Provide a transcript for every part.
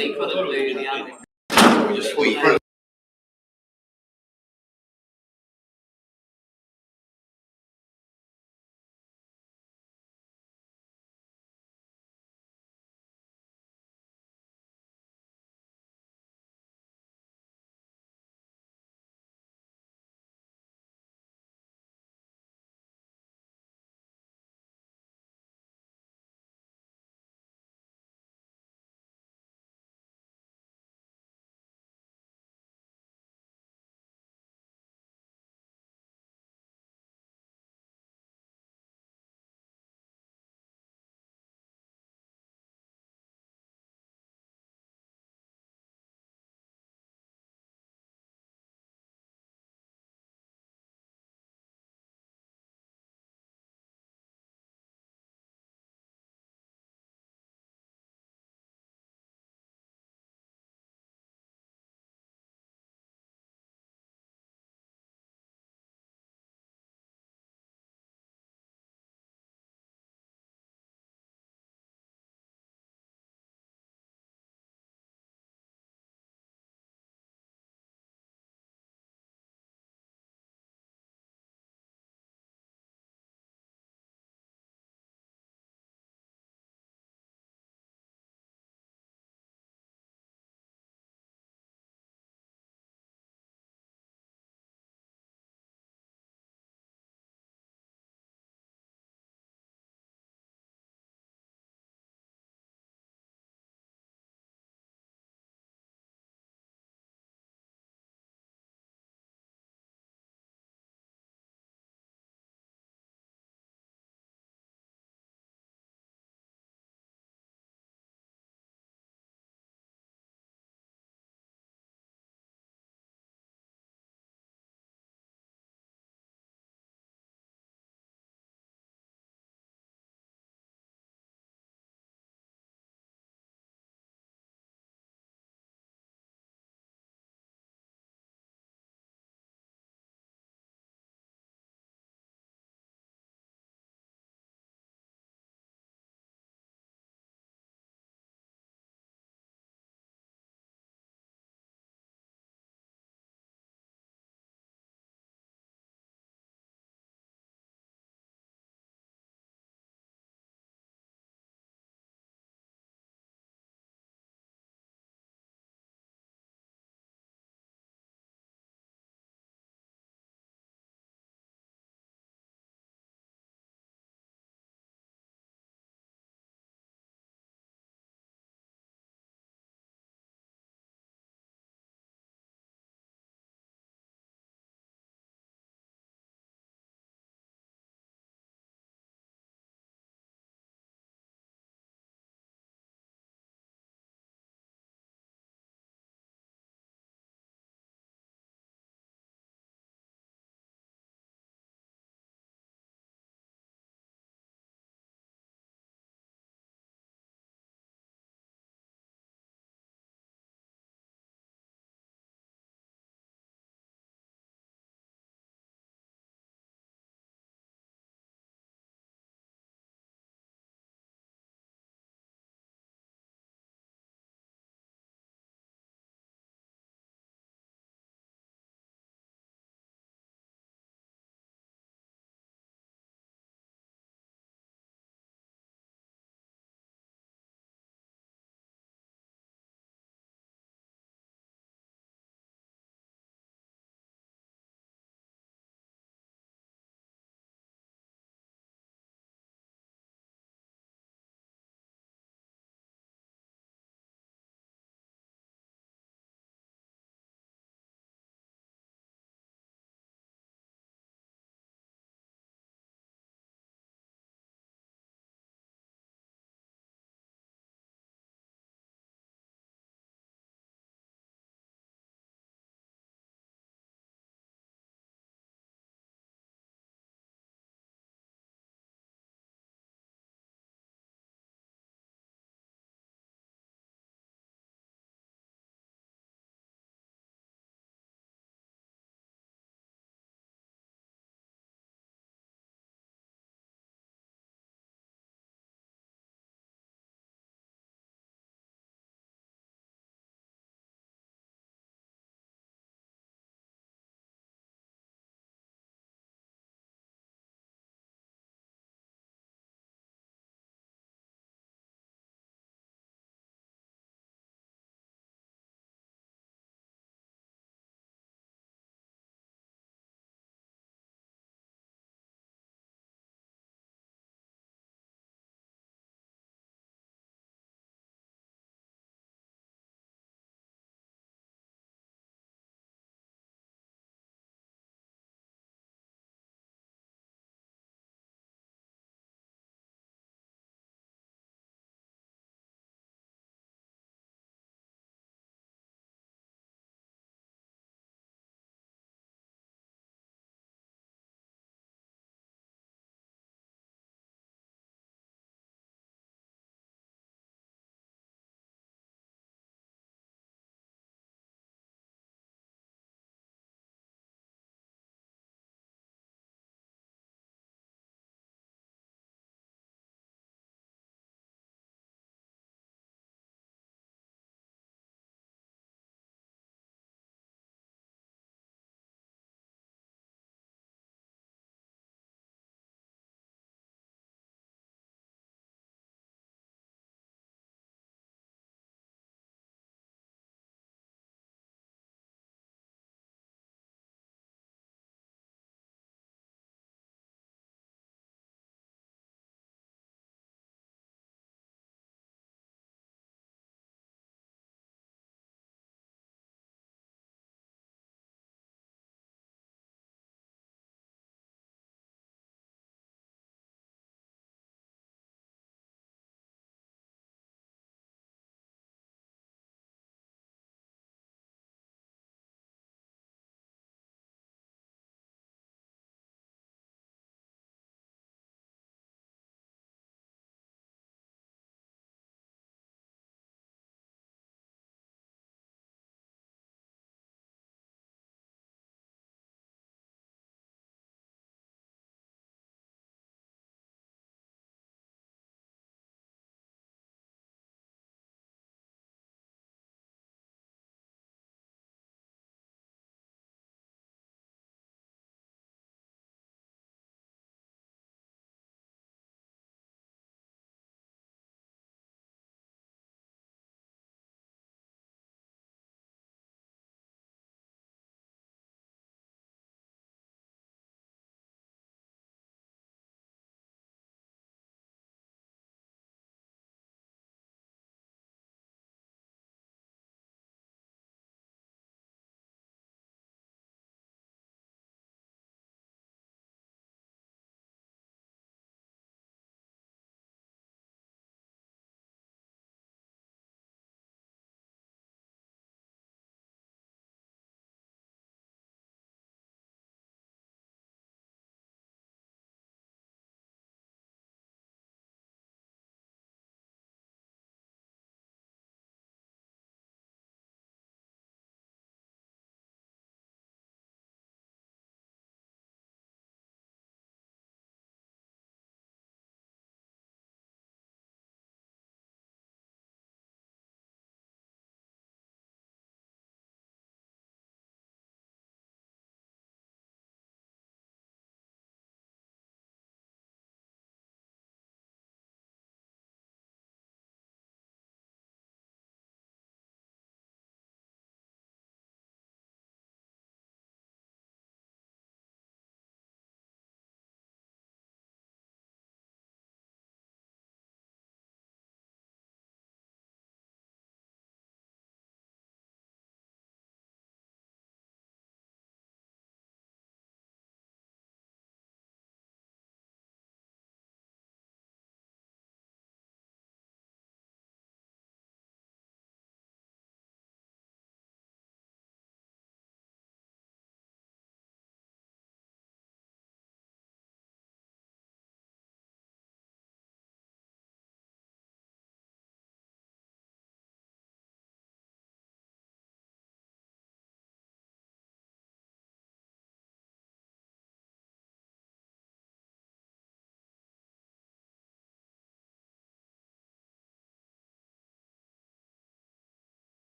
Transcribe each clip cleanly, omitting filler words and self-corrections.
incredibly the anime. Sweet.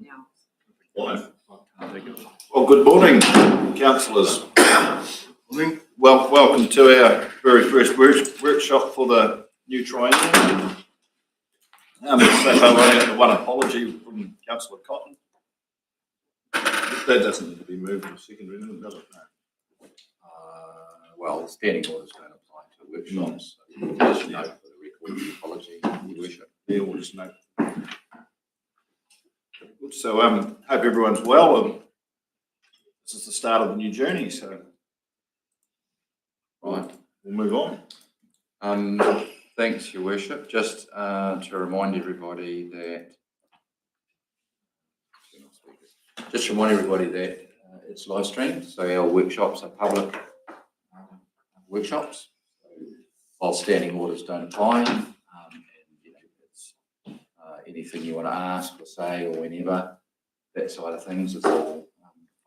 now. Well, good morning, councillors. Morning. Well, welcome to our very first workshop for the new triennium. One apology from Councillor Cotton. That doesn't need to be moved to second reading, does it? No. Well, standing orders don't apply to workshops. So just note for the record, apology, Your Worship. Yeah, we'll just note. So, hope everyone's well. This is the start of the new journey, so Right. we'll move on. Thanks, Your Worship. Just to remind everybody that it's live streamed, so our workshops are public workshops. So while standing orders don't apply, and it's anything you want to ask or say or whenever, that side of things, it's all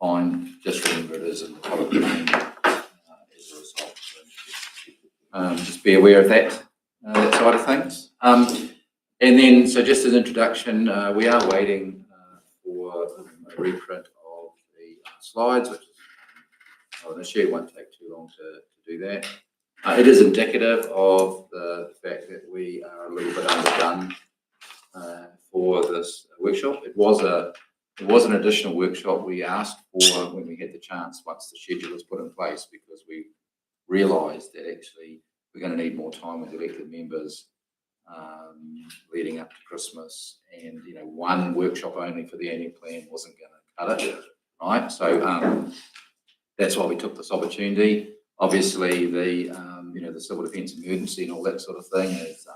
fine. Just remember it is in the public domain as a result. So, just be aware of that side of things. And then, so just as an introduction, we are waiting for a reprint of the slides, which is an issue. It won't take too long to do that. It is indicative of the fact that we are a little bit underdone for this workshop. It was an additional workshop we asked for when we had the chance once the schedule was put in place, because we realised that actually we're going to need more time with elected members leading up to Christmas, and one workshop only for the annual plan wasn't going to cut it, right? So that's why we took this opportunity. Obviously, the civil defence emergency and all that sort of thing has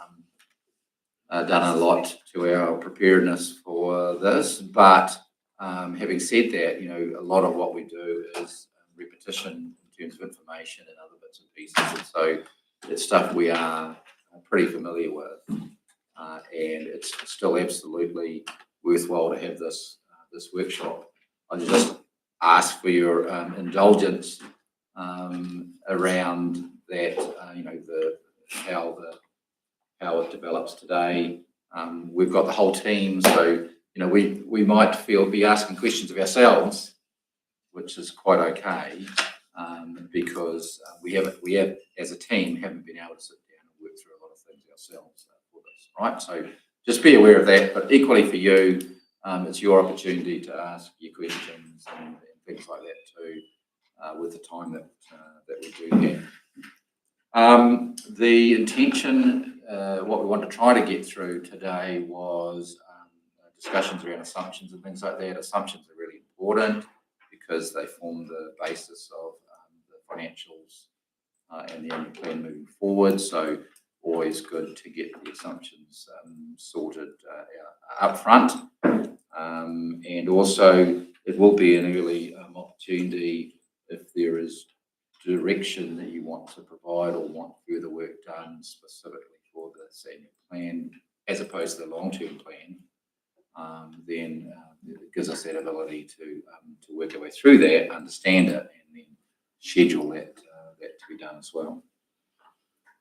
done a lot to our preparedness for this. But having said that, a lot of what we do is repetition in terms of information and other bits and pieces, and so it's stuff we are pretty familiar with, and it's still absolutely worthwhile to have this workshop. I just ask for your indulgence around that. How it develops today. We've got the whole team, so we might be asking questions of ourselves, which is quite okay, because we have as a team haven't been able to sit down and work through a lot of things ourselves for this, right? So just be aware of that. But equally for you, it's your opportunity to ask your questions and things like that too, with the time that we do that. The intention, what we want to try to get through today was discussions around assumptions and things like that. Assumptions are really important because they form the basis of the financials and the annual plan moving forward. So always good to get the assumptions sorted up front. And also it will be an early opportunity if there is direction that you want to provide or want further work done specifically for the annual plan as opposed to the long-term plan. Then it gives us that ability to work our way through that, understand it, and then schedule that to be done as well.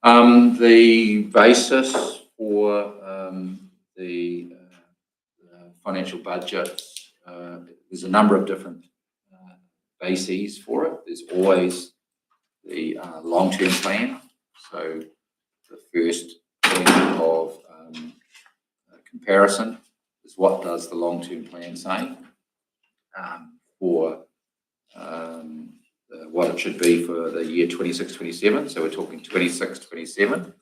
The basis for the financial budget, there's a number of different bases for it. There's always the long-term plan. So the first point of comparison is what does the long-term plan say for what it should be for the year 26-27. So we're talking 26-27,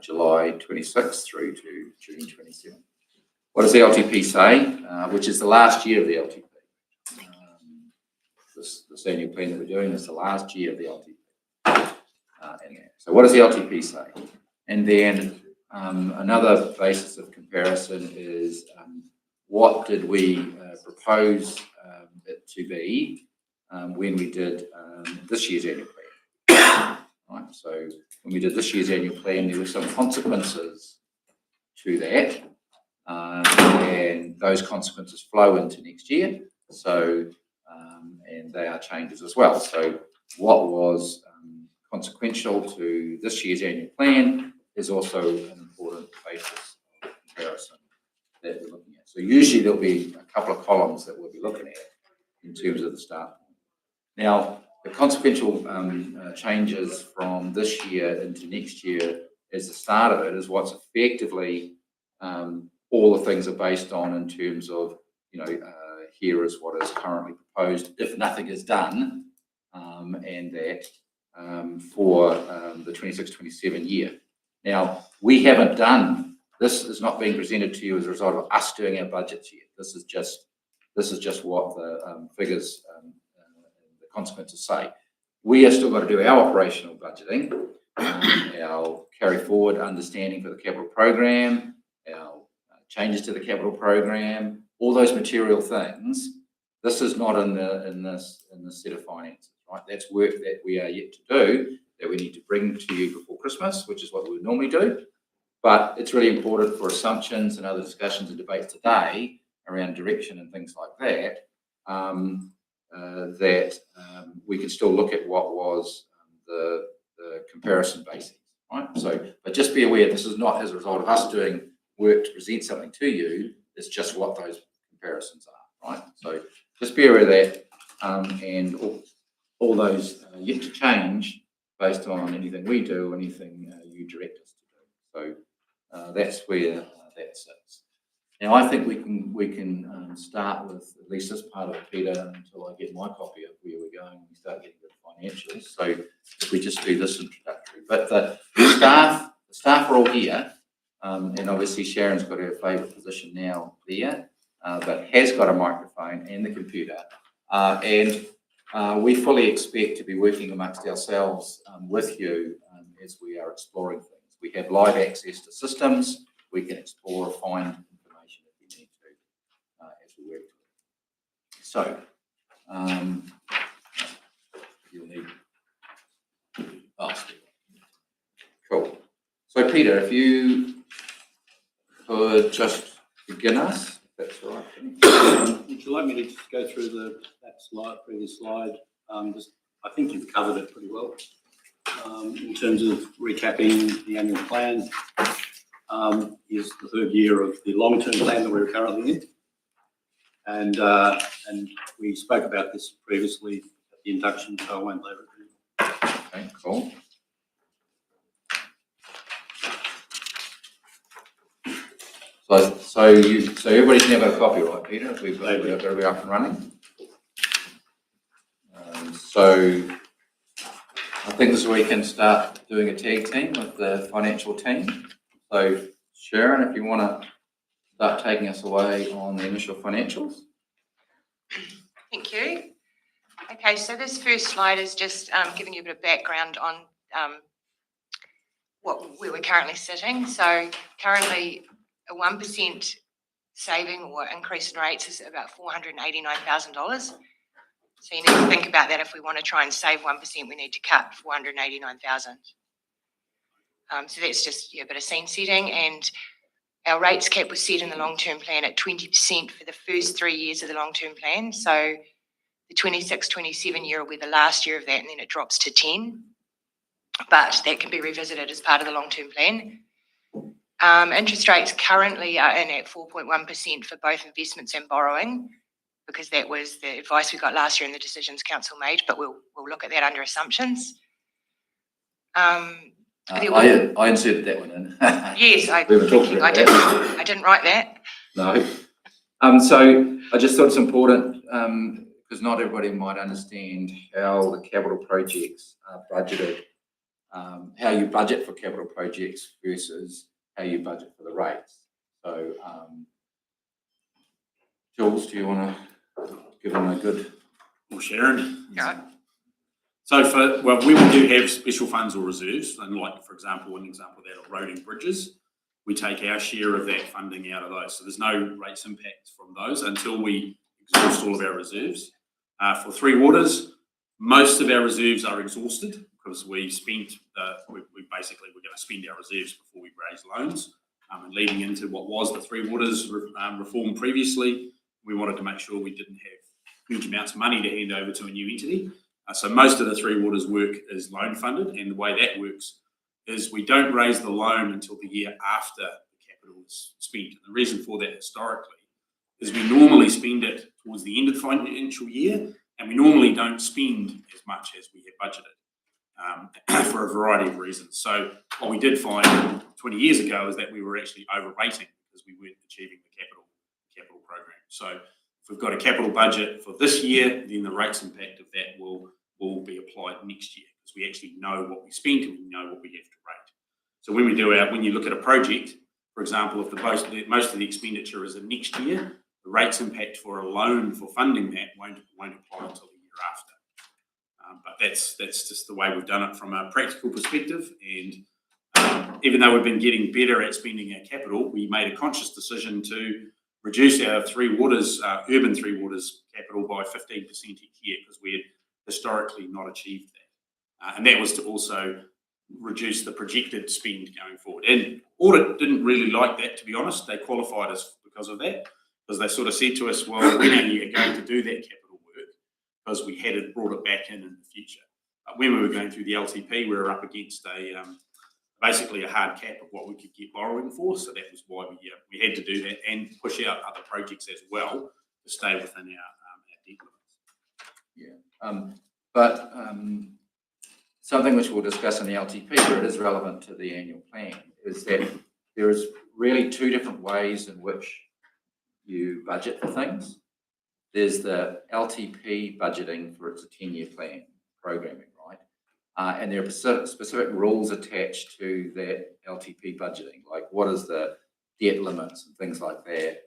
July 26 through to June 27. What does the LTP say? Which is the last year of the LTP. This annual plan that we're doing is the last year of the LTP. So what does the LTP say? And then another basis of comparison is what did we propose it to be when we did this year's annual plan. Right? So when we did this year's annual plan, there were some consequences to that, and those consequences flow into next year. So and they are changes as well. So what was consequential to this year's annual plan is also an important basis of comparison that we're looking at. So usually there'll be a couple of columns that we'll be looking at in terms of the start point. Now, the consequential changes from this year into next year as the start of it is what's effectively all the things are based on in terms of, here is what is currently proposed if nothing is done, and that for the 26-27 year. Now, we haven't done, this is not being presented to you as a result of us doing our budgets yet. This is just what the figures, the consequences say. We have still got to do our operational budgeting, our carry forward understanding for the capital program, our changes to the capital program, all those material things. This is not in this set of finances, right? That's work that we are yet to do, that we need to bring to you before Christmas, which is what we would normally do. But it's really important for assumptions and other discussions and debates today around direction and things like that, we can still look at what was the comparison basis, right? So, but just be aware, this is not as a result of us doing work to present something to you, it's just what those comparisons are, right? So just be aware of that, and all those yet to change based on anything we do, anything you direct us to do. So that's where that sits. Now, I think we can start with at least this part of it, Peter, until I get my copy of where we're going and we start getting the financials. So if we just do this introductory, but the staff are all here, and obviously Sharon's got her favourite position now there, but has got a microphone and the computer, and we fully expect to be working amongst ourselves with you as we are exploring things. We have live access to systems. We can explore or find information if we need to as we work through it. So you'll need. Oh, cool. So Peter, if you could just begin us, if that's all right. Would you like me to just go through that previous slide? I think you've covered it pretty well. In terms of recapping the annual plan, is the third year of the long-term plan that we're currently in, and we spoke about this previously at the induction, so I won't labour it. Okay, cool. So everybody's now got a copy, right, Peter? We've got to be up and running. So I think this is where we can start doing a tag team with the financial team. So Sharon, if you want to start taking us away on the initial financials. Thank you. Okay, so this first slide is just giving you a bit of background on where we're currently sitting. So currently a 1% saving or increase in rates is about $489,000. So you need to think about that. If we want to try and save 1%, we need to cut $489,000. So that's just a bit of scene setting, and our rates cap was set in the long-term plan at 20% for the first 3 years of the long-term plan. So the 26-27 year will be the last year of that, and then it drops to 10. But that can be revisited as part of the long-term plan. Interest rates currently are in at 4.1% for both investments and borrowing, because that was the advice we got last year and the decisions council made, but we'll look at that under assumptions. I inserted that one in. Yes, I didn't write that. No. So I just thought it's important because not everybody might understand how the capital projects are budgeted, how you budget for capital projects versus how you budget for the rates. So, Jules, do you want to give them a good? Well, Sharon. Yeah. So we do have special funds or reserves, and like, for example, an example of that of road and bridges, we take our share of that funding out of those. So there's no rates impact from those until we exhaust all of our reserves. For Three Waters, most of our reserves are exhausted because we spent, we're going to spend our reserves before we raise loans. And leading into what was the Three Waters reform previously, we wanted to make sure we didn't have huge amounts of money to hand over to a new entity. So most of the Three Waters work is loan funded, and the way that works is we don't raise the loan until the year after the capital is spent. And the reason for that historically is we normally spend it towards the end of the financial year, and we normally don't spend as much as we have budgeted for a variety of reasons. So what we did find 20 years ago is that we were actually overrating because we weren't achieving the capital program. So if we've got a capital budget for this year, then the rates impact of that will be applied next year, because we actually know what we spent and we know what we have to rate. So when you look at a project, for example, if most of the expenditure is in next year, the rates impact for a loan for funding that won't apply until the year after. But that's just the way we've done it from a practical perspective. And even though we've been getting better at spending our capital, we made a conscious decision to reduce our urban three waters capital by 15% each year, because we had historically not achieved that. And that was to also reduce the projected spend going forward. And audit didn't really like that, to be honest. They qualified us because of that, because they sort of said to us, well, when are you going to do that capital work? Because we had brought it back in the future. When we were going through the LTP, we were up against basically a hard cap of what we could get borrowing for. So that was why we had to do that and push out other projects as well to stay within our debt limits. But something which we'll discuss in the LTP, but it is relevant to the annual plan, is that there is really two different ways in which you budget for things. There's the LTP budgeting for it's a 10-year plan programming, right? And there are specific rules attached to that LTP budgeting, like what is the debt limits and things like that,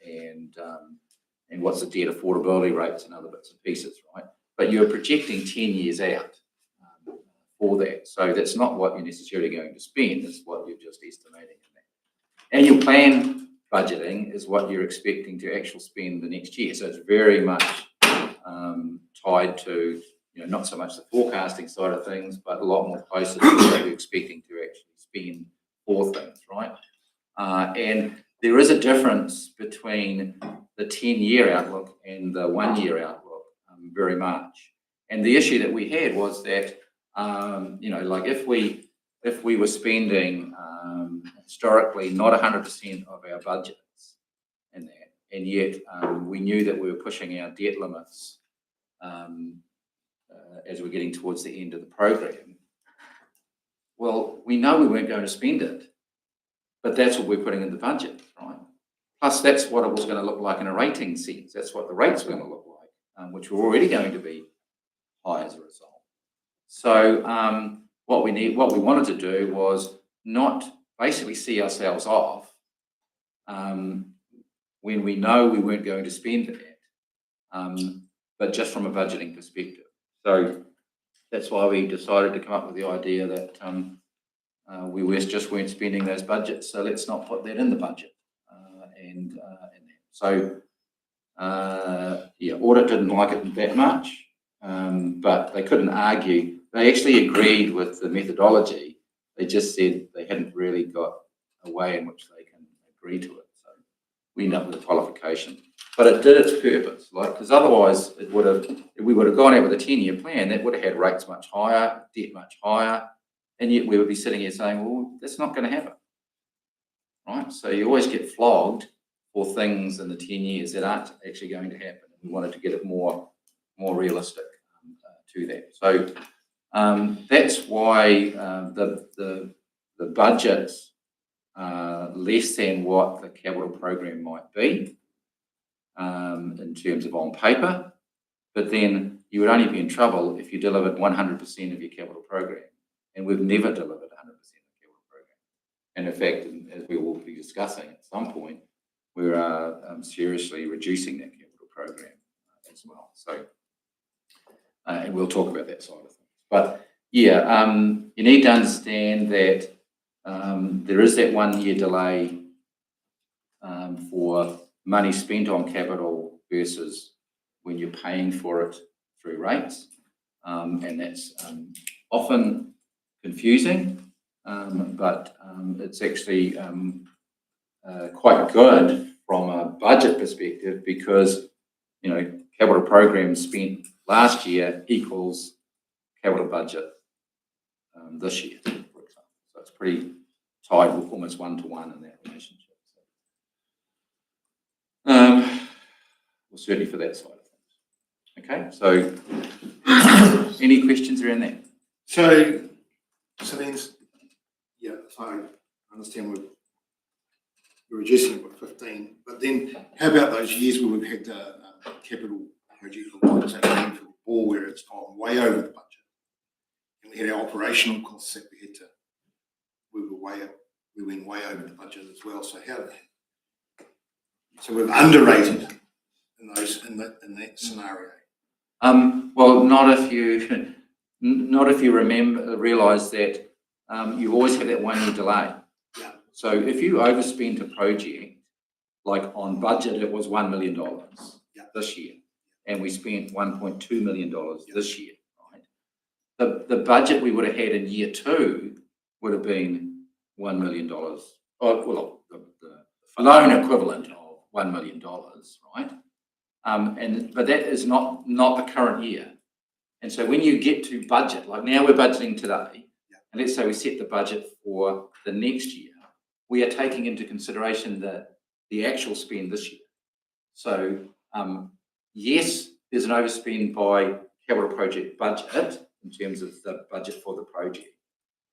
and what's the debt affordability rates and other bits and pieces, right? But you're projecting 10 years out for that. So that's not what you're necessarily going to spend, it's what you're just estimating in that. Annual plan budgeting is what you're expecting to actually spend the next year. So it's very much tied to, not so much the forecasting side of things, but a lot more closer to what you're expecting to actually spend for things, right? And there is a difference between the 10-year outlook and the 1-year outlook, very much. And the issue that we had was that, like if we were spending historically not 100% of our budgets in that, and yet we knew that we were pushing our debt limits as we're getting towards the end of the program. Well, we know we weren't going to spend it, but that's what we're putting in the budget, right? Plus, that's what it was going to look like in a rating sense. That's what the rates were going to look like, which were already going to be high as a result. So what we wanted to do was not basically see ourselves off when we know we weren't going to spend it, but just from a budgeting perspective. So that's why we decided to come up with the idea that we just weren't spending those budgets, so let's not put that in the budget. So audit didn't like it that much, but they couldn't argue. They actually agreed with the methodology. They just said they hadn't really got a way in which they can agree to it. So we ended up with a qualification. But it did its purpose, because otherwise if we would have gone out with a 10-year plan, that would have had rates much higher, debt much higher, and yet we would be sitting here saying, well, that's not going to happen, right? So you always get flogged for things in the 10 years that aren't actually going to happen. We wanted to get it more realistic to that. So that's why the budget's less than what the capital program might be in terms of on paper, but then you would only be in trouble if you delivered 100% of your capital program, and we've never delivered 100% of the capital program. And in fact, as we will be discussing at some point, we are seriously reducing that capital program as well. So, and we'll talk about that side of things. But yeah, you need to understand that there is that 1-year delay for money spent on capital versus when you're paying for it through rates, and that's often confusing, but it's actually quite good from a budget perspective, because capital program spent last year equals capital budget this year, for example. So it's pretty tied with almost 1-to-1 in that relationship. certainly for that side of things. Okay, so any questions around that? So then, yeah, so I understand we're reducing it by 15, but then how about those years where we've had the capital project like say Greenfield or where it's gone way over the budget, and we had our operational costs that we went way over the budget as well. So so we've underrated in that scenario. Well, not if you realise that you always have that 1 year delay. Yeah. So if you overspent a project, like on budget, it was $1 million this year, and we spent $1.2 million this year, right? The budget we would have had in year 2 would have been $1 million. Oh, well, the loan equivalent of $1 million, right? But that is not the current year. And so when you get to budget, like now we're budgeting today, and let's say we set the budget for the next year, we are taking into consideration the actual spend this year. So yes, there's an overspend by capital project budget in terms of the budget for the project.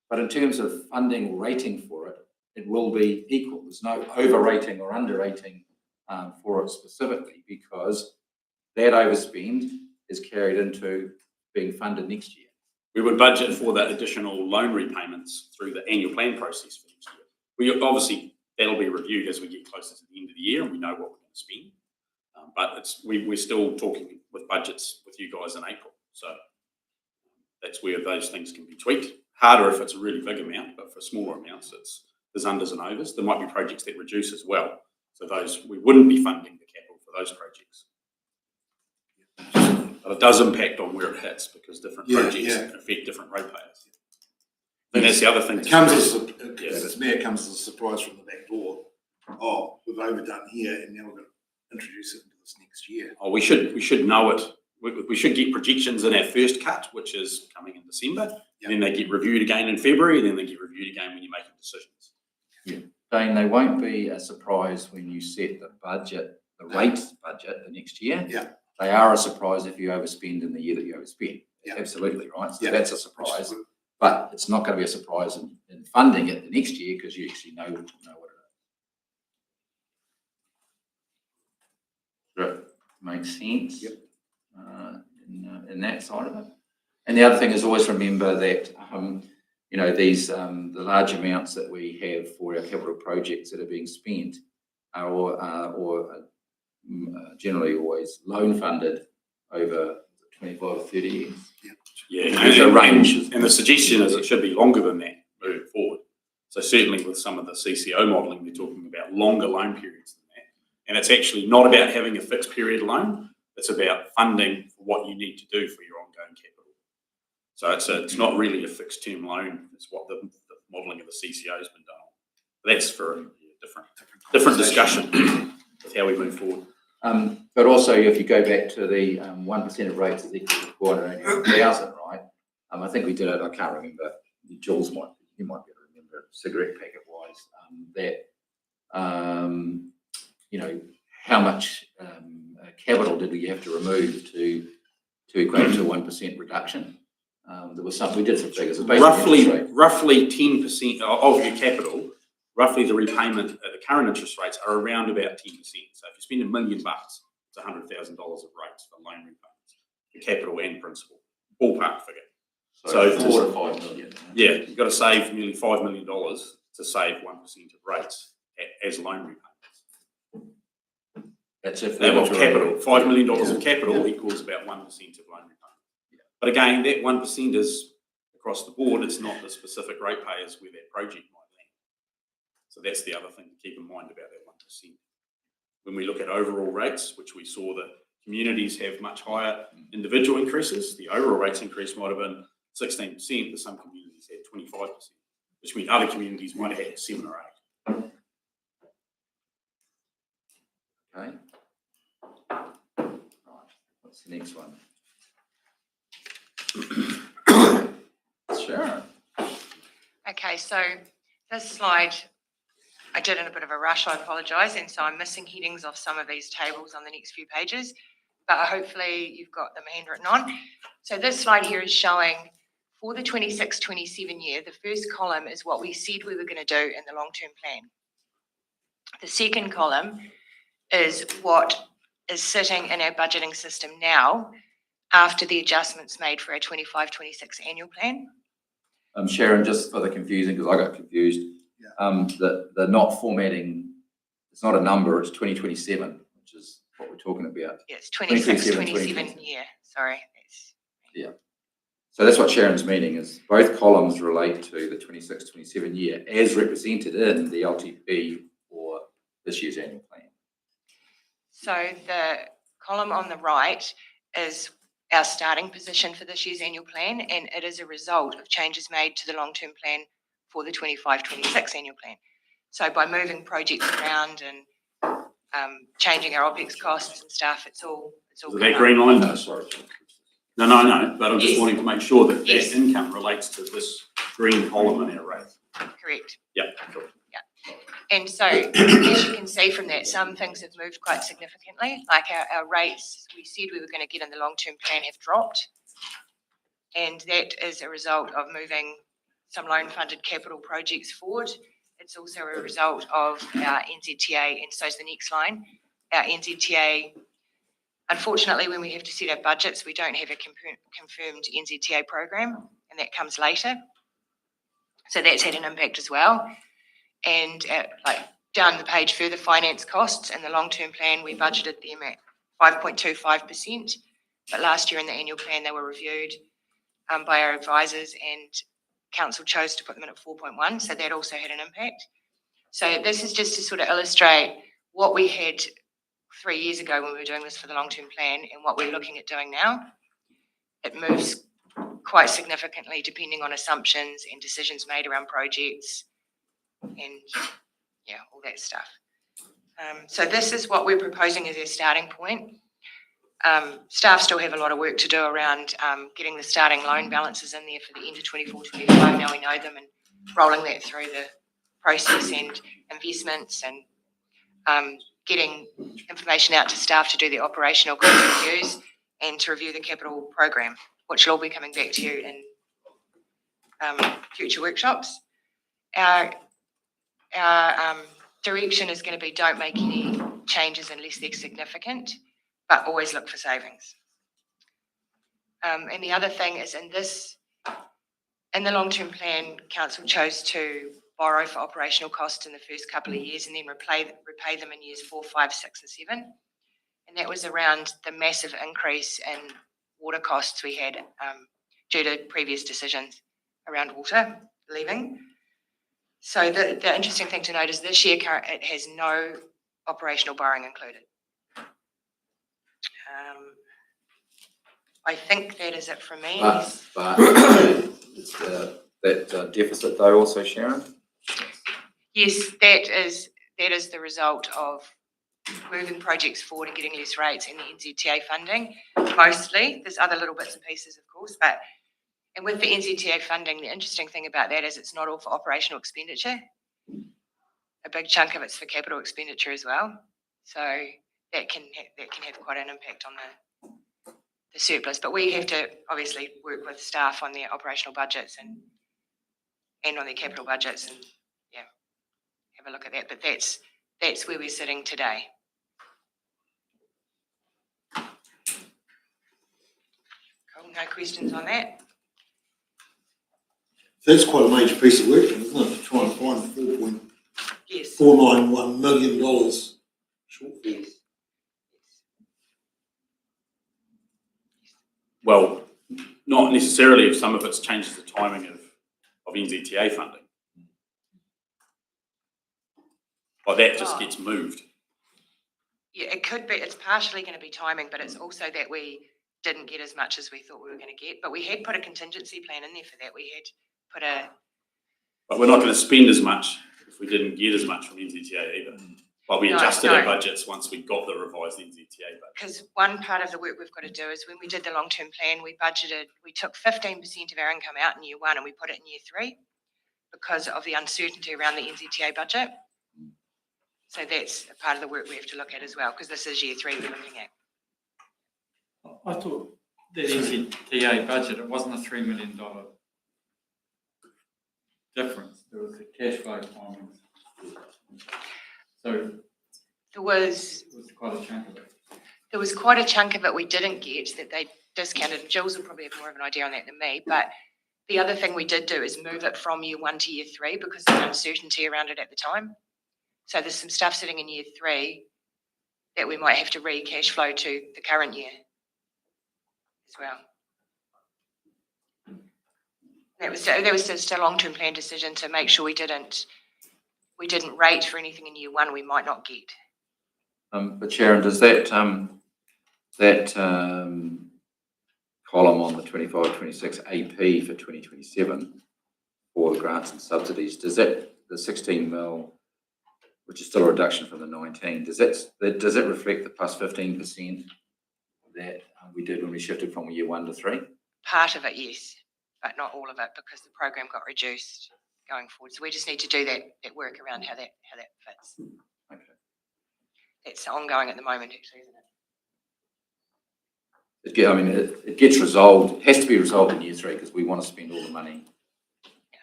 But in terms of funding or rating for it, it will be equal. There's no overrating or underrating for it specifically, because that overspend is carried into being funded next year. We would budget for that additional loan repayments through the annual plan process for next year. Obviously, that'll be reviewed as we get closer to the end of the year and we know what we're going to spend. But we're still talking with budgets with you guys in April. So that's where those things can be tweaked. Harder if it's a really big amount, but for smaller amounts, there's unders and overs. There might be projects that reduce as well. So we wouldn't be funding the capital for those projects. But it does impact on where it hits, because different projects affect different ratepayers. And that's the other thing. It comes as a surprise from the back door. Oh, we've overdone here, and now we're going to introduce it into this next year. Oh, we should know it. We should get projections in our first cut, which is coming in December. Yep. Then they get reviewed again in February, and then they get reviewed again when you're making decisions. Yeah. Dane, they won't be a surprise when you set the budget, the rates budget the next year. Yeah. They are a surprise if you overspend in the year that you overspend. Yeah. Absolutely, right? So Yeah. that's a surprise. But it's not going to be a surprise in funding it the next year, because you actually know what it is. Right. Makes sense. Yep. In that side of it. And the other thing is always remember that these the large amounts that we have for our capital projects that are being spent are generally always loan funded over 25 or 30 years. Yeah, There's a range. And the suggestion is it should be longer than that moving forward. So certainly with some of the CCO modelling, they're talking about longer loan periods than that. And it's actually not about having a fixed period loan. It's about funding for what you need to do for your ongoing capital. So it's not really a fixed term loan. It's what the modelling of the CCO has been done on. That's for a different discussion with how we move forward. But also, if you go back to the 1% of rates is equal to 480,000, right? I think we did it. I can't remember. Jules you might be able to remember cigarette packet wise. How much capital did we have to remove to equate to 1% reduction? There was we did some figures. Roughly 10% of your capital. Roughly the repayment at the current interest rates are around about 10%. So if you spend $1 million, it's $100,000 of rates for loan repayments, for capital and principal, ballpark figure. So 4 to 5 million. Yeah, you've got to save nearly $5 million to save 1% of rates as loan repayments. That's if that of capital. $5 million of capital equals about 1% of loan repayment. Yeah. But again, that 1% is across the board. It's not the specific ratepayers where that project might. So that's the other thing to keep in mind about that 1%. When we look at overall rates, which we saw that communities have much higher individual increases, the overall rates increase might have been 16%, but some communities had 25%, which means other communities might have had 7 or 8. Okay. Right. What's the next one? Sure. Okay, so this slide I did in a bit of a rush, I apologise, and so I'm missing headings off some of these tables on the next few pages, but hopefully you've got them handwritten on. So this slide here is showing for the 26-27 year, the first column is what we said we were going to do in the long-term plan. The second column is what is sitting in our budgeting system now after the adjustments made for our 25-26 annual plan. Sharon, just for the confusing, because I got confused, the not formatting, it's not a number, it's 2027, which is what we're talking about. Yes, 26-27 year, sorry. Yeah. So that's what Sharon's meaning is both columns relate to the 26-27 year as represented in the LTP for this year's annual plan. So the column on the right is our starting position for this year's annual plan, and it is a result of changes made to the long-term plan for the 25-26 annual plan. So by moving projects around and changing our OPEX costs and stuff, it's all. So that green line, no, sorry. No, but I'm just wanting to make sure that that income relates to this green column in our rate. Correct. Yeah, cool. And so, as you can see from that, some things have moved quite significantly, like our rates we said we were going to get in the long-term plan have dropped. And that is a result of moving some loan-funded capital projects forward. It's also a result of our NZTA, and so is the next line. Our NZTA, unfortunately, when we have to set our budgets, we don't have a confirmed NZTA program, and that comes later. So that's had an impact as well. And like down the page further, finance costs in the long-term plan, we budgeted them at 5.25%, but last year in the annual plan they were reviewed by our advisors and council chose to put them in at 4.1, so that also had an impact. So this is just to sort of illustrate what we had 3 years ago when we were doing this for the long-term plan and what we're looking at doing now. It moves quite significantly depending on assumptions and decisions made around projects and all that stuff. So this is what we're proposing as our starting point. Staff still have a lot of work to do around getting the starting loan balances in there for the end of 24-25. Now we know them and rolling that through the process and investments and getting information out to staff to do the operational cost reviews and to review the capital program, which will all be coming back to you in future workshops. Our direction is going to be don't make any changes unless they're significant, but always look for savings. And the other thing is in the long-term plan, council chose to borrow for operational costs in the first couple of years and then repay them in years 4, 5, 6 and 7. And that was around the massive increase in water costs we had due to previous decisions around water leaving. So the interesting thing to note is this year it has no operational borrowing included. I think that is it from me. But it's that deficit though also, Sharon? Yes, that is the result of moving projects forward and getting less rates and the NZTA funding, mostly. There's other little bits and pieces, of course, and with the NZTA funding, the interesting thing about that is it's not all for operational expenditure. A big chunk of it's for capital expenditure as well. So that can have quite an impact on the surplus. But we have to obviously work with staff on their operational budgets and on their capital budgets and have a look at that. But that's where we're sitting today. Cool, no questions on that? So that's quite a major piece of work, isn't it, to try and find $4.491 million shortfall. Well, not necessarily if some of it's changes the timing of NZTA funding. Well, that just gets moved. Yeah, it could be. It's partially going to be timing, but it's also that we didn't get as much as we thought we were going to get. But we had put a contingency plan in there for that. We had put But we're not going to spend as much if we didn't get as much from NZTA either. But we adjusted our budgets once we got the revised NZTA budget. Because one part of the work we've got to do is when we did the long-term plan, we took 15% of our income out in year 1 and we put it in year 3 because of the uncertainty around the NZTA budget. So that's a part of the work we have to look at as well, because this is year 3 we're looking at. I thought that NZTA budget, it wasn't a $3 million difference. There was a cash flow timings. So There was it was quite a chunk of it. There was quite a chunk of it we didn't get that they discounted, and Jules will probably have more of an idea on that than me, but the other thing we did do is move it from year 1 to year 3 because of the uncertainty around it at the time. So there's some stuff sitting in year 3 that we might have to re-cash flow to the current year as well. That was just a long-term plan decision to make sure we didn't rate for anything in year 1 we might not get. But Sharon, does that column on the 25-26 AP for 2027 for the grants and subsidies, does that, the 16 mil, which is still a reduction from the 19, does it reflect the plus 15% that we did when we shifted from year 1 to 3? Part of it, yes, but not all of it because the program got reduced going forward. So we just need to do that work around how that fits. Okay. It's ongoing at the moment, actually, isn't it? It gets resolved, has to be resolved in year 3 because we want to spend all the money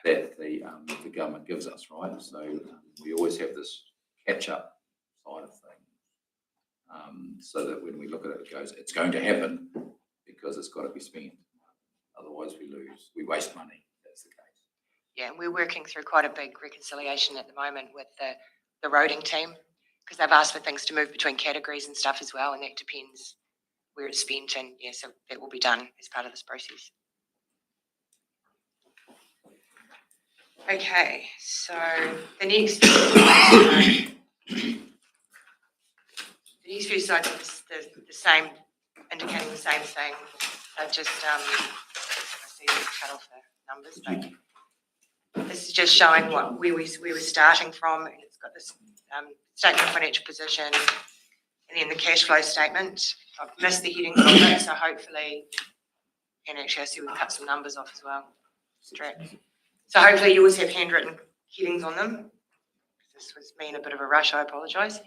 that the government gives us, right? So we always have this catch-up side of things, so that when we look at it, it goes, it's going to happen because it's got to be spent. Otherwise, we waste money. That's the case. Yeah, and we're working through quite a big reconciliation at the moment with the roading team because they've asked for things to move between categories and stuff as well, and that depends where it's spent, and yeah, so that will be done as part of this process. Okay, so the next few slides are the same, indicating the same thing. I've just I see we've cut off the numbers, but this is just showing where we were starting from, and it's got this statement of financial position, and then the cash flow statement. I've missed the headings on it, so hopefully, and actually I see we've cut some numbers off as well. So hopefully you always have handwritten headings on them. This was me in a bit of a rush, I apologise.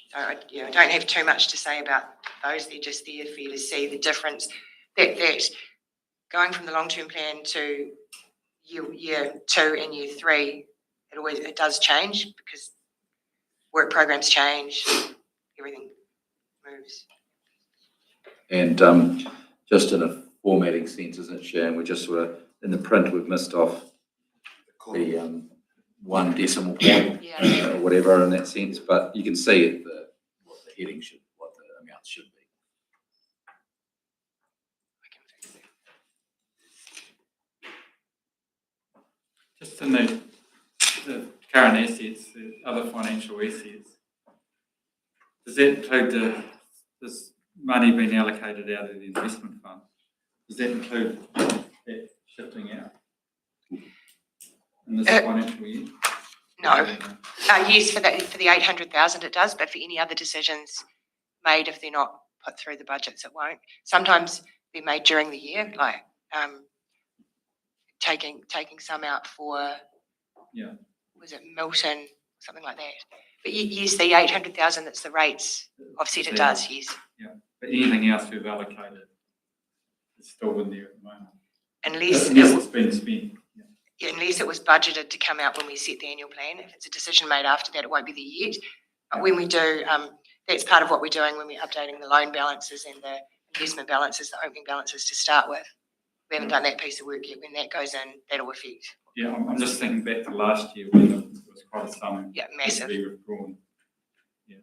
So I don't have too much to say about those. They're just there for you to see the difference that going from the long-term plan to year 2 and year 3, it does change because work programs change, everything moves. And just in a formatting sense, isn't it, Sharon? We just sort of, in the print, we've missed off the 1 decimal point or whatever in that sense, but you can see what the heading should, what the amount should be. Just in the current assets, the other financial assets, does that include this money being allocated out of the investment fund? Does that include that shifting out in this financial year? No. Yes, for the 800,000 it does, but for any other decisions made, if they're not put through the budgets, it won't. Sometimes they're made during the year, like taking some out for, was it Milton, something like that. But yes, the 800,000, that's the rates offset, it does, yes. Yeah, but anything else we've allocated is still in there at the moment. Unless it's been spent. Yeah, unless it was budgeted to come out when we set the annual plan. If it's a decision made after that, it won't be there yet. But when we do, that's part of what we're doing when we're updating the loan balances and the investment balances, the opening balances to start with. We haven't done that piece of work yet. When that goes in, that'll affect. Yeah, I'm just thinking back to last year when it was quite a sum. Yeah, massive. To be withdrawn. Yeah.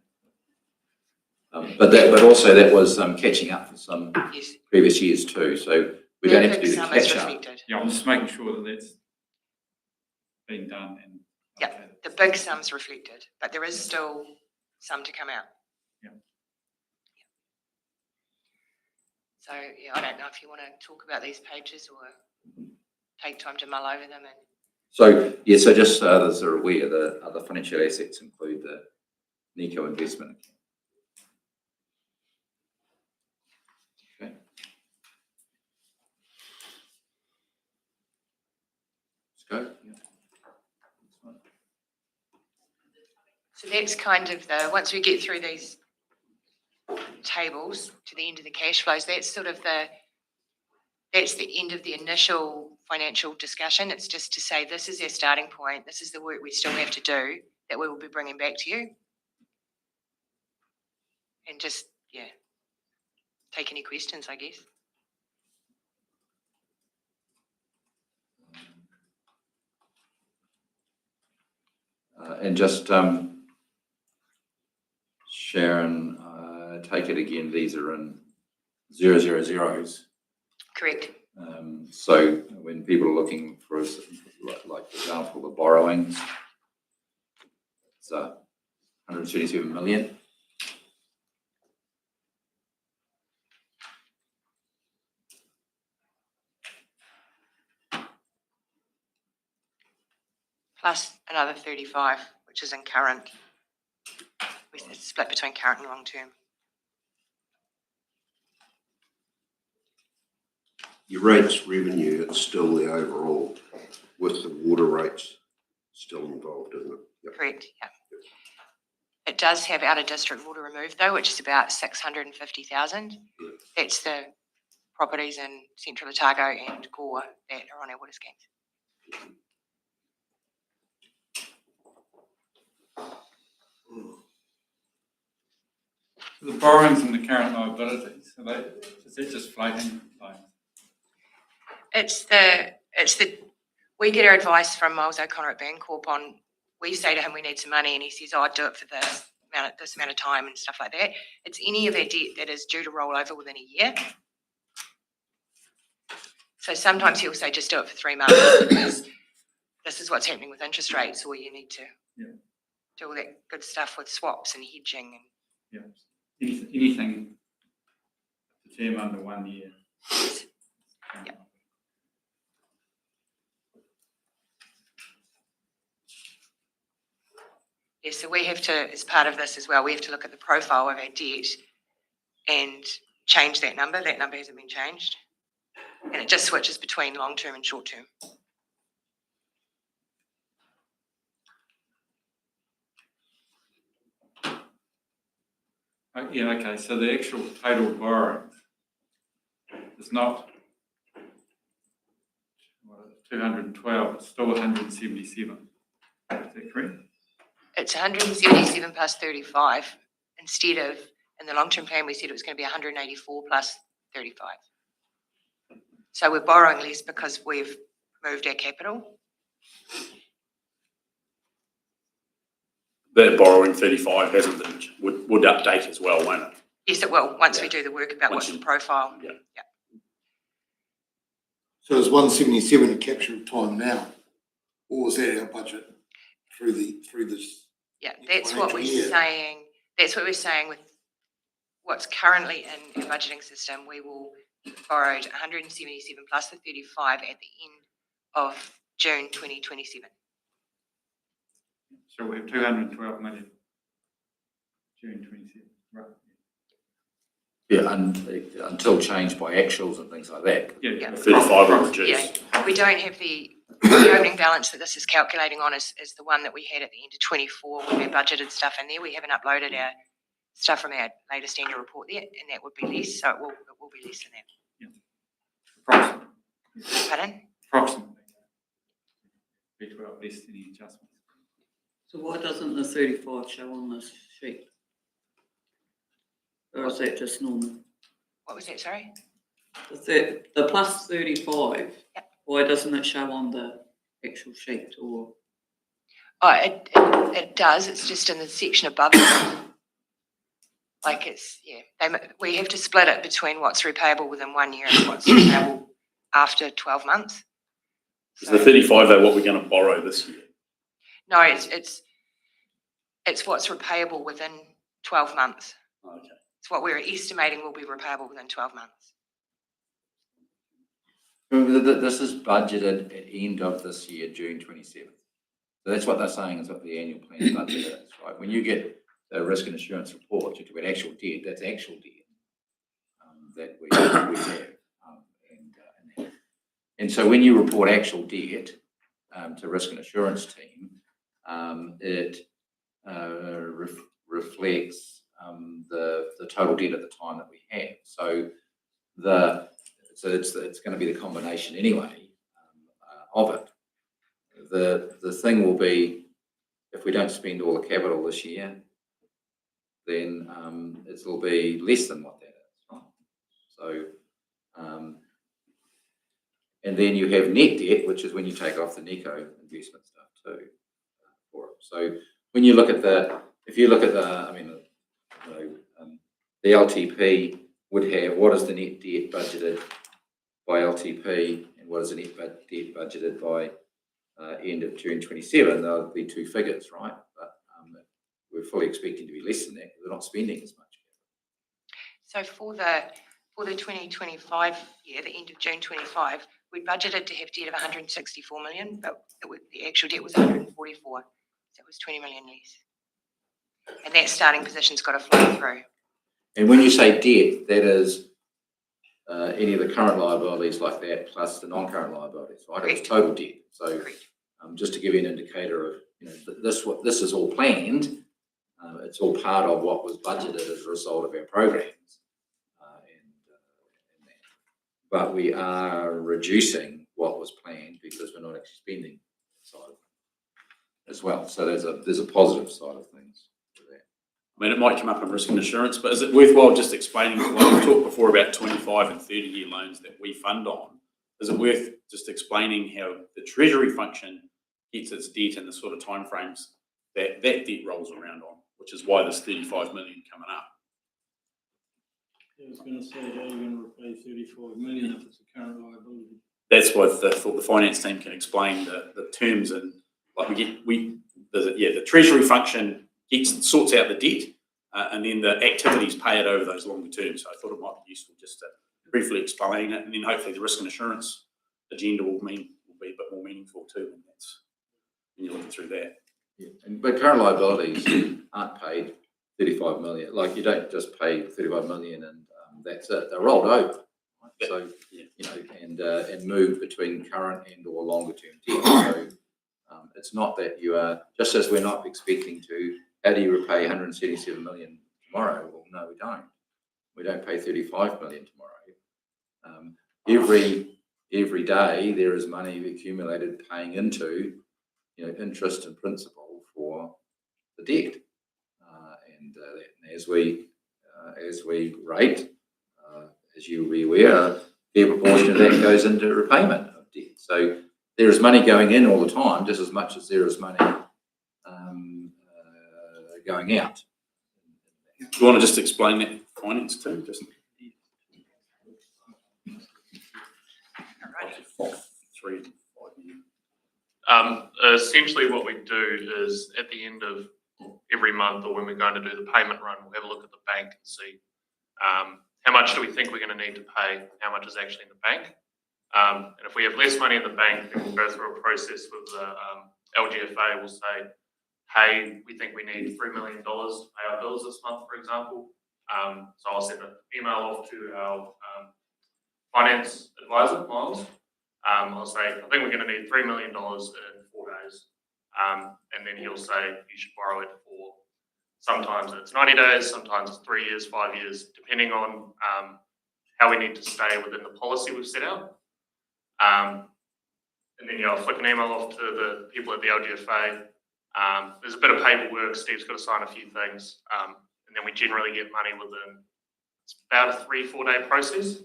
But also that was catching up for some Yes. previous years too. So we don't have to do the Some is catch up. reflected. Yeah, I'm just making sure that that's been done. And Yeah, the big sum's reflected, but there is still some to come out. Yeah. So yeah, I don't know if you want to talk about these pages or take time to mull over them. So yeah, so just so others are aware, the other financial assets include the Nico investment account. Okay. Let's go. Yeah. So that's kind of once we get through these tables to the end of the cash flows, that's sort of that's the end of the initial financial discussion. It's just to say, this is our starting point. This is the work we still have to do that we will be bringing back to you. And just, take any questions, I guess. And just, Sharon, take it again, these are in 000s. Correct. So when people are looking for, like for example, the borrowings, it's 137 million. Plus another 35, which is in current. It's split between current and long term. Your rates revenue, it's still the overall with the water rates still involved, isn't it? Yep. Correct, yeah. It does have out of district water removed though, which is about 650,000. That's the properties in Central Otago and Gore that are on our water schemes. The borrowings and the current liabilities, is that just floating loans? We get our advice from Miles O'Connor at Bancorp on, we say to him we need some money and he says, I'd do it for this amount of time and stuff like that. It's any of our debt that is due to roll over within a year. So sometimes he'll say just do it for 3 months because this is what's happening with interest rates, or you need to do all that good stuff with swaps and hedging. And Anything to term under 1 year. Yeah. Yeah, so we have to, as part of this as well, we have to look at the profile of our debt and change that number. That number hasn't been changed. And it just switches between long-term and short-term. Okay, so the actual total borrowing is not 212, it's still 177. Is that correct? It's 177 plus 35 instead of, in the long-term plan, we said it was going to be 184 plus 35. So we're borrowing less because we've moved our capital. That borrowing 35 hasn't been, would update as well, won't it? Yes, it will, once we do the work about what's the profile. Yeah. So is 177 a capture of time now? Or is that our budget through this? Yeah, that's what we're saying. That's what we're saying with what's currently in our budgeting system. We will borrow 177 plus the 35 at the end of June 2027. So we have 212 million, June 27, right? Yeah, and until changed by actuals and things like that. Yeah. 35 will reduce. Yeah, we don't have the opening balance that this is calculating on is the one that we had at the end of 24 with our budgeted stuff in there. We haven't uploaded our stuff from our latest annual report yet, and that would be less, so it will be less than that. Approximately. Pardon? Approximately. Be 12 less than any adjustments. So why doesn't the 35 show on this sheet? Or is that just normal? What was that, sorry? The plus 35, Yep. why doesn't it show on the actual sheet or? Oh, it does. It's just in the section above it. Like we have to split it between what's repayable within 1 year and what's repayable after 12 months. Is the 35 though what we're going to borrow this year? No, it's what's repayable within 12 months. Okay. It's what we're estimating will be repayable within 12 months. This is budgeted at end of this year, June 27th. So that's what they're saying is what the annual plan budget is, right? When you get the risk and assurance report, you talk about actual debt, that's actual debt that we have. And so when you report actual debt to risk and assurance team, it reflects the total debt at the time that we have. So it's going to be the combination anyway of it. The thing will be, if we don't spend all the capital this year, then it'll be less than what that is, right? So, and then you have net debt, which is when you take off the NECO investment stuff too for it. So when you look at if you look at the LTP would have, what is the net debt budgeted by LTP and what is the net debt budgeted by end of June 27? There'll be two figures, right? But we're fully expecting to be less than that because we're not spending as much. So for the 2025 year, the end of June 25, we budgeted to have debt of 164 million, but the actual debt was 144. So it was 20 million less. And that starting position's got to flow through. And when you say debt, that is any of the current liabilities like that plus the non-current liabilities, right? Correct. It's total debt. So Correct. just to give you an indicator of, this is all planned. It's all part of what was budgeted as a result of our programs. But we are reducing what was planned because we're not actually spending that side of it as well. So there's a positive side of things to that. I mean, it might come up in risk and assurance, but is it worthwhile just explaining, like we talked before about 25 and 30-year loans that we fund on, is it worth just explaining how the treasury function gets its debt in the sort of timeframes that debt rolls around on, which is why there's 35 million coming up? I was going to say, how are you going to repay 35 million if it's a current liability? That's what the finance team can explain the terms, and like the treasury function sorts out the debt, and then the activities pay it over those longer terms. So I thought it might be useful just to briefly explain it, and then hopefully the risk and assurance agenda will be a bit more meaningful too when you're looking through that. Yeah. But current liabilities aren't paid 35 million. Like, you don't just pay 35 million and that's it. They're rolled over. Right? So, and move between current and or longer term debt. So it's not that you are, just as we're not expecting to, how do you repay 177 million tomorrow? Well, no, we don't. We don't pay 35 million tomorrow. Every day there is money accumulated paying into, interest and principal for the debt. And as we rate, as you will be aware, a fair proportion of that goes into repayment of debt. So there is money going in all the time, just as much as there is money going out. Do you want to just explain that finance too? Just three and 5 years. Essentially what we do is at the end of every month, or when we're going to do the payment run, we'll have a look at the bank and see how much do we think we're going to need to pay, how much is actually in the bank. And if we have less money in the bank, then we'll go through a process with the LGFA. We'll say, hey, we think we need $3 million to pay our bills this month, for example. So I'll send an email off to our finance advisor, Miles. I'll say, I think we're going to need $3 million in 4 days. And then he'll say, you should borrow it for, sometimes it's 90 days, sometimes it's 3 years, 5 years, depending on how we need to stay within the policy we've set out. And then I'll flick an email off to the people at the LGFA. There's a bit of paperwork. Steve's got to sign a few things. And then we generally get money within, it's about a 3-4 day process.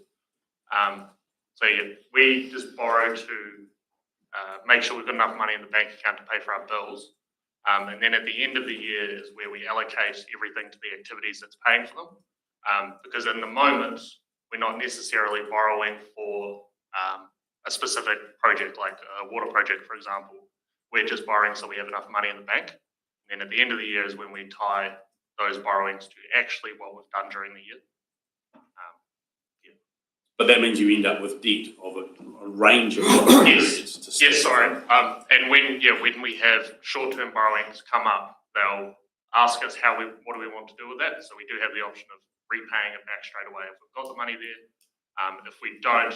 So yeah, we just borrow to make sure we've got enough money in the bank account to pay for our bills. And then at the end of the year is where we allocate everything to the activities that's paying for them. Because in the moment, we're not necessarily borrowing for a specific project, like a water project, for example. We're just borrowing so we have enough money in the bank. And then at the end of the year is when we tie those borrowings to actually what we've done during the year. But that means you end up with debt of a range of Yes, sorry. And when we have short-term borrowings come up, they'll ask us what do we want to do with that. So we do have the option of repaying it back straight away if we've got the money there. If we don't,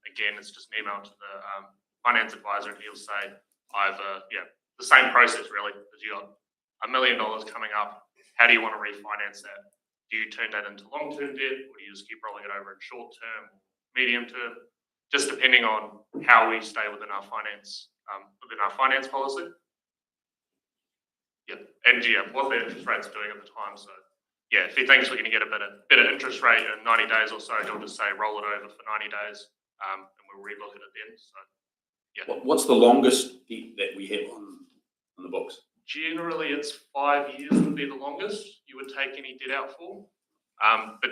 again, it's just an email to the finance advisor, and he'll say either the same process really, because you got $1 million coming up, how do you want to refinance that? Do you turn that into long-term debt, or do you just keep rolling it over in short-term, medium term? Just depending on how we stay within our finance policy. Yeah, and what the interest rate's doing at the time. So yeah, if he thinks we're going to get a better interest rate in 90 days or so, he'll just say roll it over for 90 days, and we'll relook at it then. So yeah. What's the longest debt that we have on the books? Generally, it's 5 years would be the longest you would take any debt out for. But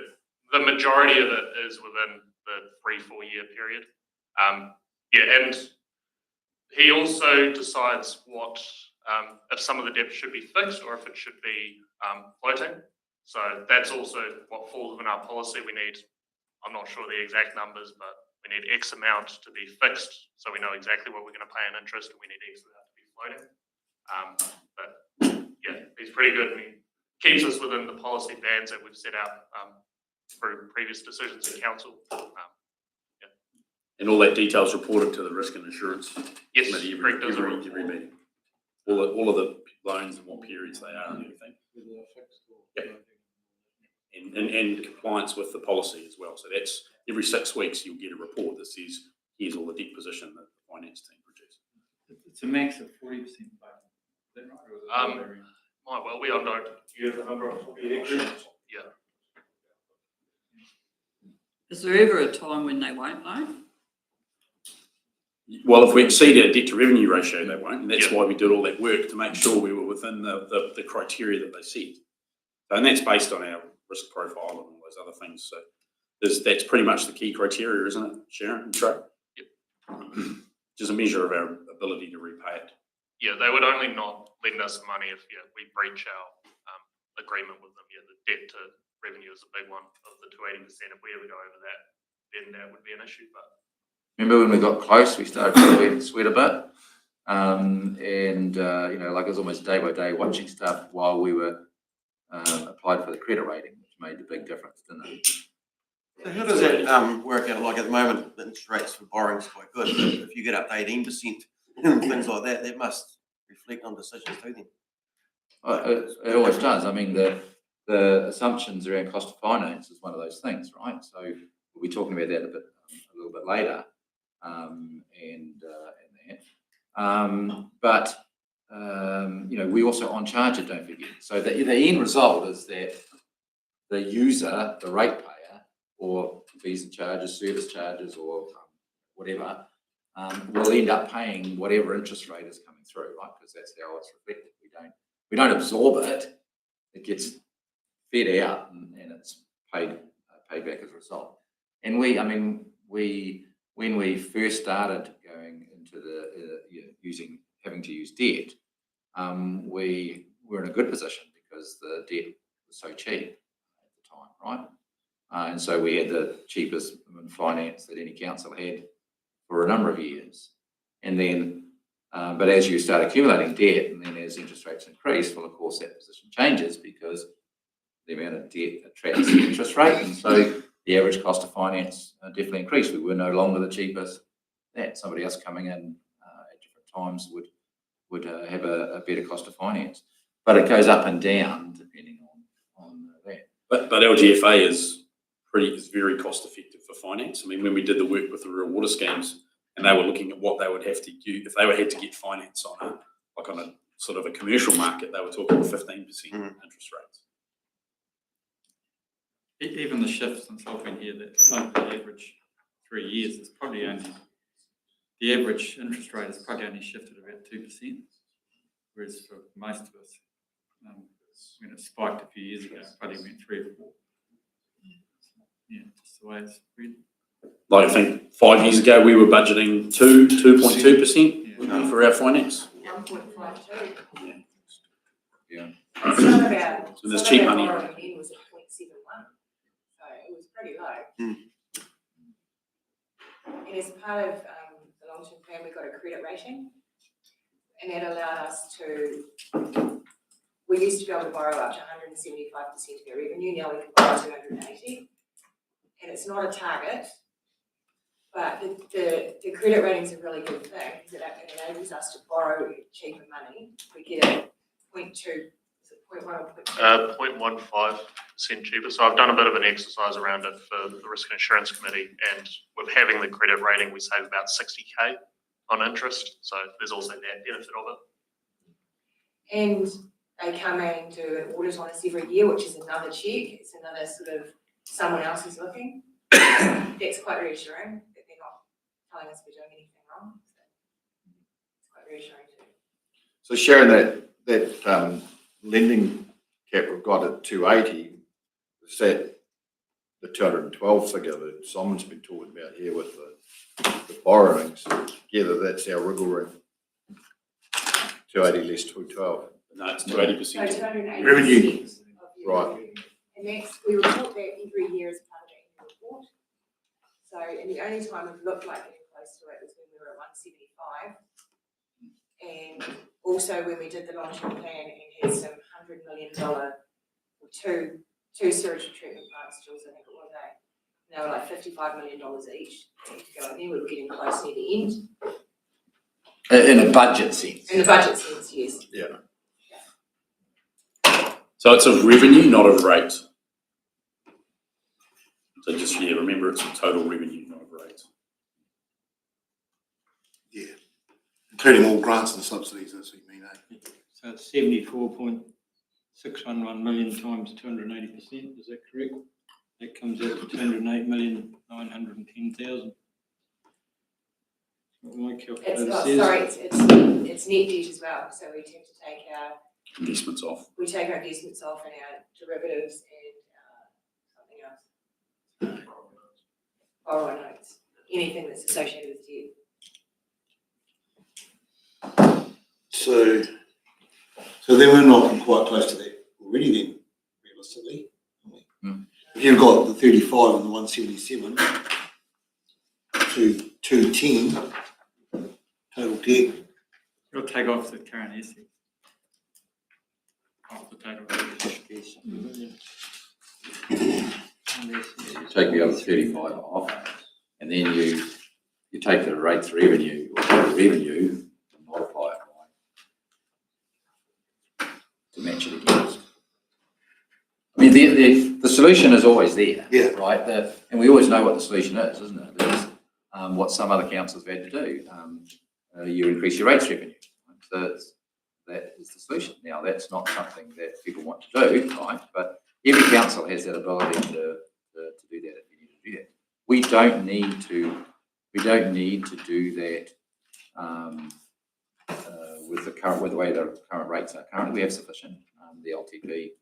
the majority of it is within the 3-4 year period. And he also decides what if some of the debt should be fixed or if it should be floating. So that's also what falls within our policy. We need, I'm not sure the exact numbers, but we need X amount to be fixed, so we know exactly what we're going to pay in interest, and we need X amount to be floating. But yeah, he's pretty good, and he keeps us within the policy bands that we've set out through previous decisions in council. And all that detail's reported to the risk and insurance Yes, committee Greg does a every report. meeting. All of the loans and what periods they are and everything. Yep. And compliance with the policy as well. So that's every 6 weeks you'll get a report that says here's all the debt position that the finance team produces. It's a max of 40%. Is that right? Or is it varying? Might well be. I don't. You have the number off the head. Yeah. Is there ever a time when they won't though? Well, if we exceed our debt to revenue ratio, they won't. And that's Yep. why we did all that work to make sure we were within the criteria that they set. And that's based on our risk profile and all those other things. So that's pretty much the key criteria, isn't it, Sharon and Trey? Yep. Which is a measure of our ability to repay it. Yeah, they would only not lend us money if we breach our agreement with them. Yeah, the debt to revenue is a big one of the 280%. If we ever go over that, then that would be an issue. But Remember when we got close, we started to sweat a bit. Like it was almost day by day watching stuff while we were applied for the credit rating, which made the big difference, didn't it? So how does that work out? Like at the moment, the interest rates for borrowing is quite good. But if you get up to 18% and things like that, that must reflect on decisions too then. It always does. I mean, the assumptions around cost of finance is one of those things, right? So we'll be talking about that a little bit later, we also on charge it, don't forget. So the end result is that the user, the ratepayer, or fees and charges, service charges, or whatever, will end up paying whatever interest rate is coming through, right? Because that's how it's reflected. We don't absorb it; it gets fed out, and it's paid back as a result. And when we first started going into having to use debt, we were in a good position because the debt was so cheap at the time, right? And so we had the cheapest finance that any council had for a number of years. And then, but as you start accumulating debt, and then as interest rates increase, well, of course, that position changes because the amount of debt attracts the interest rate, and so the average cost of finance definitely increased. We were no longer the cheapest. Somebody else coming in at different times would have a better cost of finance, but it goes up and down depending on that. But LGFA is very cost effective for finance. I mean, when we did the work with the rural water schemes, and they were looking at what they would have to do if they had to get finance on a sort of a commercial market, they were talking 15% interest rates. Even the shift since I've been here, that over the average 3 years is probably only, the average interest rate has probably only shifted about 2%, whereas for most of us, when it spiked a few years ago, it probably went 3 or 4. Yeah, just the way it's really. Like I think 5 years ago, we were budgeting 2.2% for our finance. 1.52. Yeah. Some of our, So there's some cheap of our money. borrowing then was at 0.71, so it was pretty low. And as part of the long-term plan, we got a credit rating, and that allowed us to, we used to be able to borrow up to 175% of our revenue, now we can borrow 280. And it's not a target, but the credit rating's a really good thing because it enables us to borrow cheaper money. We get a 0.2, is it 0.1 or 0.2? 0.15% cheaper. So I've done a bit of an exercise around it for the Risk and Insurance Committee, and with having the credit rating, we save about 60K on interest. So there's also that benefit of it. And they come and do an audit on us every year, which is another check. It's another sort of someone else is looking. That's quite reassuring that they're not telling us we're doing anything wrong. So it's quite reassuring too. So Sharon, that lending cap we've got at 280, is that the 212 figure that Simon's been talking about here with the borrowings? Together, that's our wriggle room. 280 less 212. No, it's to So 80%. 280%. Revenue. of your Right. revenue. And that's, we report that every year as part of that annual report. So, and the only time we've looked like getting close to it was when we were at 175. And also when we did the long-term plan and had some $100 million, or two sewage treatment plants, Jules, I think it was, they were like $55 million each. To go in there, we were getting close near the end. In a budget sense. In the budget sense, yes. Yeah. So it's a revenue, not a rate. So just, yeah, remember it's a total revenue, not a rate. Yeah, including all grants and subsidies, that's what you mean, eh? So it's 74.611 million times 280%, is that correct? That comes out to 208,910,000. My calculator It's, says. sorry, it's net debt as well, so we tend to take our Investments off. we take our investments off and our derivatives and something else. Borrower notes, anything that's associated with debt. So then we're not quite close to that already then, realistically. If you've got the 35 and the 177 to 210 total debt. You'll take off the current assets. Off the total. Take the other 35 off, and then you take the rates revenue, or total revenue, and multiply it by to match it against. I mean, the solution is always there, Yeah. right? And we always know what the solution is, isn't it? It's what some other councils have had to do. You increase your rates revenue. So that is the solution. Now, that's not something that people want to do, right? But every council has that ability to do that if you need to do that. We don't need to do that with the way the current rates are. Currently, we have sufficient. The LTP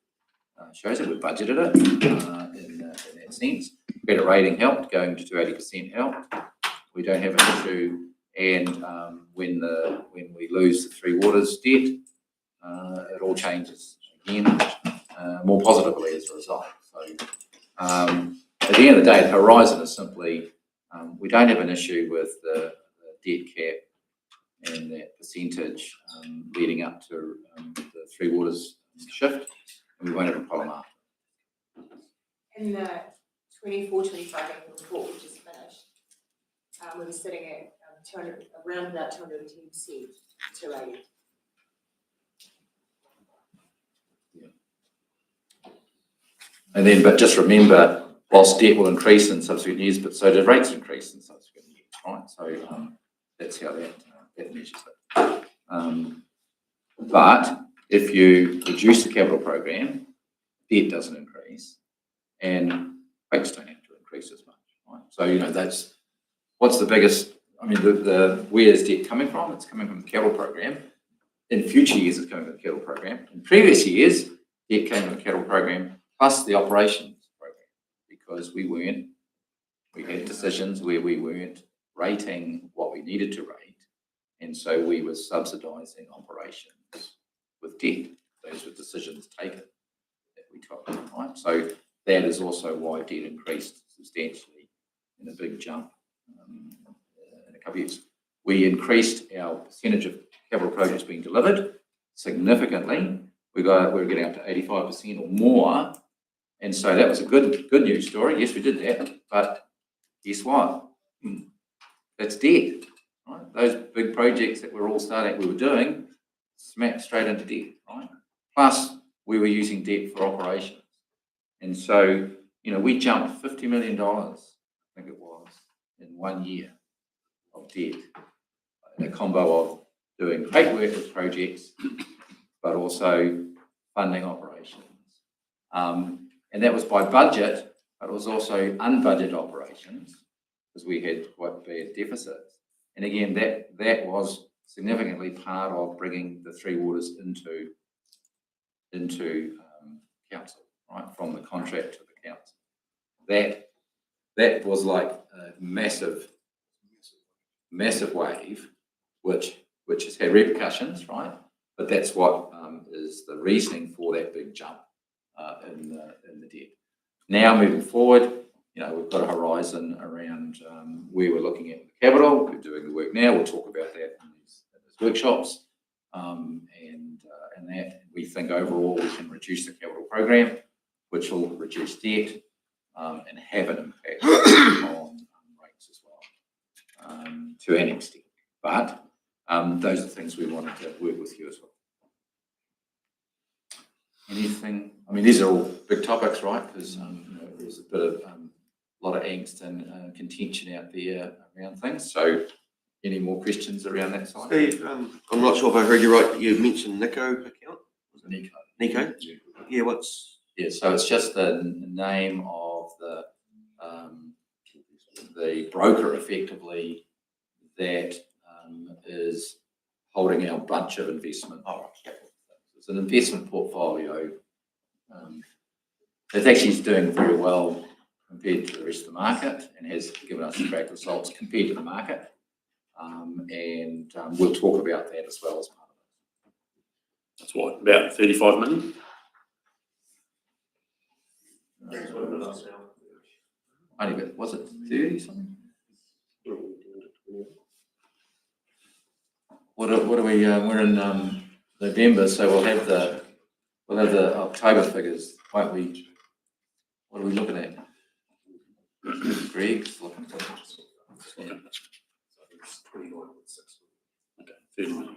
shows it. We budgeted it in that sense. Credit rating helped. Going to 280% helped. We don't have an issue. And when we lose the Three Waters debt, it all changes again more positively as a result. So at the end of the day, the horizon is simply we don't have an issue with the debt cap and that percentage leading up to the Three Waters shift, and we won't have a problem after. In the 24-25 annual report, which is finished, we were sitting at around about 210% to 80. And then, but just remember, whilst debt will increase in subsequent years, but so do rates increase in subsequent years, right? So that's how that measures it. But if you reduce the capital program, debt doesn't increase, and rates don't have to increase as much, right? So that's what's the biggest. I mean, where is debt coming from? It's coming from the capital program. In future years, it's coming from the capital program. In previous years, debt came from the capital program plus the operations program, because we had decisions where we weren't rating what we needed to rate, and so we were subsidising operations with debt. Those were decisions taken that we took, right? So that is also why debt increased substantially in a big jump in a couple of years. We increased our percentage of capital projects being delivered significantly. We were getting up to 85% or more. And so that was a good news story. Yes, we did that, but guess what? That's debt, right? Those big projects that we're all we were doing, smacked straight into debt, right? plus we were using debt for operations. And so, you know, we jumped $50 million, I think it was, in 1 year of debt, in a combo of doing great work with projects, but also funding operations. And that was by budget, but it was also unbudgeted operations because we had quite bad deficits. And again, that was significantly part of bringing the Three Waters into council, right, from the contract to the council. That was like a massive wave, which has had repercussions, right? But that's what is the reasoning for that big jump in the debt. Now moving forward, you know, we've got a horizon around where we're looking at the capital. We're doing the work now. We'll talk about that in these workshops, and that we think overall we can reduce the capital program, which will reduce debt and have an impact on rates as well, to an extent. But those are things we wanted to work with you as well. Anything? I mean, these are all big topics, right? Because you know, there's a bit of lot of angst and contention out there around things. So, any more questions around that side? Steve, I'm not sure if I heard you right. You mentioned Nico account. Was it Nico? Yeah. What's? Yeah. So it's just the name of the broker, effectively, that is holding our bunch of investment. Oh, okay. It's an investment portfolio. It actually is doing very well compared to the rest of the market and has given us great results compared to the market. And we'll talk about that as well as part of it. That's what, about 35 million? Only bit, was it 30 something? What are we? We're in November, so we'll have the October figures, won't we? What are we looking at? Greg's looking for it. Okay, 30 million.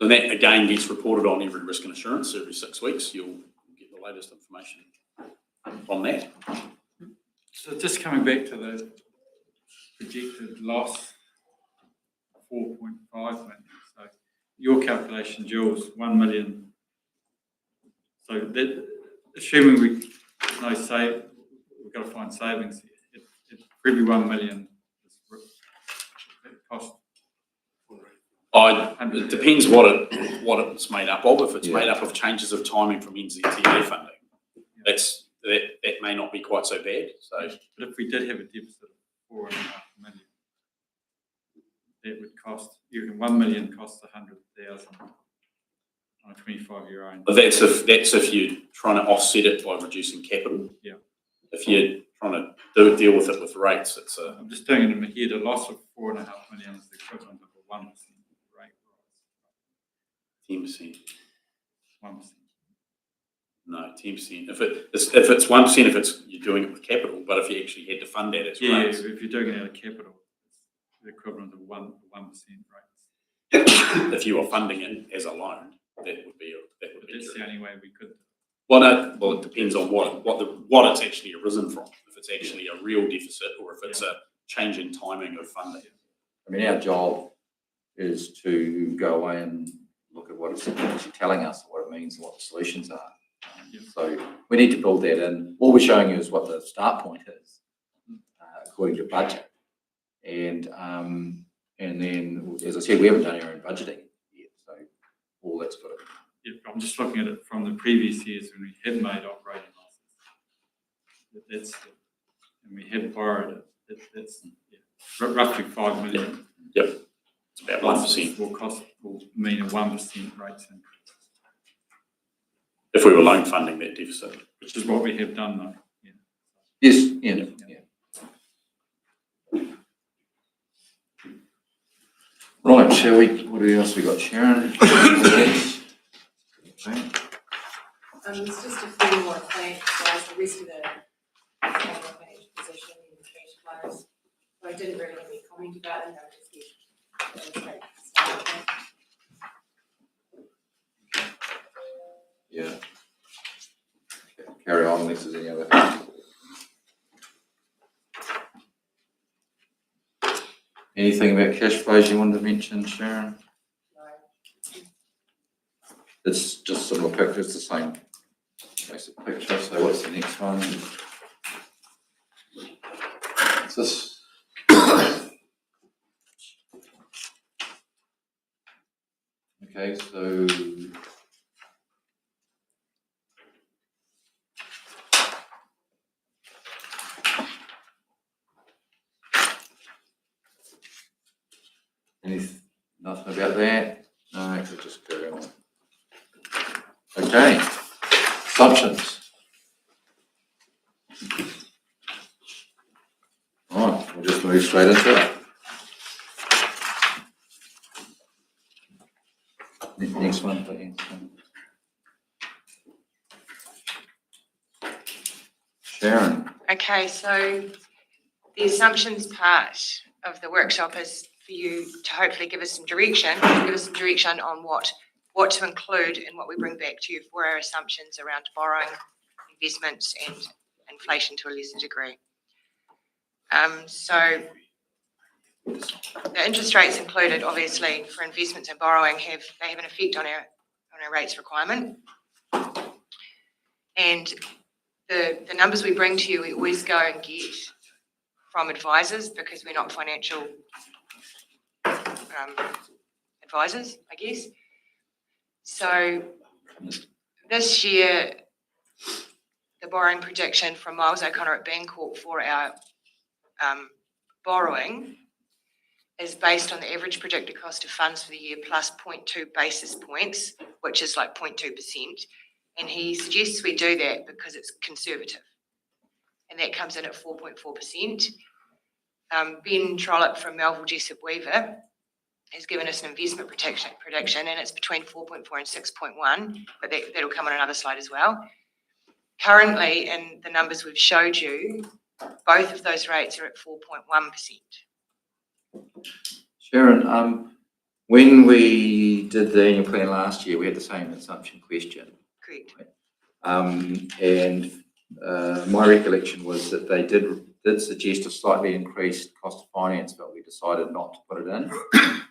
So that again gets reported on every risk and assurance every 6 weeks. You'll get the latest information on that. So just coming back to the projected loss, 4.5 million. So your calculation, Jules, 1 million. So that, assuming we've got to find savings. For every 1 million cost. It depends what it's made up of. If it's made up of changes of timing from NZTA funding, that may not be quite so bad. So, but if we did have a deficit of 4.5 million, that would cost, even 1 million costs 100,000 on a 25-year own. but that's if you're trying to offset it by reducing capital. Yeah. If you're trying to deal with it with rates, it's a. I'm just doing it in my head. A loss of 4.5 million is the equivalent of a 1% rate rise. 10%. 1%. No, 10%. If it's 1%, if you're doing it with capital, but if you actually had to fund that as rates. If you're doing it out of capital, it's the equivalent of 1% rate. If you were funding it as a loan, that would be That's the only way we could. Well, no. Well, it depends on what it's actually arisen from. If it's actually a real deficit, or if it's a change in timing of funding. I mean, our job is to go away and look at what it's actually telling us, what it means, and what the solutions are. So we need to build that in. All we're showing you is what the start point is, according to budget. And then, as I said, we haven't done our own budgeting yet, so all that's got to. I'm just looking at it from the previous years when we had made operating losses. And we had borrowed it. That's roughly 5 million. Yep, it's about 1%. Will mean a 1% rate increase. If we were loan funding that deficit, Which is what we have done, though. Yeah. Yes, yeah. Right, shall we? What else we got, Sharon? It's just a few more plans, the rest of the financial position and cash flows. So I didn't really have any comment about them, they were just Yeah. Carry on unless there's any other. Anything about cash flows you wanted to mention, Sharon? It's just similar picture, it's the same basic picture. So what's the next one? It's this. Okay, so nothing about that? No, we'll just carry on. Okay, assumptions. All right, we'll just move straight into it. Next one, please. Sharon. Okay, so the assumptions part of the workshop is for you to hopefully give us some direction on what to include in what we bring back to you for our assumptions around borrowing, investments and inflation to a lesser degree. So the interest rates included, obviously, for investments and borrowing have an effect on our rates requirement. And the numbers we bring to you, we always go and get from advisors because we're not financial advisors, I guess. So this year, the borrowing prediction from Miles O'Connor at Bancorp for our borrowing is based on the average predicted cost of funds for the year plus 0.2 basis points, which is like 0.2%. And he suggests we do that because it's conservative. And that comes in at 4.4%. Ben Trollope from Melville Jessup Weaver has given us an investment prediction, and it's between 4.4 and 6.1, but that'll come on another slide as well. Currently, in the numbers we've showed you, both of those rates are at 4.1%. Sharon, when we did the annual plan last year, we had the same assumption question. Correct. And my recollection was that they did suggest a slightly increased cost of finance, but we decided not to put it in.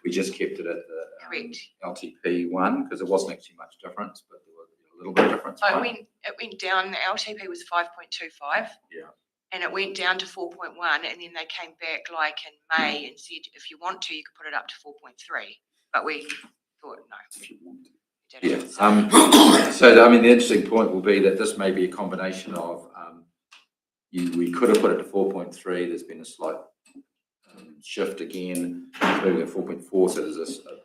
We just kept it at the LTP one because it wasn't actually much difference, but there was a little bit of difference. Oh, it went down. The LTP was 5.25. Yeah. And it went down to 4.1, and then they came back like in May and said, if you want to, you could put it up to 4.3. But we thought no. Yeah. So I mean, the interesting point will be that this may be a combination of we could have put it to 4.3. There's been a slight shift again, moving at 4.4. So there's a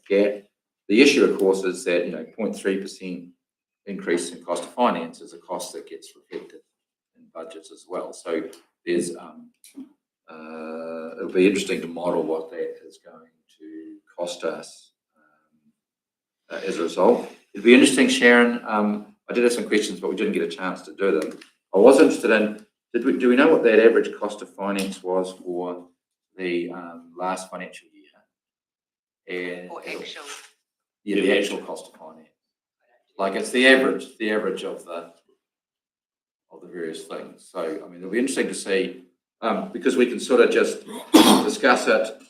gap. The issue, of course, is that 0.3% increase in cost of finance is a cost that gets reflected in budgets as well. So there's it'll be interesting to model what that is going to cost us as a result. It'd be interesting, Sharon. I did have some questions, but we didn't get a chance to do them. I was interested in, do we know what that average cost of finance was for the last financial year? Or actual. Yeah, the actual cost of finance. Like it's the average of the various things. So I mean, it'll be interesting to see because we can sort of just discuss it,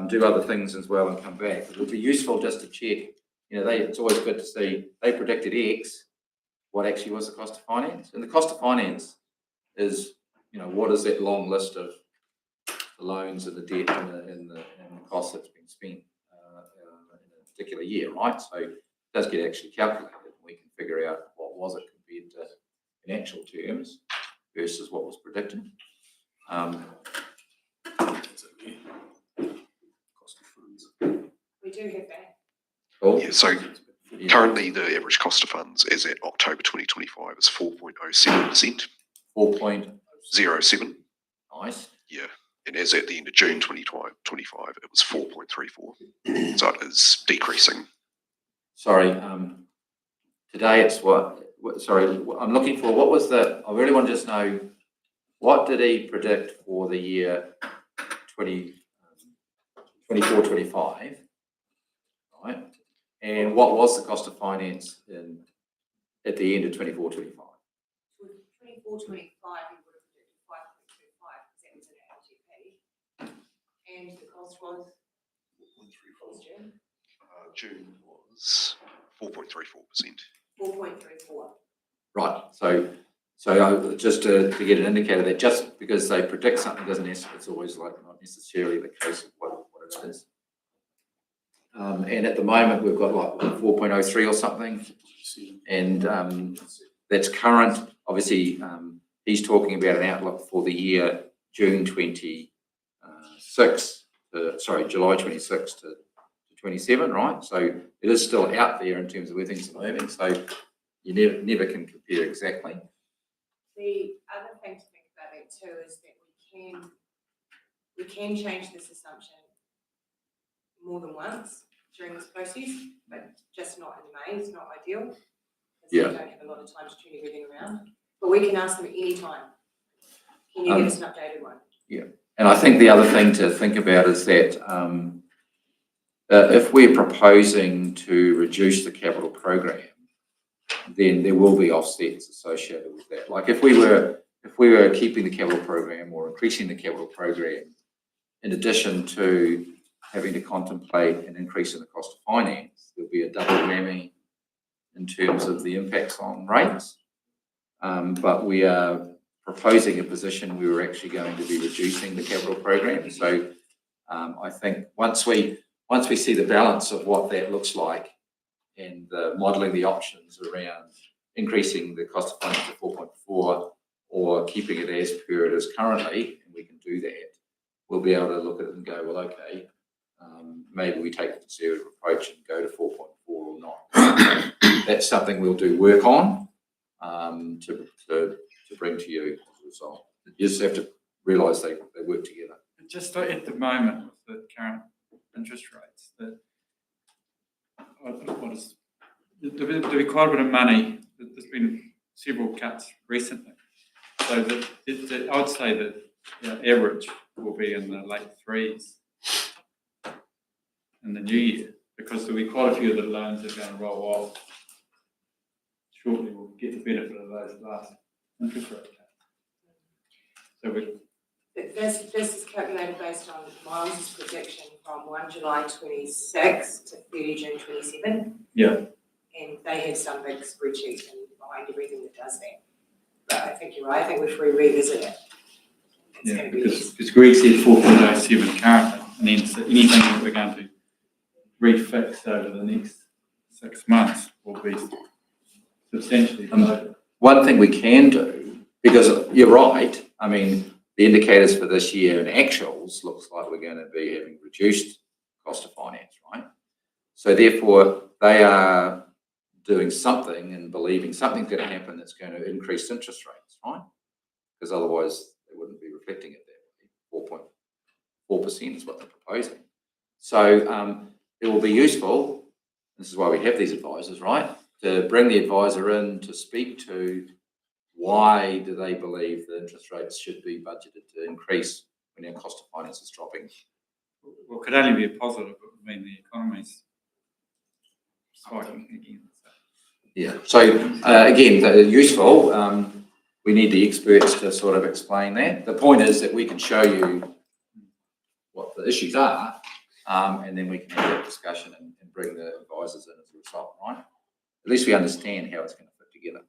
do other things as well, and come back. It would be useful just to check. It's always good to see they predicted X. What actually was the cost of finance? And the cost of finance is, what is that long list of the loans and the debt and the cost that's been spent in a particular year, right? So it does get actually calculated. We can figure out what was it compared to in actual terms versus what was predicted. Cost of funds. We do have that. Cool. Yeah, so currently the average cost of funds as at October 2025 is 4.07%. 4.07. Nice. Yeah, and as at the end of June 2025, it was 4.34. So it is decreasing. Sorry, today it's sorry, I'm looking for, I really want to just know, what did he predict for the year 24-25, right? And what was the cost of finance in at the end of 24-25. With 24-25, we would have predicted 5.25, because that was an LGP. And the cost was, what was June? June was 4.34%. 4.34. Right. So just to get an indicator that just because they predict something doesn't necessarily, it's always like not necessarily the case of what it is. And at the moment we've got like 4.03 or something, and that's current. Obviously, he's talking about an outlook for the year June 26, July 26 to 27, right? So it is still out there in terms of where things are moving. So you never can compare exactly. The other thing to think about it too is that we can change this assumption more than once during this process, but just not in May. It's not ideal, because we don't have a lot of time to turn everything around. But we can ask them any time. Can you give us an updated one? Yeah, and I think the other thing to think about is that if we're proposing to reduce the capital program, then there will be offsets associated with that. Like if we were keeping the capital program or increasing the capital program, in addition to having to contemplate an increase in the cost of finance, there'll be a double whammy in terms of the impacts on rates. But we are proposing a position where we're actually going to be reducing the capital program. So I think once we see the balance of what that looks like and modelling the options around increasing the cost of finance to 4.4 or keeping it as per it is currently, and we can do that, we'll be able to look at it and go, well, okay, maybe we take the conservative approach and go to 4.4 or not. That's something we'll do work on to bring to you as a result. You just have to realise they work together. Just at the moment with the current interest rates, that there'll be quite a bit of money. There's been several cuts recently, so I would say that average will be in the late threes in the new year, because there'll be quite a few of the loans that are going to roll off shortly. We'll get the benefit of those last interest rate cuts. So This is calculated based on Miles' prediction from 1 July 26 to 30 June 27. yeah, And they have some big spreadsheet behind everything that does that. But I think you're right. I think if we revisit it, it's going to be because Greg said 4.07 currently, and then so anything that we're going to refix over the next 6 months will be substantially below. One thing we can do, because you're right, I mean, the indicators for this year and actuals looks like we're going to be having reduced cost of finance, right? So therefore, they are doing something and believing something's going to happen that's going to increase interest rates, right? Because otherwise they wouldn't be reflecting it that way. 4.4% is what they're proposing. So it will be useful, this is why we have these advisors, right? To bring the advisor in to speak to why do they believe the interest rates should be budgeted to increase when our cost of finance is dropping? Well, it could only be a positive. It would mean the economy's spiking again. Yeah. So again, they're useful. We need the experts to sort of explain that. The point is that we can show you what the issues are, and then we can have that discussion and bring the advisors in as a result, right? At least we understand how it's going to fit together.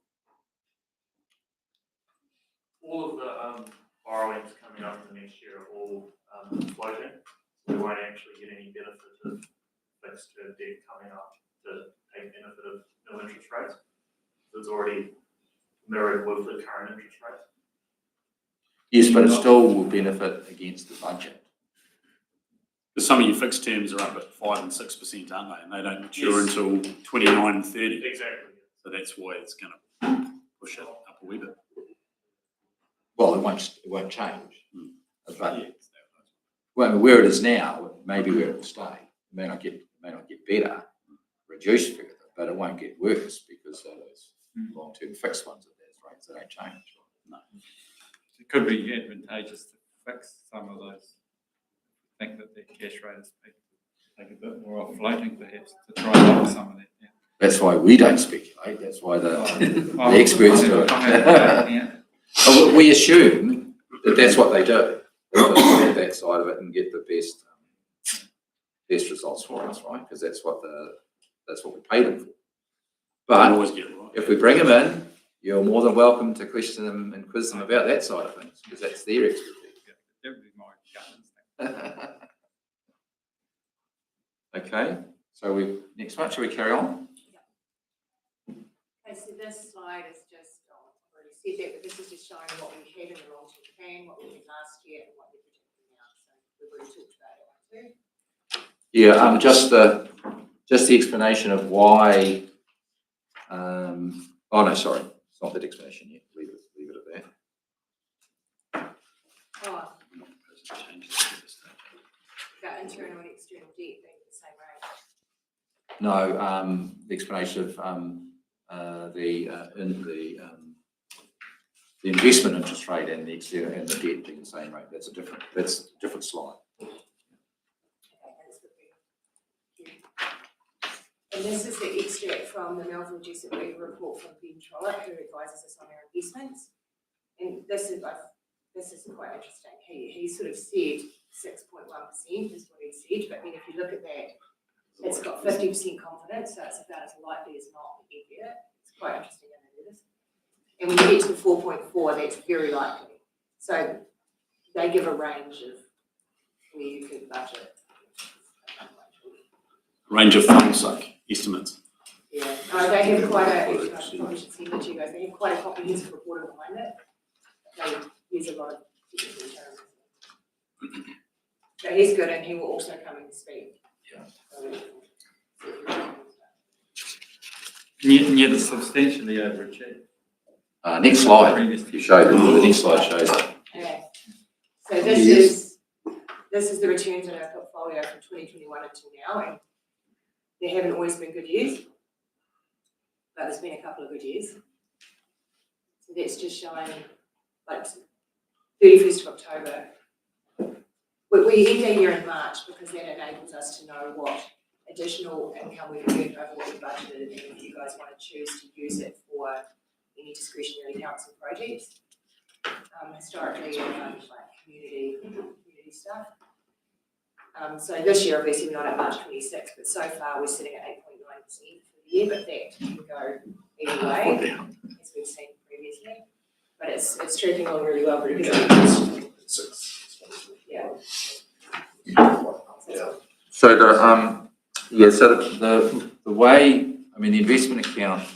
All of the borrowings coming up in the next year are all floating. We won't actually get any benefit of fixed term debt coming up to take benefit of no interest rates. It's already mirrored with the current interest rate. Yes, but it still will benefit against the budget. Because some of your fixed terms are up at 5 and 6%, aren't they? And they don't mature until 29 and 30. Exactly. So that's why it's going to push it up a wee bit. Well, it won't change. But well, where it is now, maybe where it will stay. It may not get better, reduce further, but it won't get worse because those long-term fixed ones at those rates, they don't change. No. It could be advantageous to fix some of those. I think that the cash rate is peaked, take a bit more off floating perhaps to try and lock some of that down. That's why we don't speculate. That's why the experts do it. But we assume that that's what they do. They that side of it and get the best results for us, right? Because that's what we pay them for. Don't But always get it right. if we bring them in, you're more than welcome to question them and quiz them about that side of things, because that's their expertise. That would be my gut instinct. Okay, so next one, shall we carry on? Okay, so this slide is just, I've already said that, but this is just showing what we had in the long-term plan, what we did last year, and what we're projecting now. So we've already talked about that one too. Yeah, just the explanation of why. Oh no, sorry, it's not that explanation yet. Leave it at that. Oh, about internal and external debt being the same rate. No, the explanation of the investment interest rate and the external and the debt being the same rate. That's a different slide. And this is the extract from the Melville Jessup Weaver report from Ben Trollope, who advises us on our investments. And this is quite interesting. He sort of said 6.1% is what he said, but then if you look at that, it's got 50% confidence, so it's about as likely as not that you get it. It's quite interesting in it is. And when you get to the 4.4, that's very likely. So they give a range of where you could budget. Range of funds, like estimates. Yeah, no, they have quite a, I probably should send it to you guys, they have quite a comprehensive report behind it. They use a lot of technical terms. So he's good, and he will also come and speak. Yeah. Yet it's substantially overachieved. Next slide. You showed the next slide shows it. Okay. So this is the returns on our portfolio from 2021 until now, and there haven't always been good years, but there's been a couple of good years. So that's just showing, like, 31st of October. We end our year in March because that enables us to know what additional income we've earned over what we budgeted, and if you guys want to choose to use it for any discretionary council projects. Historically, like community stuff. So this year, obviously, we're not at March 26, but so far we're sitting at 8.9% for the year, but that can go either way, as we've seen previously. But it's tracking along really well, because yeah. So the way, I mean, the investment account,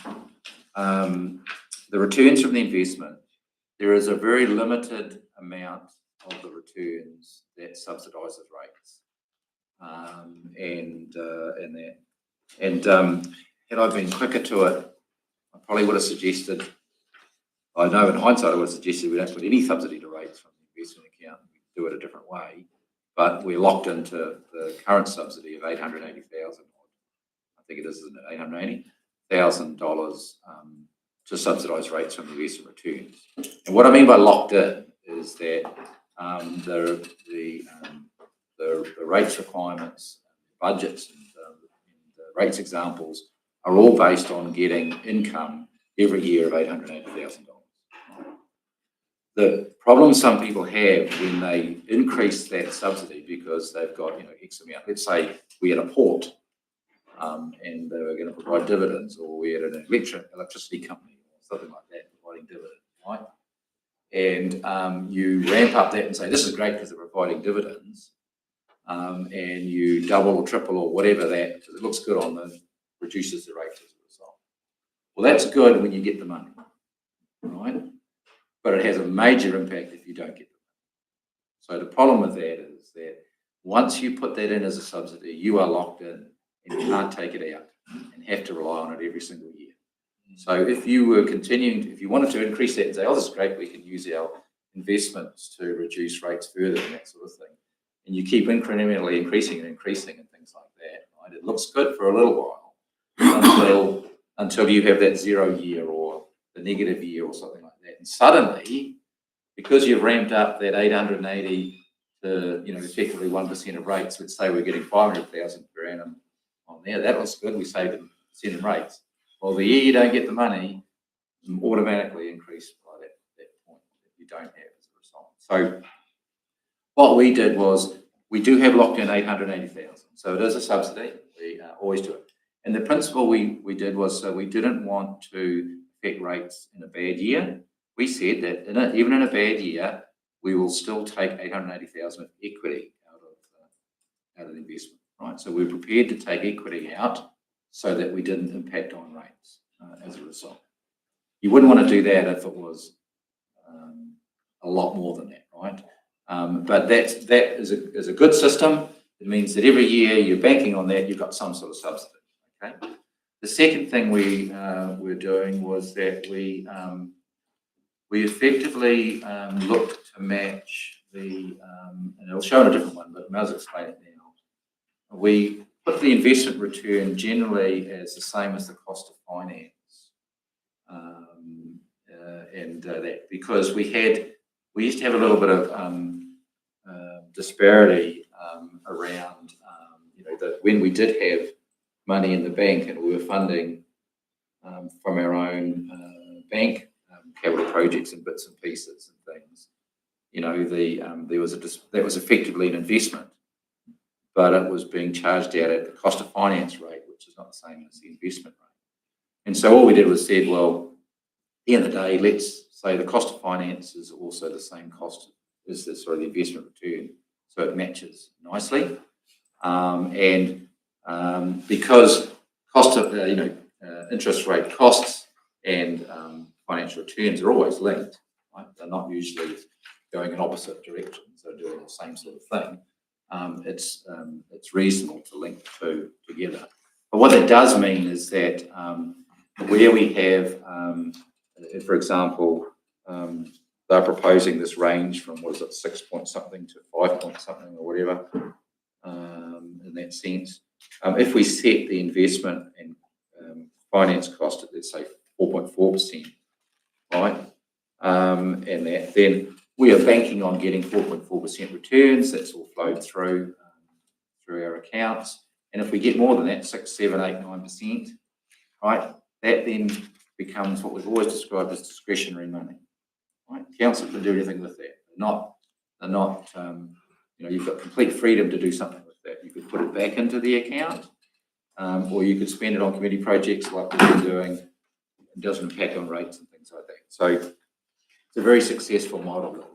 the returns from the investment, there is a very limited amount of the returns that subsidises rates. Had I been quicker to it, I probably would have suggested, I know in hindsight I would have suggested we don't put any subsidy to rates from the investment account, we do it a different way, but we're locked into the current subsidy of $880,000, I think it is, isn't it, $880,000 to subsidise rates from the investment returns. And what I mean by locked in is that the rates requirements, budgets, and the rates examples are all based on getting income every year of $880,000. The problem some people have when they increase that subsidy because they've got X amount. Let's say we had a port and they were going to provide dividends, or we had an electricity company or something like that providing dividends, right? And you ramp up that and say, this is great because they're providing dividends, and you double or triple or whatever that, because it looks good on them, reduces the rate as a result. Well, that's good when you get the money, right? But it has a major impact if you don't get the money. So the problem with that is that once you put that in as a subsidy, you are locked in and you can't take it out and have to rely on it every single year. So if you were continuing, if you wanted to increase that and say, oh, this is great, we can use our investments to reduce rates further and that sort of thing, and you keep incrementally increasing and things like that, right? It looks good for a little while until you have that 0 year or the negative year or something like that. And suddenly, because you've ramped up that 880 to, effectively 1% of rates, let's say we're getting 500,000 per annum on there, that looks good. We saved them in rates. Well, the year you don't get the money, automatically increase by that point that you don't have as a result. So what we did was, we do have locked in 880,000. So it is a subsidy. We always do it. And the principle we did was, so we didn't want to affect rates in a bad year. We said that even in a bad year, we will still take 880,000 of equity out of the investment, right? So we're prepared to take equity out so that we didn't impact on rates as a result. You wouldn't want to do that if it was a lot more than that, right? But that is a good system. It means that every year you're banking on that, you've got some sort of subsidy, okay? The second thing we were doing was that we effectively looked to match the, and I'll show in a different one, but Mel's explain it now. We put the investment return generally as the same as the cost of finance. That because we used to have a little bit of disparity around, that when we did have money in the bank and we were funding from our own bank capital projects and bits and pieces and things, that was effectively an investment, but it was being charged out at the cost of finance rate, which is not the same as the investment rate. And so all we did was said, well, at the end of the day, let's say the cost of finance is also the same cost as the investment return, so it matches nicely. Because cost of interest rate costs and financial returns are always linked, right? They're not usually going in opposite directions. They're doing the same sort of thing. It's reasonable to link the two together. But what that does mean is that where we have, for example, they're proposing this range from 6 point something to 5 point something or whatever, in that sense. If we set the investment and finance cost at, let's say, 4.4%, right, and that, then we are banking on getting 4.4% returns. That's all flowed through our accounts. And if we get more than that, 6, 7, 8, 9%, right, that then becomes what we've always described as discretionary money. Right? Council can do anything with that. They're not you've got complete freedom to do something with that. You could put it back into the account, or you could spend it on community projects like we've been doing. It doesn't impact on rates and things like that. So it's a very successful model that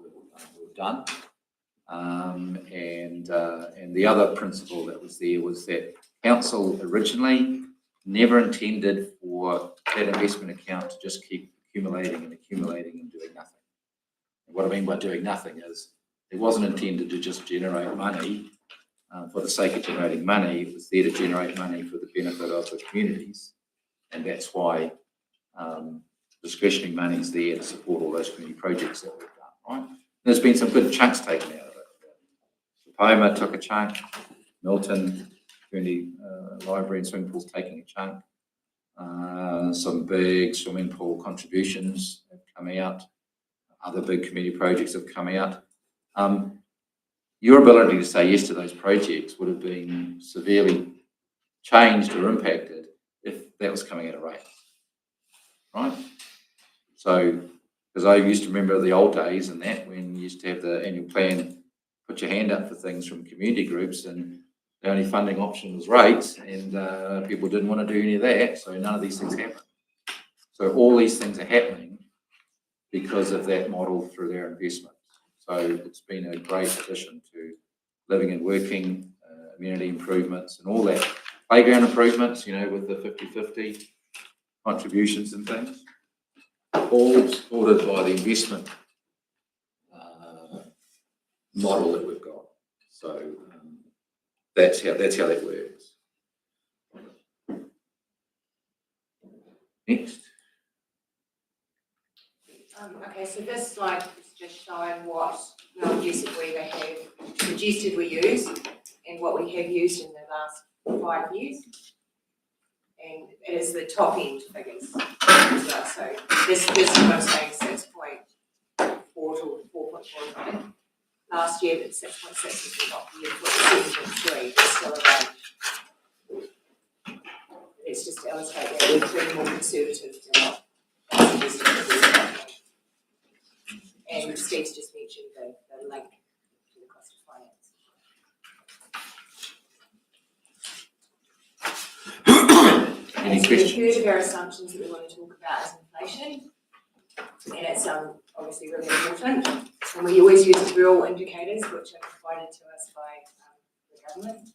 we've done. And the other principle that was there was that council originally never intended for that investment account to just keep accumulating and doing nothing. And what I mean by doing nothing is it wasn't intended to just generate money for the sake of generating money. It was there to generate money for the benefit of the communities. And that's why discretionary money is there to support all those community projects that we've done, right? There's been some good chunks taken out of it. Poma took a chunk, Milton Community Library and Swimming Pool's taking a chunk. Some big swimming pool contributions have come out. Other big community projects have come out. Your ability to say yes to those projects would have been severely changed or impacted if that was coming out of rate, right? So, because I used to remember the old days and that when you used to have the annual plan, put your hand up for things from community groups, and the only funding option was rates, and people didn't want to do any of that, so none of these things happened. So all these things are happening because of that model through their investment. So it's been a great addition to living and working, amenity improvements and all that. Playground improvements, with the 50-50 contributions and things, all supported by the investment model that we've got. So that's how that works. Next. Okay, so this slide is just showing what Mel Jessup Weaver have suggested we use and what we have used in the last 5 years. And it is the top end figures as well. So this is what I'm saying, 6.4 to 4.4 something. Last year, but 6.6 was the top year, 7.3 is still a range. It's just to illustrate that we're being more conservative than what suggested to be. And Steve's just mentioned the link to the cost of finance. Any So questions? the third of our assumptions that we want to talk about is inflation. And it's obviously really important. And we always use real indicators, which are provided to us by the government.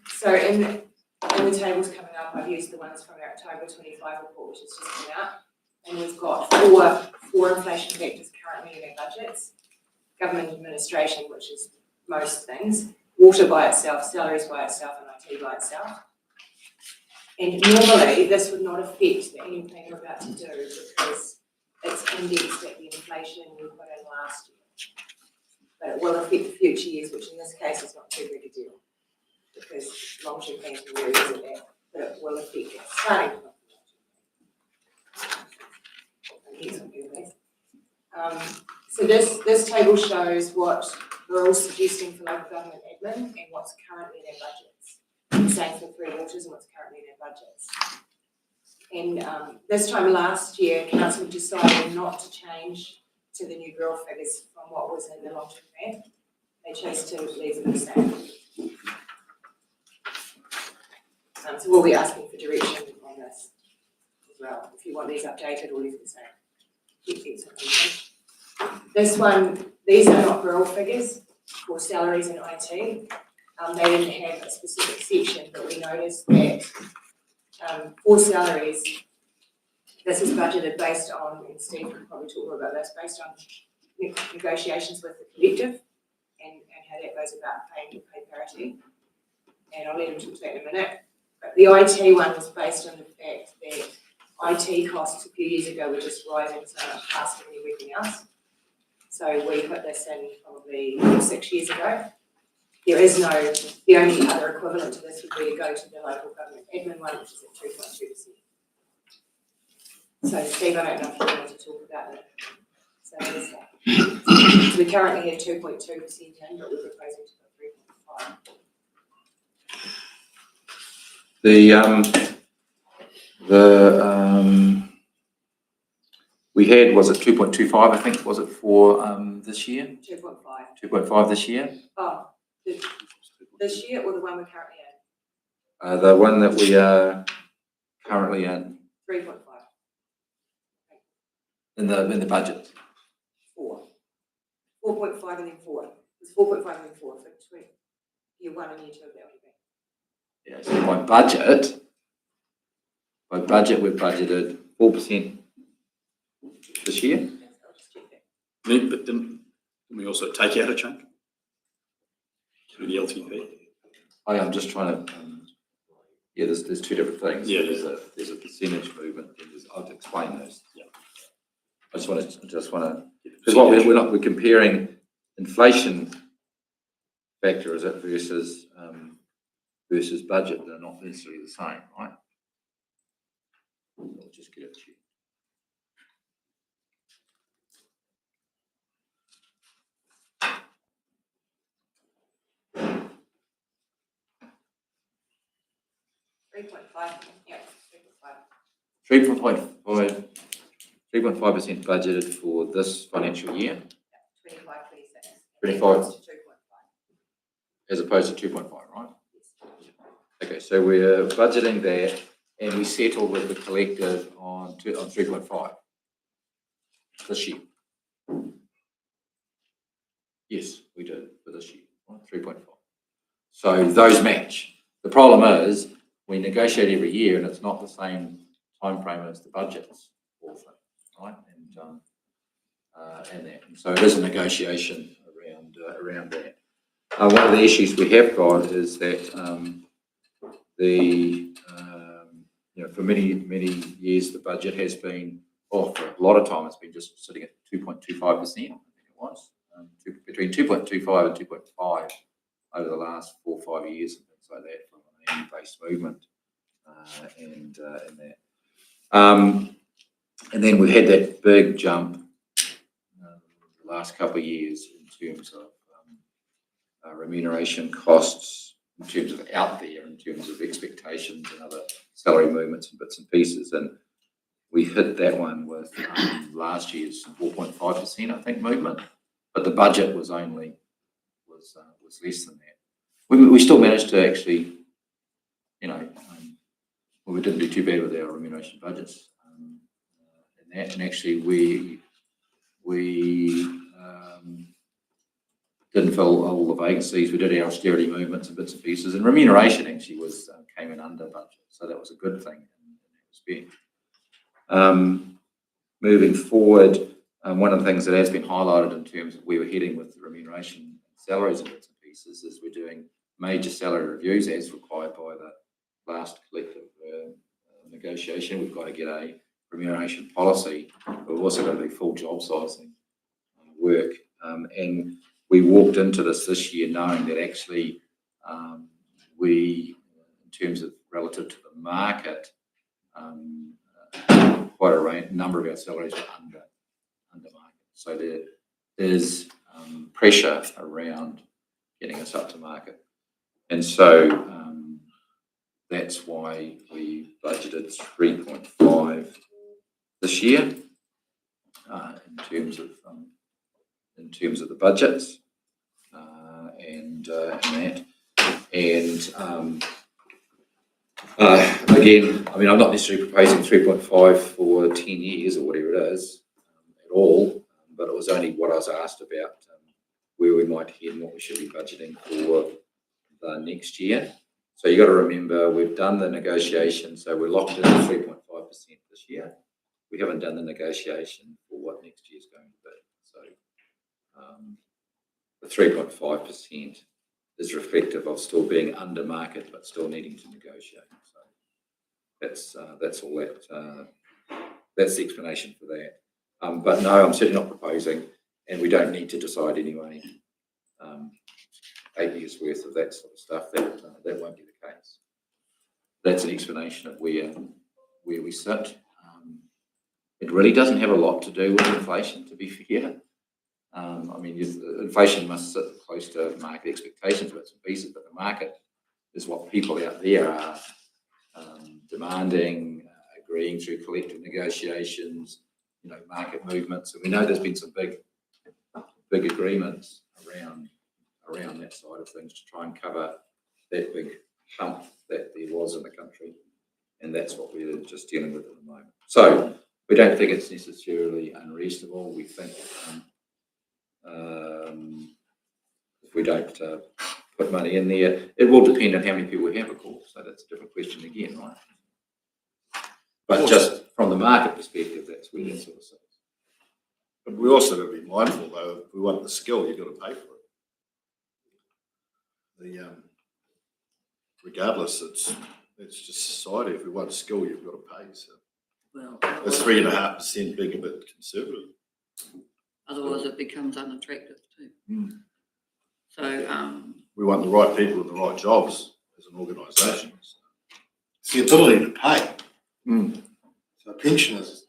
So in the tables coming up, I've used the ones from our October 25 report, which has just come out. And we've got four inflation factors currently in our budgets. Government administration, which is most things. Water by itself, salaries by itself, and IT by itself. And normally, this would not affect anything we're about to do because it's indexed at the inflation we put in last year. But it will affect future years, which in this case is not too big a deal because long-term plans can revisit that, but it will affect it starting from so this table shows what we're all suggesting for local government admin and what's currently in our budgets. Same for Three Waters and what's currently in our budgets. And this time last year, council decided not to change to the new girl figures from what was in the long-term plan. They chose to leave them the same. So we'll be asking for direction on this as well, if you want these updated or leave them the same. This one, these are not rural figures for salaries and IT. They didn't have a specific section, but we noticed that for salaries, this is budgeted based on, and Steve can probably talk more about this, based on negotiations with the collective and how that goes about pay parity. And I'll let him talk to that in a minute. But the IT one was based on the fact that IT costs a few years ago were just rising so much faster than everything else. So we put this in probably 6 years ago. There is no, the only other equivalent to this would be to go to the local government admin one, which is at 2.2%. So Steve, I don't know if you wanted to talk about it. So there's that. So we currently have 2.2% in, but we're proposing to go 3.5. We had, was it 2.25, I think, was it for this year? 2.5. 2.5 this year? Oh, this year or the one we're currently in? The one that we are currently in. 3.5. In the budget. 4. 4.5 and then 4. It's 4.5 and then 4 for year 1 and year 2 of that would be. Yeah, so by budget we've budgeted 4% this year. I'll just check that. But didn't we also take out a chunk? Through the LTP? I'm just trying to, there's two different things. Yeah. There's a percentage movement, and I'll explain those. Yeah. I just want to, because what we're comparing inflation factor, is it, versus budget, they're not necessarily the same, right? I'll just get it to you. Yeah, 3.5% budgeted for this financial year, 25, 26. 25. To 2.5. as opposed to 2.5, right? Okay, so we're budgeting that, and we settled with the collective on 3.5 this year. Yes, we did for this year, right? 3.5. So those match. The problem is we negotiate every year, and it's not the same time frame as the budgets, also, right? And that. And so it is a negotiation around that. One of the issues we have got is that for many years the budget has been, for a lot of time it's been just sitting at 2.25%. I think it was between 2.25 and 2.5 over the last 4 or 5 years and things like that from an annual-based movement and that. And then we've had that big jump the last couple of years in terms of remuneration costs in terms of out there, in terms of expectations and other salary movements and bits and pieces. And we hit that one with last year's 4.5%, I think, movement, but the budget was only was less than that. We still managed to actually, we didn't do too bad with our remuneration budgets, and actually we didn't fill all the vacancies. We did our austerity movements and bits and pieces, and remuneration actually came in under budget, so that was a good thing in that respect. Moving forward, one of the things that has been highlighted in terms of where we're heading with the remuneration salaries and bits and pieces is we're doing major salary reviews as required by the last collective negotiation. We've got to get a remuneration policy. We've also got to do full job sizing work, and we walked into this year knowing that actually we, in terms of relative to the market, quite a number of our salaries were under market. So there is pressure around getting us up to market, and so that's why we budgeted 3.5 this year in terms of the budgets and that. And again, I mean, I'm not necessarily proposing 3.5 for 10 years or whatever it is at all, but it was only what I was asked about, where we might head and what we should be budgeting for the next year. So you got to remember, we've done the negotiation, so we're locked in at 3.5% this year. We haven't done the negotiation for what next year's going to be. So the 3.5% is reflective of still being under market, but still needing to negotiate. So that's all that. That's the explanation for that. But no, I'm certainly not proposing, and we don't need to decide anyway. 8 years worth of that sort of stuff. That won't be the case. That's an explanation of where we sit. It really doesn't have a lot to do with inflation, to be fair. I mean, inflation must sit close to market expectations, bits and pieces, but the market is what people out there are demanding, agreeing through collective negotiations, market movements. And we know there's been some big agreements around that side of things to try and cover that big hump that there was in the country. And that's what we're just dealing with at the moment. So we don't think it's necessarily unreasonable. We think if we don't put money in there, it will depend on how many people we have, of course. So that's a different question again, right? But just from the market perspective, that's where that sort of sits. But we also got to be mindful, though, if we want the skill, you've got to pay for it. Regardless, it's just society. If we want skill, you've got to pay. So Well, that's 3.5% being a bit conservative. otherwise it becomes unattractive too. So, We want the right people in the right jobs as an organisation. It's the ability to pay. So pensioners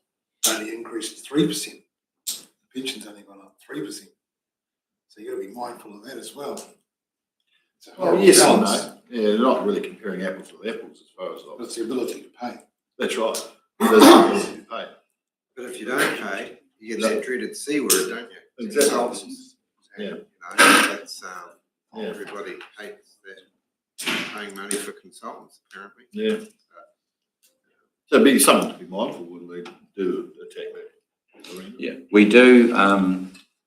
only increased 3%. The pension's only gone up 3%. So you've got to be mindful of that as well. Oh, yes, I know. Yeah, they're not really comparing apples with apples as far as But it's the ability to pay. That's right. There's the ability to pay. But if you don't pay, you get that dreaded C word, don't you? Exactly. Consultants. Yeah. You know, that's, Yeah. everybody hates that, paying money for consultants, apparently. Yeah. So it'd be something to be mindful when we do attack that arena. Yeah, we do.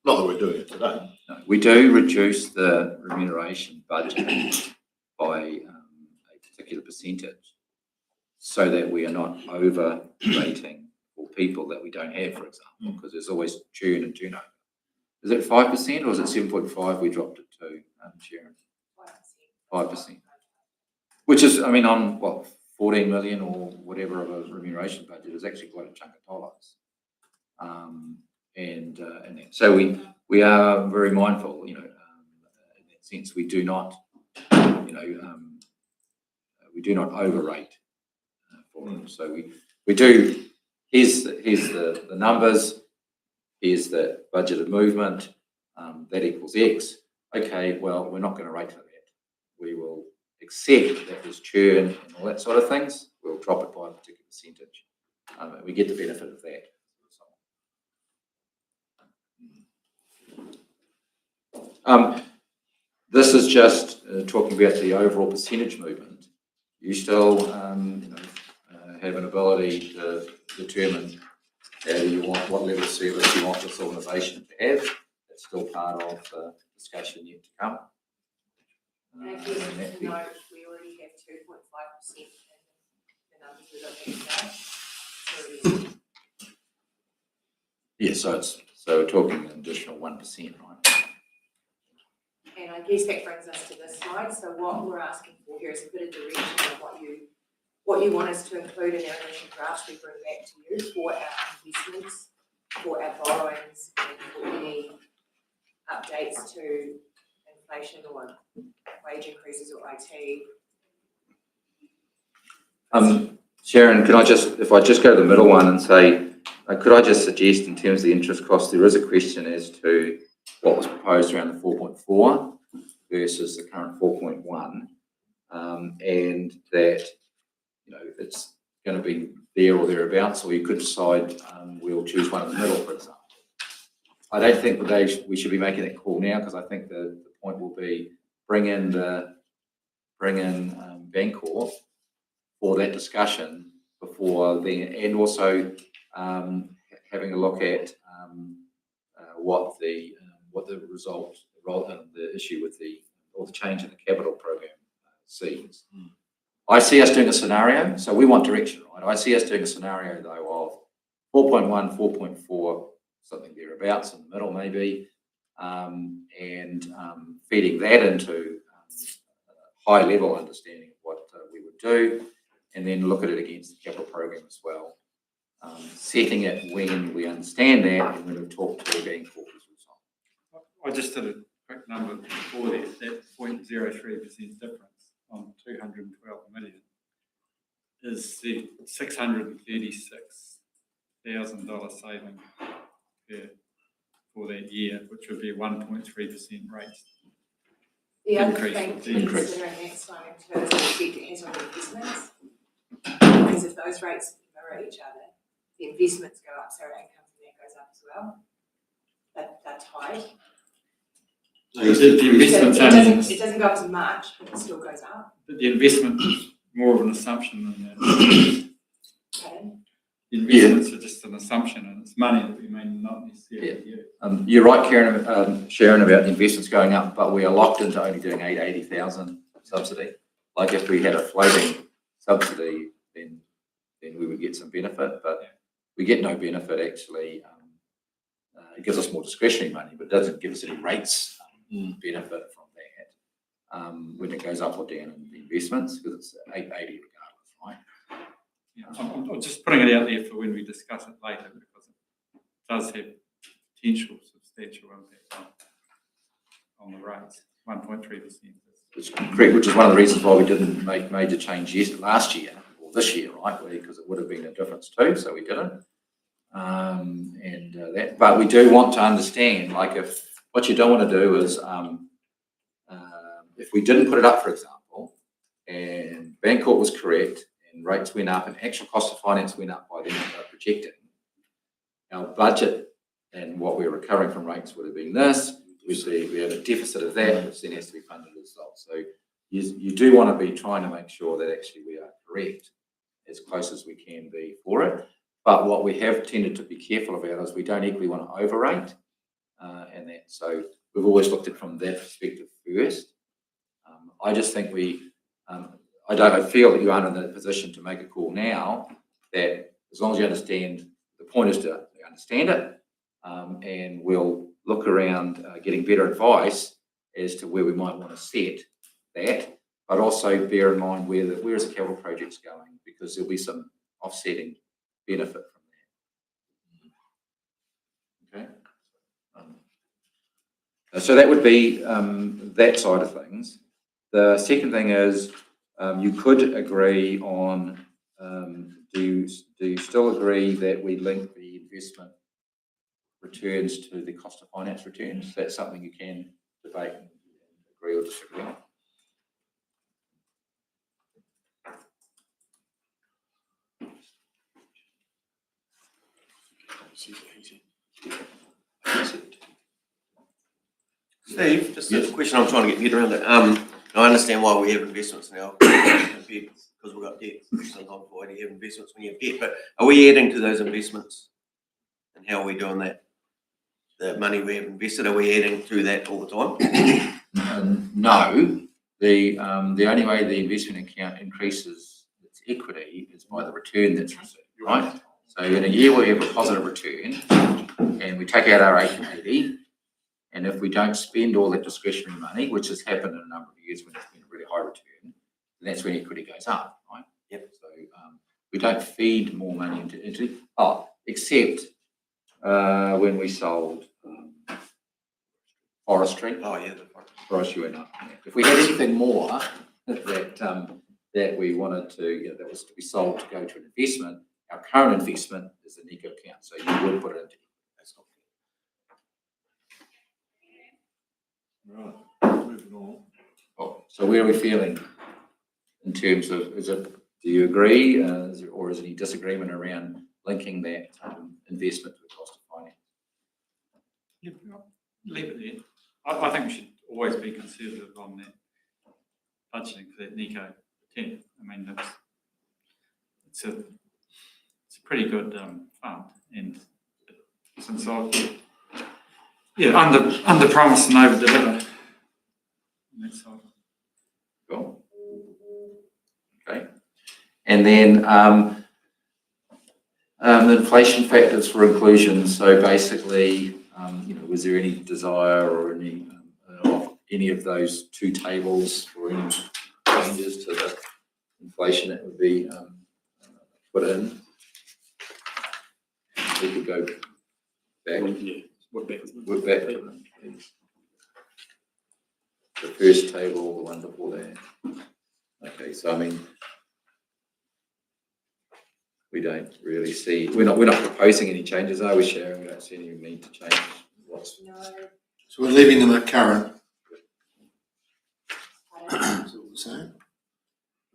Not that we're doing it today. No, we do reduce the remuneration budget by a particular percentage so that we are not overrating for people that we don't have, for example, because there's always churn and turnover. Is it 5% or is it 7.5? We dropped it to Sharon. 5%. Which is, I mean, on what, 14 million or whatever of a remuneration budget is actually quite a chunk of dollars. So we are very mindful, in that sense. We do not, we do not overrate for them. So we do. Here's the numbers. Here's the budgeted movement. That equals X. Okay, well, we're not going to rate for that. We will except that there's churn and all that sort of things, we'll drop it by a particular percentage. And we get the benefit of that. This is just talking about the overall percentage movement. You still have an ability to determine how you want, what level of service you want this organisation to have. That's still part of the discussion yet to come. And I guess to note, we already have 2.5% in the numbers we're looking at. Yeah, so we're talking an additional 1%, right? And I guess that brings us to this slide. So what we're asking for here is a bit of direction on what you want us to include in our initial drafts we bring back to you for our investments, for our borrowings, and for any updates to inflation or wage increases or IT. Sharon, can I if I just go to the middle one and say, could I just suggest in terms of the interest cost, there is a question as to what was proposed around the 4.4 versus the current 4.1, and that it's going to be there or thereabouts, or you could decide we'll choose one in the middle, for example. I don't think we should be making that call now, because I think the point will be bring in Bancorp for that discussion before then, and also having a look at what the result, the issue with the change in the capital program sees. I see us doing a scenario, so we want direction, right? I see us doing a scenario though of 4.1, 4.4, something thereabouts in the middle maybe, and feeding that into a high level understanding of what we would do, and then look at it against the capital program as well. Setting it when we understand that and when we've talked to the Bancorp as well. I just did a quick number before that 0.03% difference on 212 million is the $636,000 saving for that year, which would be a 1.3% rate. The other Increase. thing to consider in that slide in terms of the effect it has on the investments, because if those rates mirror each other, the investments go up, so our income from that goes up as well. They're tied. The investment It doesn't go up as much, but it still goes up. But the investment is more of an assumption than that. Okay. The investments are just an assumption, and it's money that we may not necessarily use. You're right, Sharon, about the investments going up, but we are locked into only doing 880,000 subsidy. Like if we had a floating subsidy, then we would get some benefit, but we get no benefit actually. It gives us more discretionary money, but it doesn't give us any rates benefit from that when it goes up or down in the investments, because it's 880 regardless, right? Yeah, I'm just putting it out there for when we discuss it later, because it does have potential substantial impact on the rates, 1.3%. Which correct, which is one of the reasons why we didn't make major change last year or this year, right? Because it would have been a difference too, so we didn't. But we do want to understand, like, if what you don't want to do is, if we didn't put it up, for example, and Bancorp was correct and rates went up and actual cost of finance went up by then what they're projecting, our budget and what we're recovering from rates would have been this. We have a deficit of that, which then has to be funded as well. So you do want to be trying to make sure that actually we are correct as close as we can be for it. But what we have tended to be careful about is we don't equally want to overrate, and that. So we've always looked at it from that perspective first. I just think I don't feel that you aren't in the position to make a call now that as long as you understand, the point is to understand it, and we'll look around getting better advice as to where we might want to set that, but also bear in mind where is the capital projects going, because there'll be some offsetting benefit from that. Okay. So that would be that side of things. The second thing is you could agree on, do you still agree that we link the investment returns to the cost of finance returns? That's something you can debate and agree or disagree on. Steve, just a question I'm trying to get my head around it. I understand why we have investments now, because we've got debt. Sometimes why do you have investments when you have debt? But are we adding to those investments? And how are we doing that? The money we have invested, are we adding to that all the time? No, the only way the investment account increases its equity is by the return that's received, right? So in a year we have a positive return and we take out our 80, and if we don't spend all that discretionary money, which has happened in a number of years when it's been a really high return, that's when equity goes up, right? Yep. So we don't feed more money into except when we sold forestry. Oh, yeah. Forestry went up. If we had anything more that we wanted to, that was to be sold to go to an investment, our current investment is the NECO account, so you would put it into. That's not fair. Right, moving on. Oh, so where are we feeling in terms of, do you agree, or is there any disagreement around linking that investment to the cost of finance? Leave it there. I think we should always be conservative on that budgeting for that NECO 10. I mean, it's a pretty good fund, and since I've under promise and over deliver. That's all. Cool. Okay. And then the inflation factors for inclusion. So basically, was there any desire or any of those two tables or any changes to the inflation that would be put in? We could go back. Yeah, work back. Work back to them, please. The first table, the one before that. Okay, so I mean, we don't really see, we're not proposing any changes, are we, Sharon? We don't see any need to change what's. No. So we're leaving them at current. I don't know. Is that what we're saying?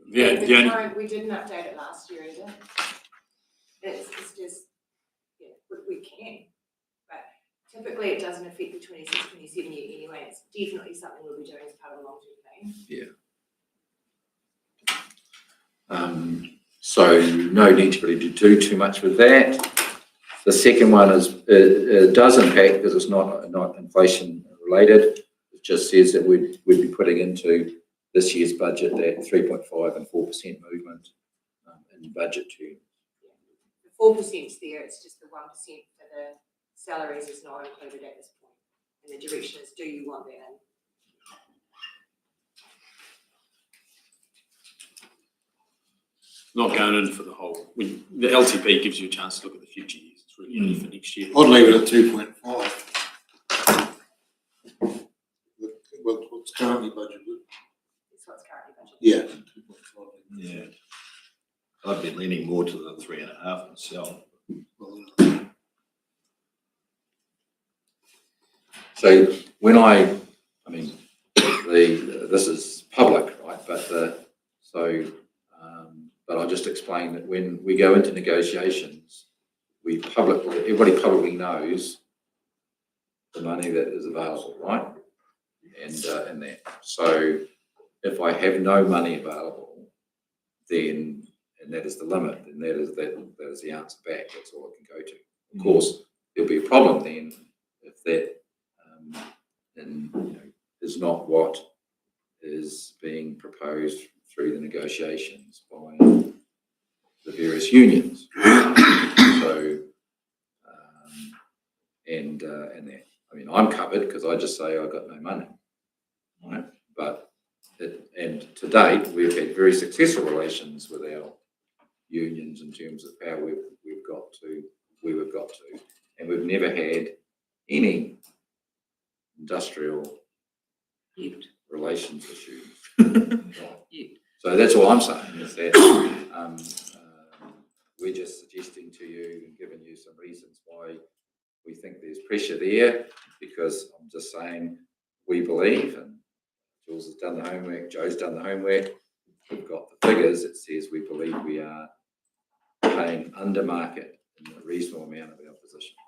Yeah, The the only, current, we didn't update it last year either. It's just, yeah, we can, but typically it doesn't affect the 26-27 year anyway. It's definitely something we'll be doing as part of the long-term plan. So no need to really do too much with that. The second one is, it does impact because it's not inflation related. It just says that we'd be putting into this year's budget that 3.5 and 4% movement in budget terms. The 4%'s there, it's just the 1% for the salaries is not included at this point. And the direction is, do you want that in? not going in for the whole, the LTP gives you a chance to look at the future years. It's really only for next year. I'd leave it at 2.5. What's currently budgeted? It's what's currently budgeted. Yeah. Yeah. I'd be leaning more to the 3.5 myself. So when I mean, this is public, right? But but I'll just explain that when we go into negotiations, everybody publicly knows the money that is available, right? And that. So if I have no money available, then, and that is the limit, then that is the answer back. That's all I can go to. Of course, there'll be a problem then if that is not what is being proposed through the negotiations by the various unions. So and that, I mean, I'm covered because I just say I've got no money, right? But and to date, we've had very successful relations with our unions in terms of how we've got to where we've got to, and we've never had any industrial relations issues. So that's all I'm saying is that we're just suggesting to you and giving you some reasons why we think there's pressure there, because I'm just saying we believe, and Jules has done the homework, Joe's done the homework, we've got the figures, it says we believe we are paying under market in a reasonable amount of our positions.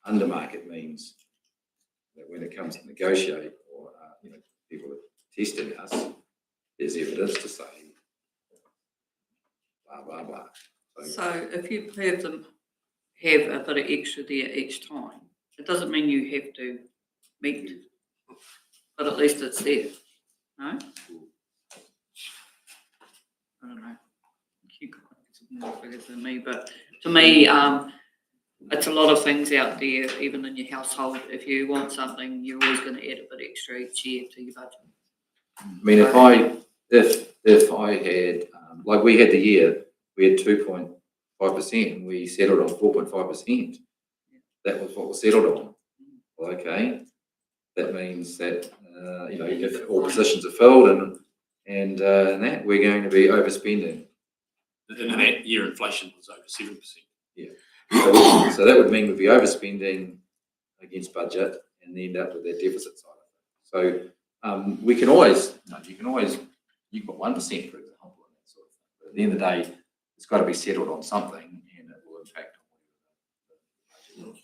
Under market means that when it comes to negotiate or, people are testing us, there's evidence to say blah, blah, blah. So if you have them have a bit of extra there each time, it doesn't mean you have to meet, but at least it's there, no? I don't know. You could get more figures than me, but to me, it's a lot of things out there, even in your household. If you want something, you're always going to add a bit extra each year to your budget. I mean, if I had, like we had the year, we had 2.5%, we settled on 4.5%. That was what was settled on. Okay, that means that, if all positions are filled and that, we're going to be overspending. In that year, inflation was over 7%. Yeah. So that would mean we'd be overspending against budget and end up with that deficit side of it. So we can always, you can put 1%, for example, and that sort of thing. But at the end of the day, it's got to be settled on something, and it will impact on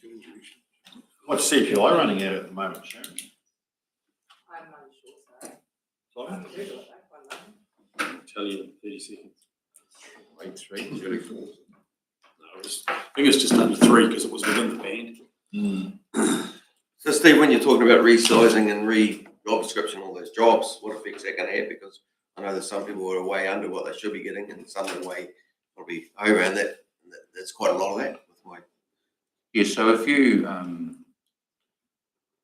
What's CPI running at the moment, Sharon? I'm unsure, Simon? sorry. I'll tell you in 30 seconds. 8.3, 34. No, I think it's just under 3 because it was within the band. So Steve, when you're talking about resizing and job description, all those jobs, what effects that going to have? Because I know there's some people who are way under what they should be getting and some are way probably over, and that's quite a lot of that with my. Yeah, so if you,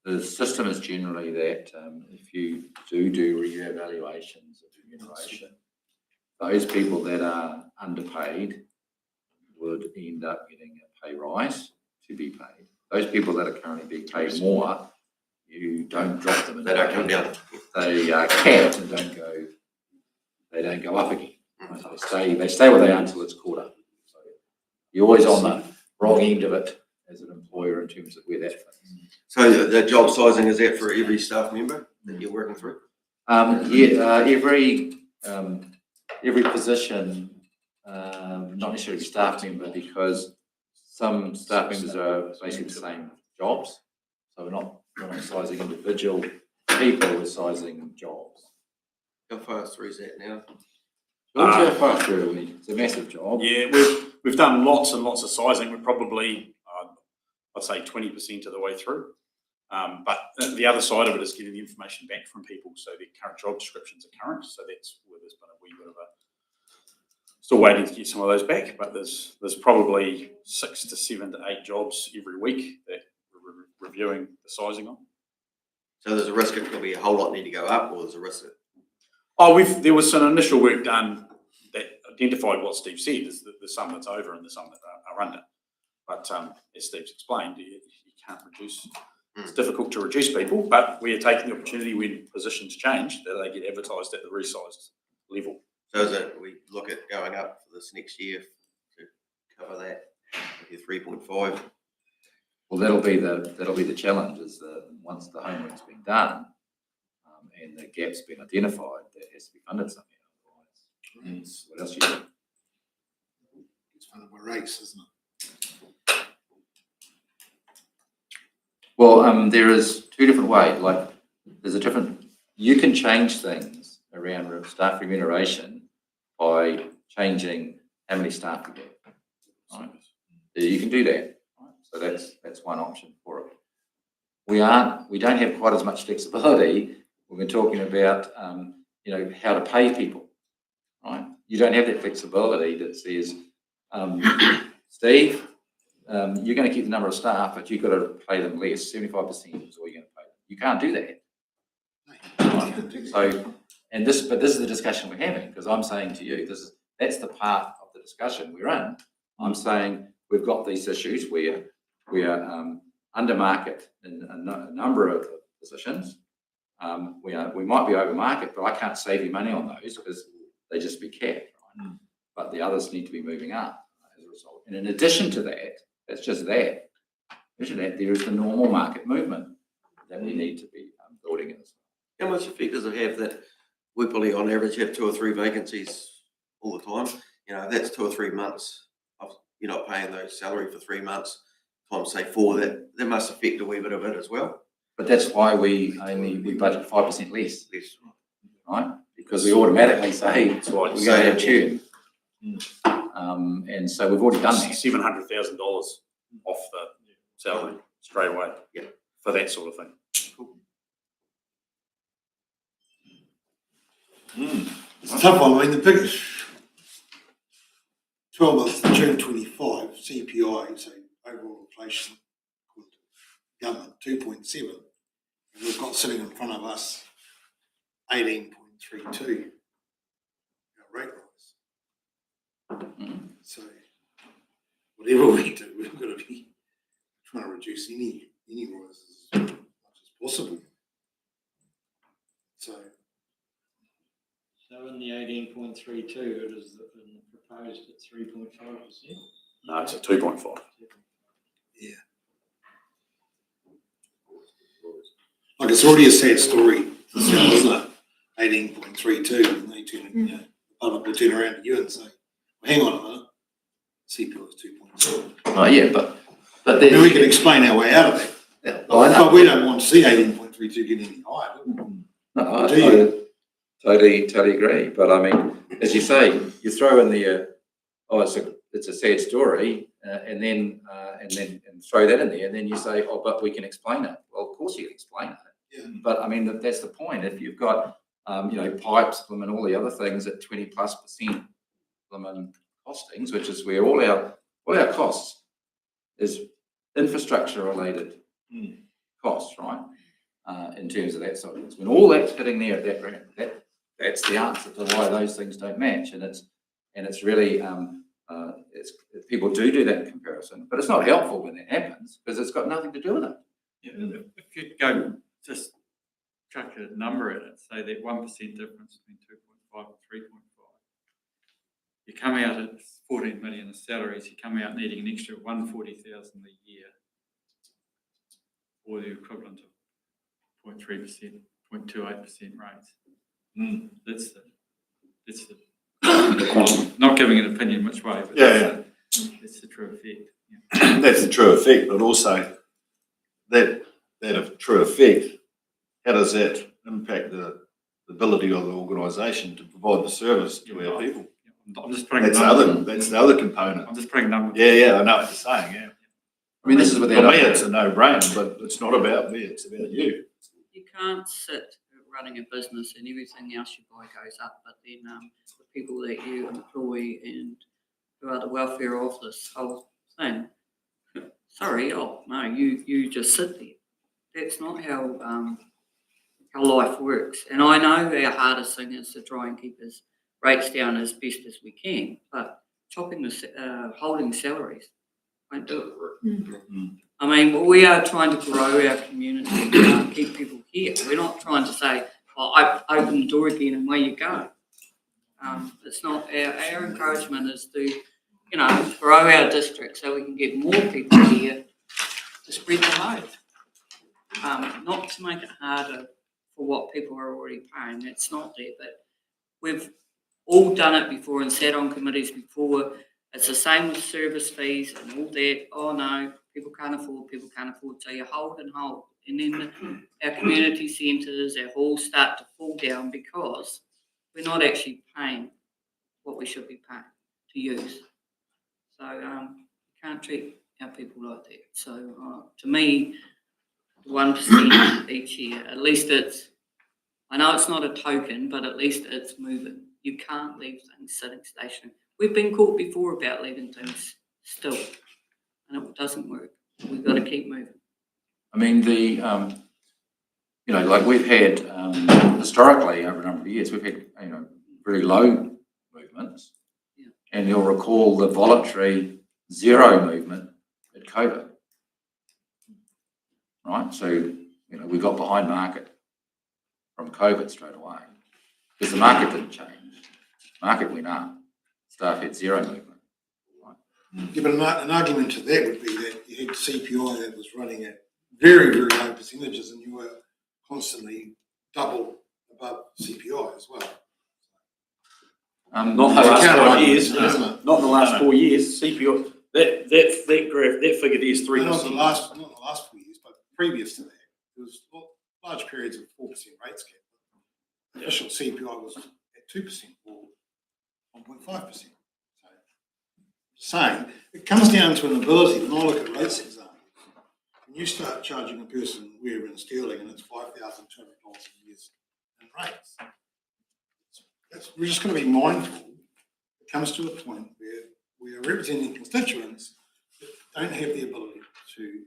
the system is generally that if you do re-evaluations of remuneration, those people that are underpaid would end up getting a pay rise to be paid. Those people that are currently being paid more, you don't drop them. They don't come down. They are capped and they don't go up again. Right? They stay where they are until it's caught up. So you're always on the wrong end of it as an employer in terms of where that fits. So the job sizing, is that for every staff member that you're working through? Every position, not necessarily staff member, because some staff members are basically the same jobs. So we're not sizing individual people, we're sizing jobs. How far through is that now? How far through? It's a massive job. Yeah, we've done lots and lots of sizing. We're probably, I'd say 20% of the way through. But the other side of it is getting the information back from people, so their current job descriptions are current. So that's where there's been a wee bit of a still waiting to get some of those back. But there's probably 6 to 7 to 8 jobs every week that we're reviewing the sizing on. So there's a risk it could be a whole lot need to go up, or there's a risk that. There was some initial work done that identified what Steve said, is that there's some that's over and there's some that are under. But as Steve's explained, you can't reduce. It's difficult to reduce people, but we are taking the opportunity when positions change that they get advertised at the resized level. So is it, we look at going up for this next year to cover that with your 3.5? Well, that'll be the challenge, is that once the homework's been done and the gap's been identified, that has to be funded somehow. Otherwise, what else you do? It's funded by rates, isn't it? Well, there is two different ways. Like, you can change things around staff remuneration by changing how many staff you get. Right? You can do that. Right? So that's one option for it. We don't have quite as much flexibility when we're talking about how to pay people. Right? You don't have that flexibility that says, Steve, you're going to keep the number of staff, but you've got to pay them less. 75% is all you're going to pay them. You can't do that. Right? So, but this is the discussion we're having, because I'm saying to you, that's the part of the discussion we're in. I'm saying we've got these issues where we are under market in a number of positions. We might be over market, but I can't save you money on those because they just be capped. Right? But the others need to be moving up as a result. And in addition to that, that's just that. In addition to that, there is the normal market movement that we need to be building in as well. How much effect does it have that we probably on average have 2 or 3 vacancies all the time? That's 2 or 3 months of you're not paying those salary for 3 months times say 4, that must affect a wee bit of it as well. But that's why we budget 5% less, right? Because we automatically say we're going to have tune. And so we've already done that. $700,000 off the salary straight away. Yeah. For that sort of thing. It's a tough one. I mean, the biggest 12 months, June 25, CPI, so overall inflation, according to government, 2.7. And we've got sitting in front of us 18.32, our rate rise. So whatever we do, we've got to be trying to reduce any rises as much as possible. So So in the 18.32, it is proposed at 3.5%? No, it's at 2.5. yeah. Like it's already a sad story, isn't it? 18.32, and they turn, you know, the public will turn around to you and say, well, hang on a minute, CPI is 2.7. Oh yeah, but And then we can explain our way out of that. Yeah, well, I know. But we don't want to see 18.32 get any higher, do we? No, Do you? I totally agree. But I mean, as you say, you throw in the it's a sad story, and then throw that in there, and then you say, oh, but we can explain it. Well, of course you can explain it. Yeah. But I mean, that's the point. If you've got pipes, and all the other things at 20+% costings, which is where all our costs is infrastructure related costs, right? In terms of that sort of things. When all that's hitting there at that rate, that's the answer to why those things don't match. And it's really people do that comparison, but it's not helpful when that happens because it's got nothing to do with it. Yeah, if you go just chuck a number in it, say that 1% difference between 2.5 and 3.5, you come out at 14 million in salaries, you come out needing an extra 140,000 a year, or the equivalent of 0.3%, 0.28% rates. That's the not giving an opinion which way, but that's the true effect. Yeah. That's the true effect, but also that true effect, how does that impact the ability of the organisation to provide the service to our people? I'm just putting That's the other component. I'm just putting numbers. Yeah, I know what you're saying, yeah. I mean, this is For without me, it's a no-brainer, but it's not about me, it's about you. You can't sit running a business and everything else you buy goes up, but then the people that you employ and who are the welfare of this whole thing, sorry, oh no, you just sit there. That's not how life works. And I know our hardest thing is to try and keep his rates down as best as we can, but holding salaries won't do it. I mean, we are trying to grow our community, keep people here. We're not trying to say, oh, I open the door again and away you go. It's not our encouragement is to, grow our district so we can get more people here to spread the load. Not to make it harder for what people are already paying. That's not there, but we've all done it before and sat on committees before. It's the same with service fees and all that. Oh no, people can't afford. So you hold and hold. And then our community centres, our halls start to fall down because we're not actually paying what we should be paying to use. So you can't treat our people like that. So to me, 1% each year, at least I know it's not a token, but at least it's moving. You can't leave things sitting stationary. We've been caught before about leaving things still, and it doesn't work. We've got to keep moving. I mean, like we've had historically over a number of years, we've had very low movements, and you'll recall the voluntary zero movement at COVID, right? So we got behind market from COVID straight away because the market didn't change. Market went up, staff had zero movement. Yeah, but an argument to that would be that you had CPI that was running at very, very low percentages and you were constantly double above CPI as well. Not in the last 5 years. Isn't it? Not in the last 4 years. CPI, That graph, that figure there is 3%. Not the last 4 years, but previous to that, there was large periods of 4% rates cap. The official CPI was at 2% or 1.5%. Saying it comes down to an ability. When I look at rates examples, when you start charging a person we're in sterling and it's $5,200 a year in rates, we're just going to be mindful. It comes to a point where we are representing constituents that don't have the ability to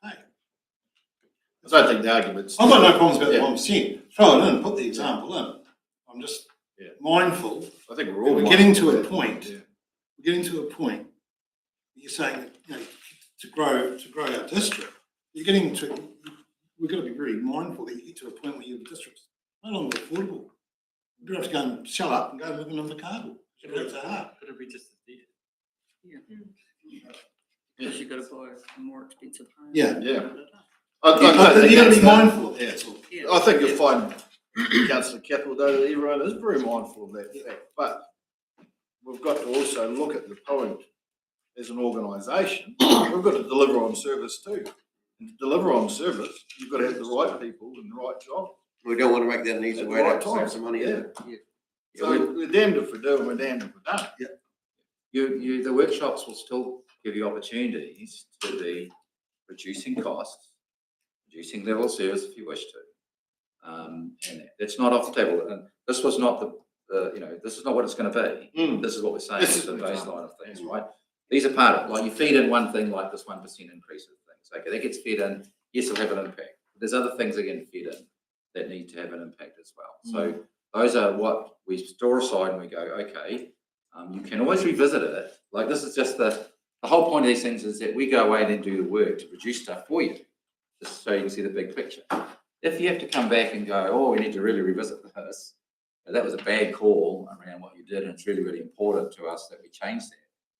pay. I don't think the argument's. I've got no problems about the Yeah. 1%. Throw it in, put the example in. I'm just mindful. I think we're all. We're getting to a mindful. point. Yeah. We're getting to a point. You're saying that, to grow our district. You're getting to. We've got to be very mindful that you get to a point where your district's no longer affordable. You have to go and sell up and go and live in another cardboard. It's hard. Could it be just a debt? Because you've got to buy a more expensive home. Yeah. Yeah. You've got to be mindful of that. That's all. Yeah. I think you'll find, Councillor Capital, though, that everyone is very mindful of that fact. But we've got to also look at the point as an organisation. We've got to deliver on service too. And to deliver on service, you've got to have the right people in the right job. We don't want to make that an easy At the way right to time. save some money. Yeah. So we're damned if we do and we're damned if we don't. The workshops will still give you opportunities to be reducing costs, reducing level of service if you wish to. And that's not off the table. And this was not this is not what it's going to be. This is what we're saying is the baseline of things, right? These are part of it. Like you feed in one thing like this 1% increase of things. Okay, that gets fed in. Yes, it'll have an impact. There's other things that get fed in that need to have an impact as well. So those are what we store aside and we go, okay, you can always revisit it. Like this is just the whole point of these things is that we go away and then do the work to produce stuff for you, just so you can see the big picture. If you have to come back and go, oh, we need to really revisit this, that was a bad call around what you did, and it's really, really important to us that we change that.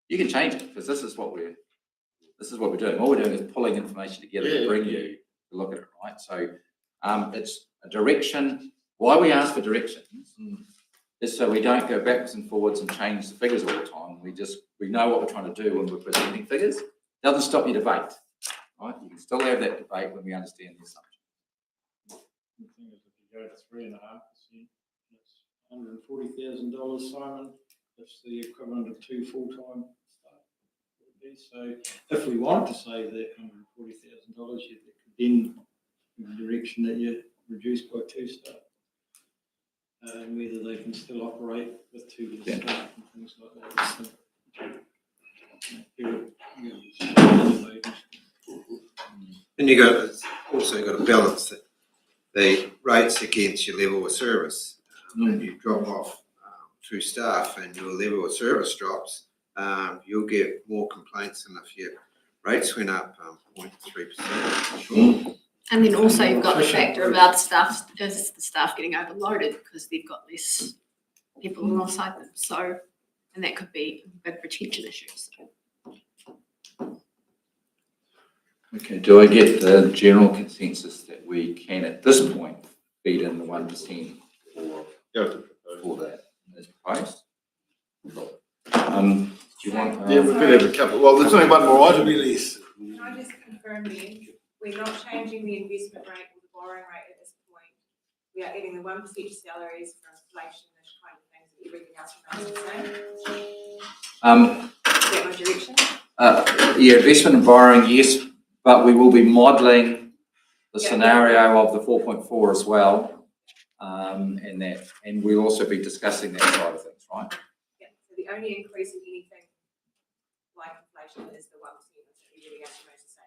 You can change it because this is what we're doing. All we're doing is pulling information together to bring you to look at it, right? So it's a direction. Why we ask for directions is so we don't go backwards and forwards and change the figures all the time. We know what we're trying to do when we're presenting figures. It doesn't stop your debate, right? You can still have that debate when we understand the assumption. The thing is, if you go to 3.5%, it's $140,000, Simon. That's the equivalent of 2 full-time staff. So if we wanted to save that $140,000, you could then in the direction that you reduce by 2 staff. And whether they can still operate with 2 staff and things like that. So, and also got to balance the rates against your level of service. When you drop off 2 staff and your level of service drops, you'll get more complaints than if your rates went up 0.3%. And then also you've got the factor about the staff getting overloaded because they've got less people alongside them. So, and that could be a big retention issue. So. Okay, do I get the general consensus that we can at this point feed in the 1% for that as proposed? Do you want? Yeah, we could have a couple. Well, there's only one more item. Release. Can I just confirm then, we're not changing the investment rate or the borrowing rate at this point. We are adding the 1% salaries for inflation, those kind of things, and everything else remains the same. Is that my direction? Yeah, investment and borrowing, yes, but we will be modelling the scenario of the 4.4 as well, and we'll also be discussing that side of things, right? Yeah, so the only increase in anything like inflation is the 1%, so everything else remains the same.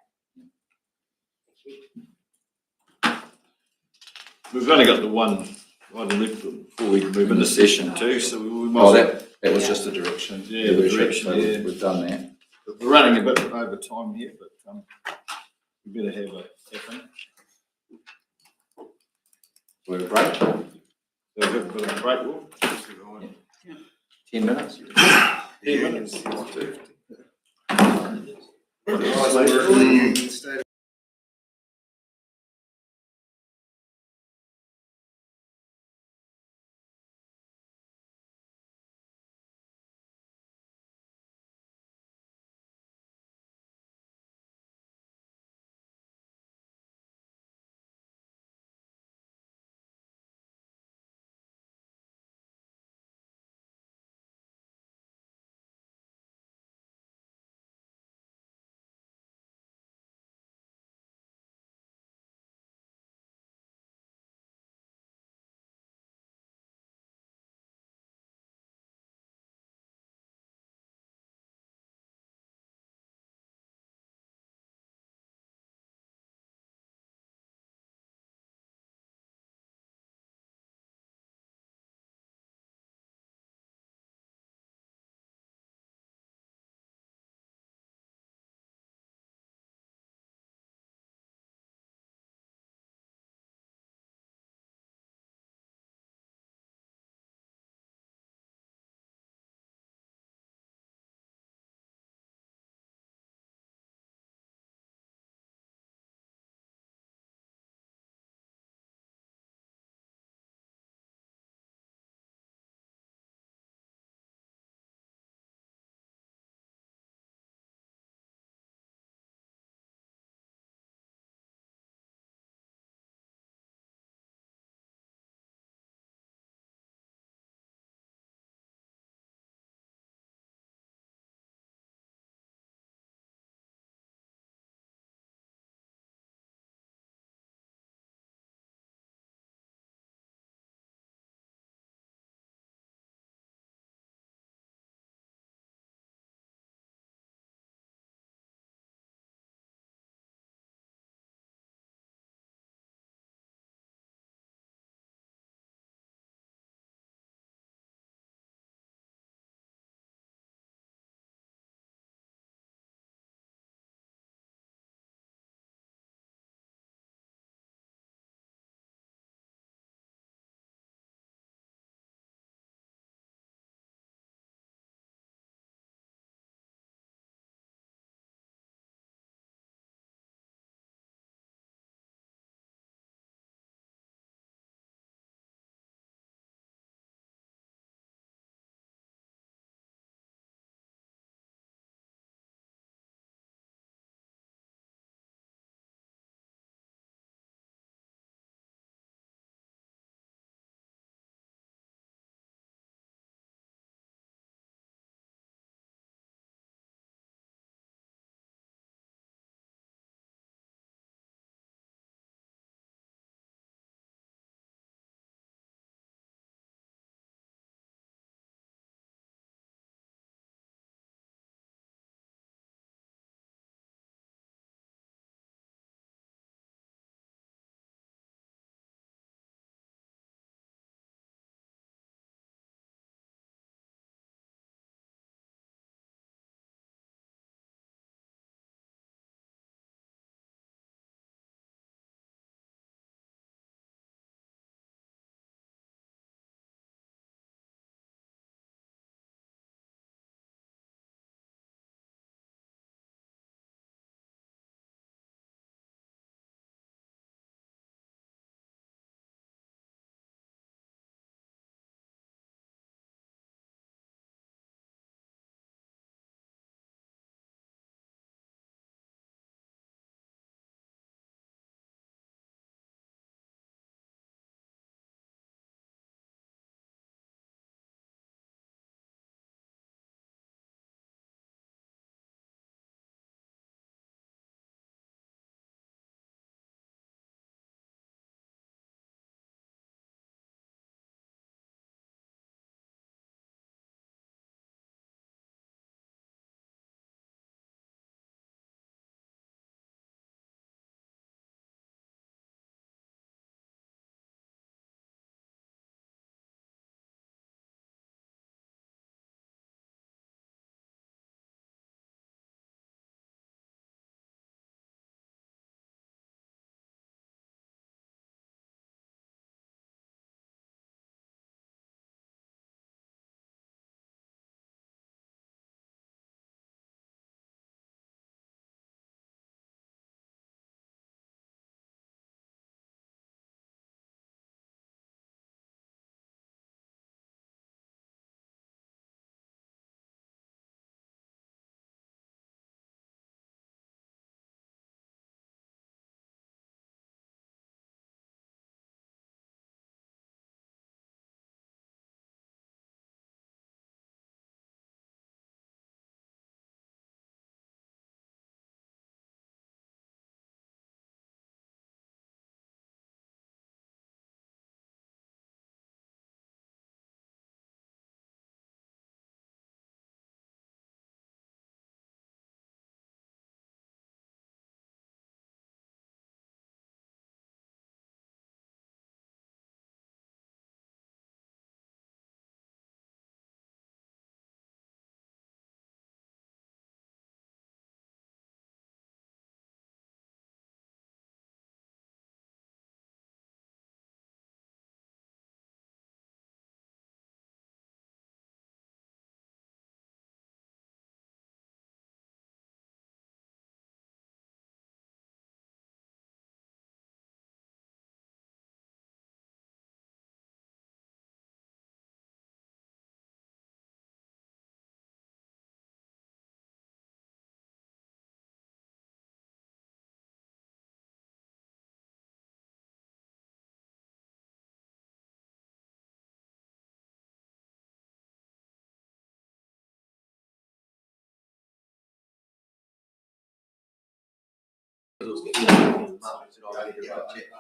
We've only got the one item left before we move into session 2, so we might. That was just the direction. Yeah, the direction. So Yeah, we've done that. but we're running a bit over time here, but we better have a second. We're a break. So we've got a bit of a break. Will? 10 minutes. 10 minutes. State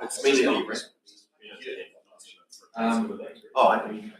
It's mainly. Oh, I.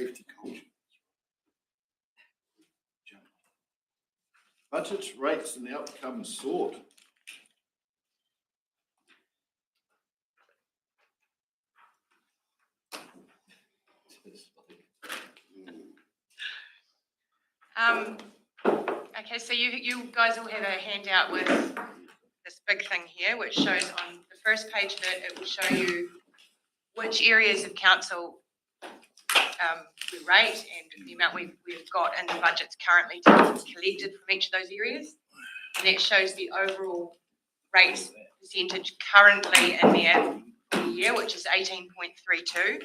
safety culture. Budgets, rates and outcomes sought. Okay, so you guys all have a handout with this big thing here, which shows on the first page of it, it will show you which areas of council we rate and the amount we've got in the budgets currently collected from each of those areas. And that shows the overall rate percentage currently in there for the year, which is 18.32,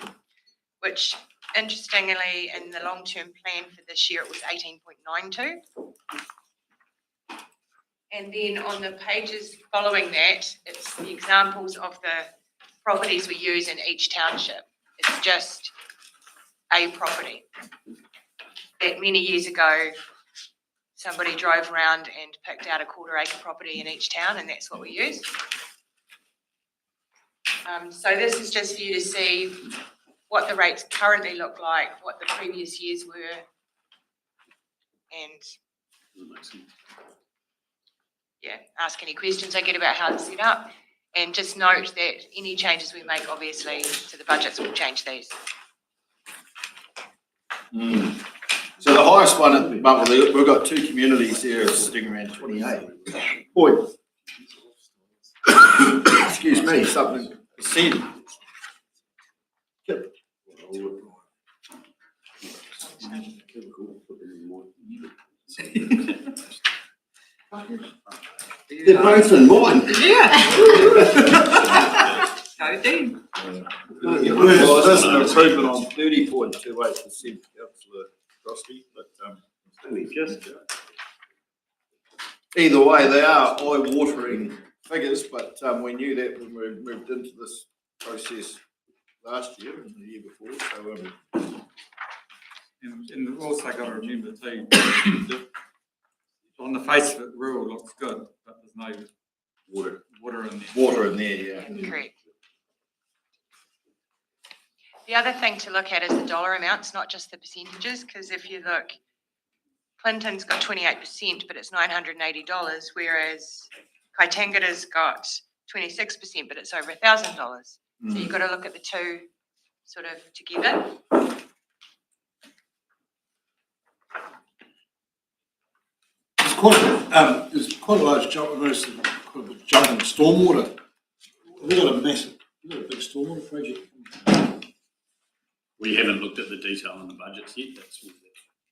which interestingly in the long-term plan for this year, it was 18.92. And then on the pages following that, it's the examples of the properties we use in each township. It's just a property. That many years ago, somebody drove around and picked out a 1/4 acre property in each town, and that's what we use. So this is just for you to see what the rates currently look like, what the previous years were, and yeah, ask any questions I get about how it's set up. And just note that any changes we make, obviously, to the budgets will change these. So the highest one at Abruptly, we've got two communities here sitting around 28. Boy, excuse me, something percent. They're both in mine. Go team. Well, it is an improvement on 30.28%, Councillor Crosby, but only just. Either way, they are eye-watering figures, but we knew that when we moved into this process last year and the year before, so And we've also got to remember too, that on the face of it, rural looks good, but there's no water in there. water in there, yeah. Correct. The other thing to look at is the dollar amounts, not just the percentages, because if you look, Clinton's got 28%, but it's $980, whereas Kaitangata's got 26%, but it's over $1,000. So you've got to look at the two sort of together. There's quite a large jump, quite a big jump in stormwater. We've got a big stormwater project. We haven't looked at the detail in the budgets yet.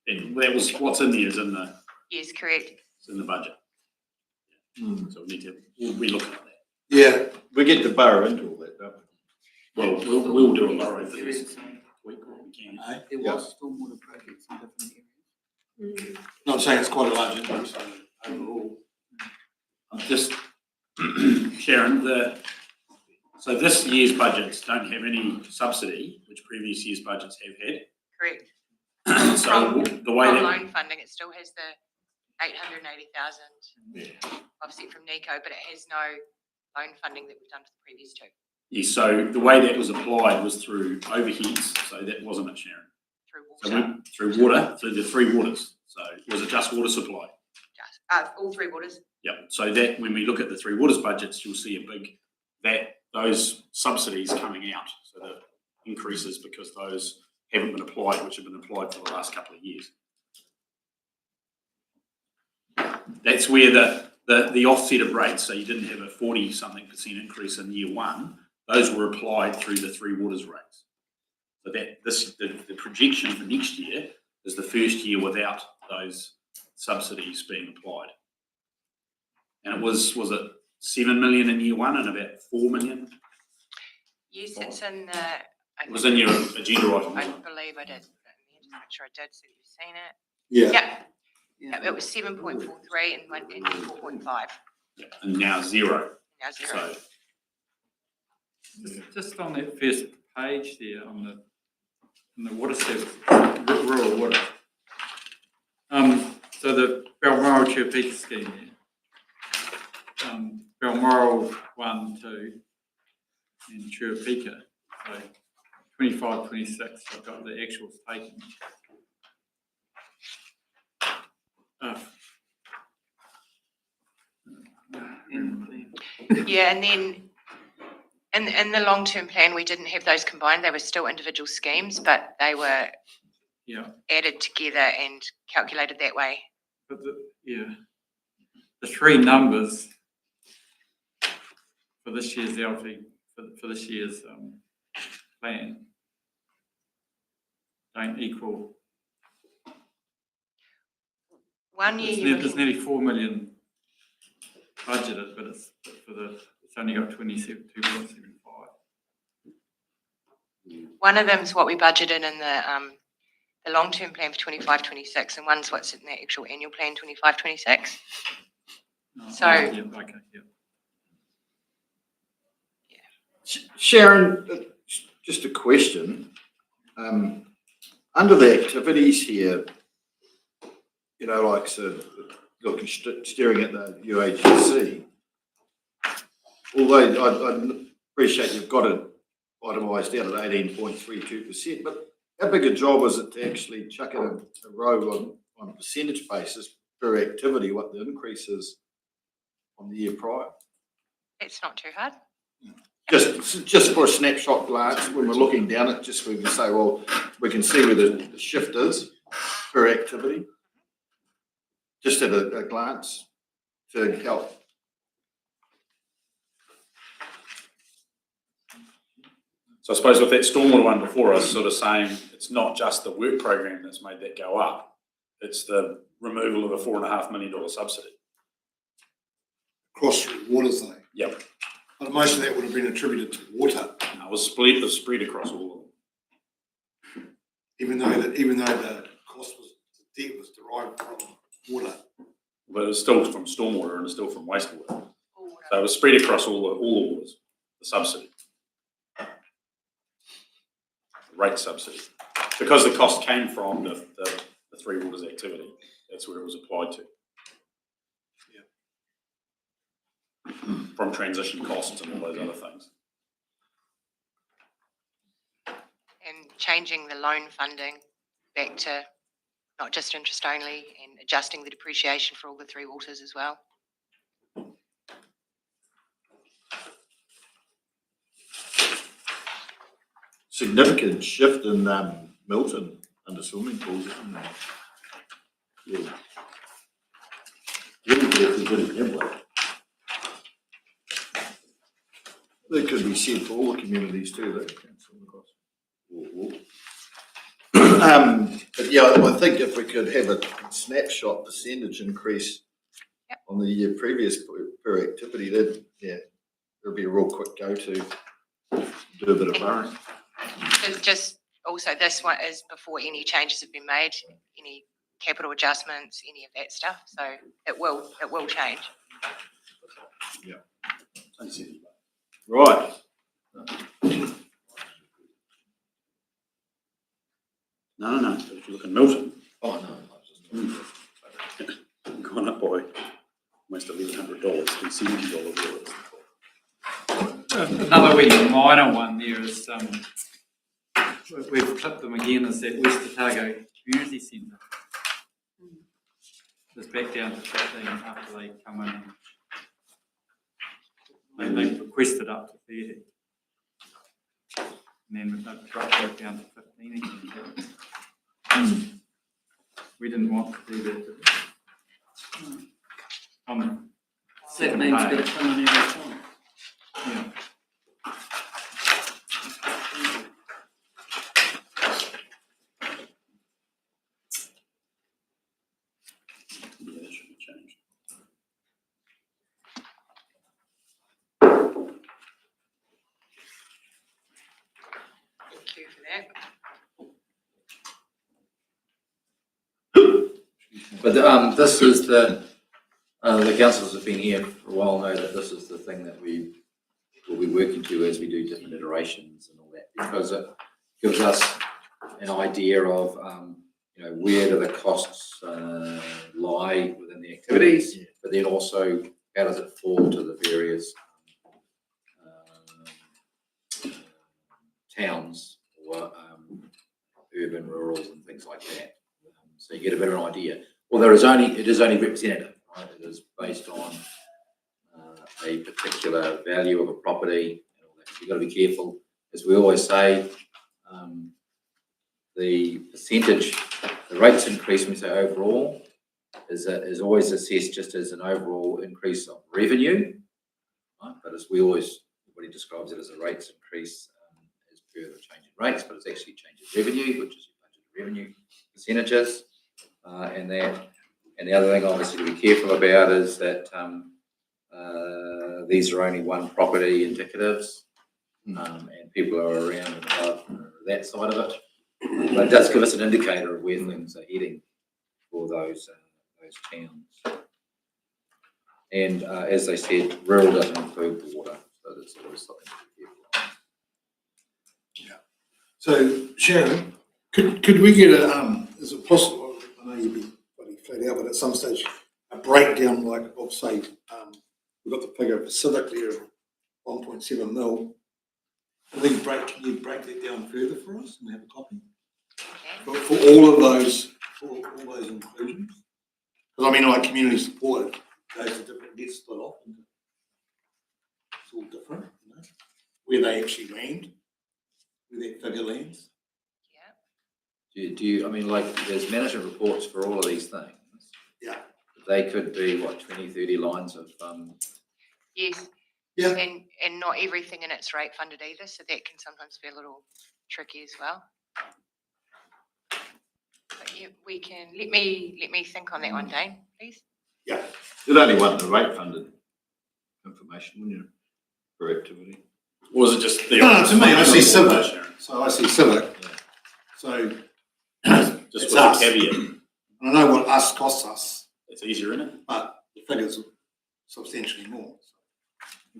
And that was what's in there is in the. Yes, correct. It's in the budget. So we need to. We look at that. Yeah, we get to burrow into all that, don't we? Well, we'll do a burrow for this week or we can. There was stormwater projects in different areas. not saying it's quite a large increase overall. I'm just, Sharon, so this year's budgets don't have any subsidy, which previous year's budgets have had. Correct. So the way From that. loan funding, it still has the 880,000 offset from Nico, but it has no loan funding that we've done for the previous two. Yeah, so the way that was applied was through overheads, so that wasn't it, Sharon? Through water. Through water, through the three waters. So was it just water supply? All three waters. Yep. So that when we look at the three waters budgets, you'll see those subsidies coming out. So the increases because those haven't been applied, which have been applied for the last couple of years. That's where the offset of rates, so you didn't have a 40-something% increase in year one, those were applied through the three waters rates. So the projection for next year is the first year without those subsidies being applied. And it was it 7 million in year one and about 4 million? Yes, it's in the. It was in your agenda item, I wasn't it? believe I did. Just make sure I did, so you've seen it. Yeah. Yeah, it was 7.43 and 4.5. Yeah. And now zero. Now zero. So Just on that first page there, on the water service, rural water. So the Balmoral Chirpika scheme there. Balmoral 1, 2, and Chirpika. So 25, 26, I've got the actuals taken. Yeah, and then in the long-term plan, we didn't have those combined. They were still individual schemes, but they were Yeah, added together and calculated that way. but the three numbers for this year's LT, for this year's plan don't equal. One year you're There's looking, nearly 4 million budgeted, but it's only got 22.75. one of them's what we budgeted in the long-term plan for 25, 26, and one's what's in the actual annual plan 25, 26. So- Yeah, okay, yeah. Sharon, just a question. Under the activities here, you know, like so, looking staring at the UAGC, although I appreciate you've got it itemised out at 18.32%, but how big a job is it to actually chuck in a row on a percentage basis per activity, what the increase is on the year prior? It's not too hard. Just for a snapshot glance, when we're looking down it, just we can say, well, we can see where the shift is per activity. Just at a glance to help. So I suppose with that stormwater one before us, sort of saying it's not just the work program that's made that go up, it's the removal of a $4.5 million subsidy. Cross waters though. Yep. But most of that would have been attributed to water, It was spread across all of them. even though the cost was, the debt was derived from water. But it was still from stormwater and it's still from wastewater. So it was spread across all the waters, the subsidy. The rate subsidy. Because the cost came from the three waters activity, that's where it was applied to. From transition costs and all those other things. And changing the loan funding back to not just interest only and adjusting the depreciation for all the three waters as well. Significant shift in Milton under swimming pools, isn't there? Yeah. It's a good example. That could be said for all the communities too, that can swim across. But yeah, I think if we could have a snapshot percentage increase on the year previous per activity, that there'd be a real quick go-to do a bit of borrowing. It's just also this one is before any changes have been made, any capital adjustments, any of that stuff. So it will change. Yeah. Right. No. If you look at Milton, Oh, no. gone up by almost $1,100 to $70. Another wee minor one there is we've clipped them again, is that West Otago Community Centre. It's back down to 15 after they come in and they've requested up to 30. And then they've dropped back down to 15 again. We didn't want to do that, did we? On the That second means it's page. going to come in every time. Yeah. Yeah, that should be changed. Thank you for that. But this is the councillors have been here for a while, know that this is the thing that we will be working to as we do different iterations and all that, because it gives us an idea of where do the costs lie within the activities, but then also how does it fall to the various towns or for urban, rurals and things like that. So you get a better idea. Although it is only representative, right? It is based on a particular value of a property and all that. So you've got to be careful. As we always say, the percentage, the rates increase when we say overall is always assessed just as an overall increase of revenue, right? But as we always, everybody describes it as a rates increase as per the change in rates, but it's actually change in revenue, which is your budget revenue percentages, and the other thing obviously to be careful about is that these are only one property indicatives, and people are around and above that side of it. But it does give us an indicator of where things are heading for those towns. And as they said, rural doesn't include water, so that's always something to be careful of. Yeah. So Sharon, could we get is it possible, I know you'd be bloody flat out, but at some stage, a breakdown like of say, we've got the figure specifically of 1.7 mil. And then can you break that down further for us and have a copy? For all of those, for all those inclusions? Because I mean, like community support, those are different, gets split off. It's all different, you know, where they actually land, where that figure lands. Do you, I mean, like, there's management reports for all of these things. Yeah. They could be, what, 20, 30 lines of, Yes. Yeah. And not everything in it's rate funded either, so that can sometimes be a little tricky as well. But yeah, we can, let me think on that one, Dane, please. Yeah, you'd only want the rate funded information, wouldn't you, for activity? Or was it just the? No, to me, I see Sharon? civic, so I see civic. Yeah. So Just it's with us. the caveat. And I know what us costs us, It's easier, isn't it? but the figures are substantially more.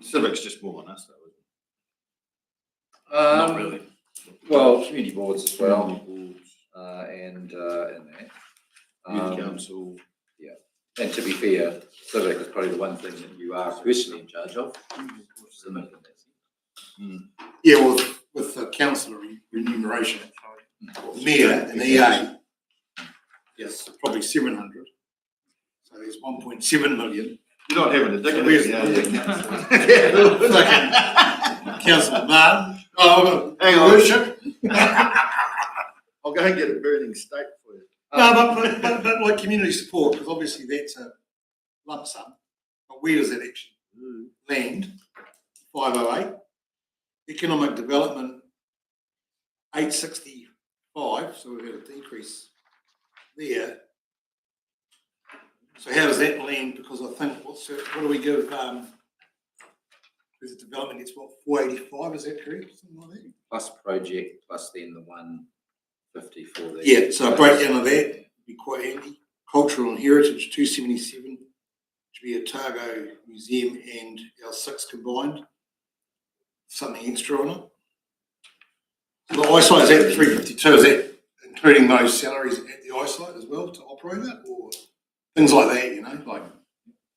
Civic's just more on us, though, Not really. well, community boards as well, and that. Youth council. And to be fair, civic is probably the one thing that you are personally in charge of. Civic in that sense. Yeah, well, with the councillor remuneration, mayor and EA, yes, probably 700. So there's 1.7 million. You're not having a dig at Where's it, the Councillor Martin? Oh, hang on. worship. I'll go and get a burning steak for you. No, but like community support, because obviously that's a lump sum. But where does that actually land? 508. Economic development, 865. So we've had a decrease there. So how does that land? Because I think what do we give? With development, it's what 485. Is that correct? Something like that. Plus project, plus then the 150 for the. Yeah. So a breakdown of that would be quite handy. Cultural and heritage 277. Should be Otago Museum and our 6 combined. Something extra on it. So the eyesight is at 352. Is that including those salaries at the eyesight as well to operate it, or things like that? You know, like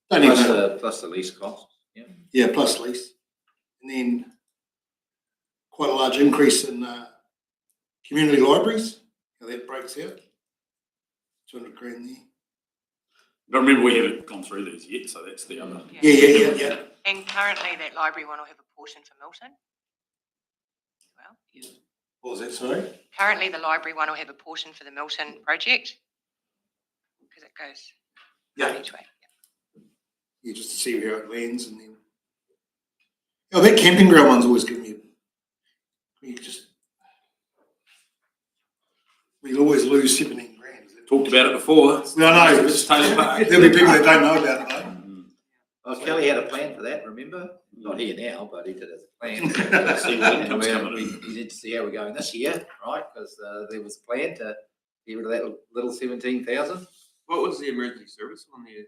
don't even know. Plus the lease cost. Yeah. Yeah, plus lease, and then quite a large increase in community libraries. How that breaks out. 200 grand there. But remember, we haven't gone through these yet, so that's the other. Yeah. And currently that library one will have a portion for Milton. Well, What was that, sorry? currently the library one will have a portion for the Milton project because it goes each way. Yeah, just to see how it lands, and then that camping ground one's always given me. We'll always lose 17 grand. Talked about it before. No, no, It's Taylor Park. there'll be people that don't know about it though. Well, Kelly had a plan for that, remember? Not here now, but he did as a plan. See what income's coming in. We need to see how we're going this year, right? Because there was a plan to get rid of that little 17,000. What was the emergency service on the?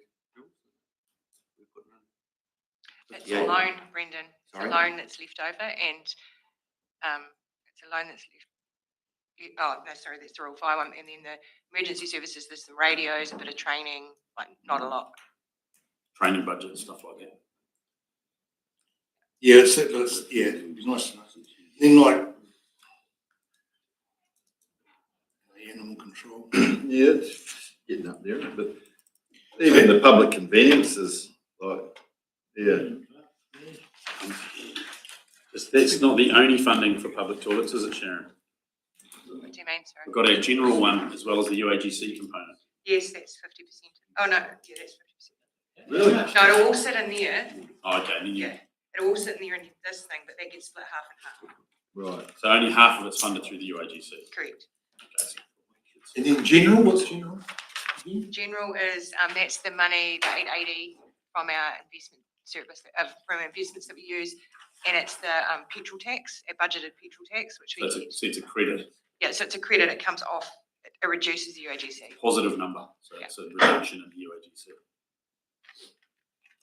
It's a loan, Brendan. It's a Sorry? loan that's left over and it's a loan that's left. Oh, no, sorry, that's the Rural Fire one. And then the emergency services, there's some radios, a bit of training, like not a lot. Training budget and stuff like that. Yeah, it'd be nice. Then like control. Yeah, it's getting up there, but even the public conveniences, like, yeah. That's not the only funding for public toilets, is it, Sharon? What do you mean, sorry? We've got our general one as well as the UAGC component. Yes, that's 50%. Oh, no, yeah, that's 50%. Really? No, it'll all sit in there. Oh, okay, then Yeah, it'll all sit in there in this thing, but that gets split half and half. Right. so only half of it's funded through the UAGC. Correct. Okay. And then general, what's general? General is, that's the money, the 880 from our investment service, from investments that we use. And it's the petrol tax, our budgeted petrol tax, which we get. So it's a credit, Yeah, so it's a credit, it comes off, it reduces the UAGC. positive number, so it's a reduction in the UAGC.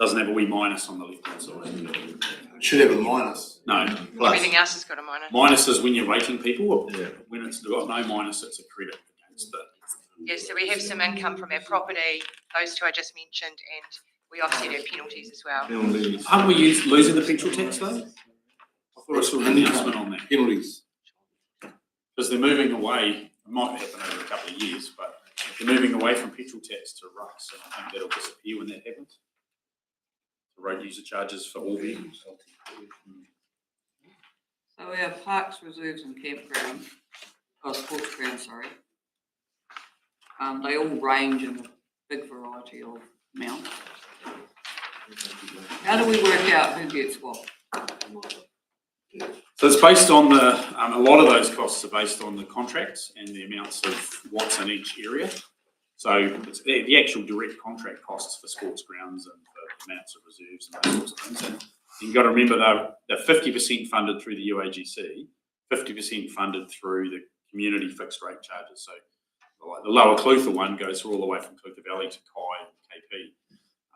Doesn't have a wee minus on the left-hand side. Should have a minus. No, Everything else has got a minus. minus is when you're rating people. Yeah. When it's got no minus, it's a credit against the. Yeah, so we have some income from our property, those two I just mentioned, and we offset our penalties as well. Penalties. Aren't we losing the petrol tax though? I thought I saw an announcement on that. Penalties. Because they're moving away, it might happen over a couple of years, but they're moving away from petrol tax to RUCs, and I think that'll disappear when that happens. The road user charges for all vehicles. So our parks, reserves and campgrounds, sports grounds, sorry. They all range in a big variety of amounts. How do we work out who gets what? So it's based on a lot of those costs are based on the contracts and the amounts of what's in each area. So it's the actual direct contract costs for sports grounds and for amounts of reserves and those sorts of things. And you've got to remember they're 50% funded through the UAGC, 50% funded through the community fixed rate charges. So like the Lower Clutha one goes all the way from Clutha Valley to Kai and KP.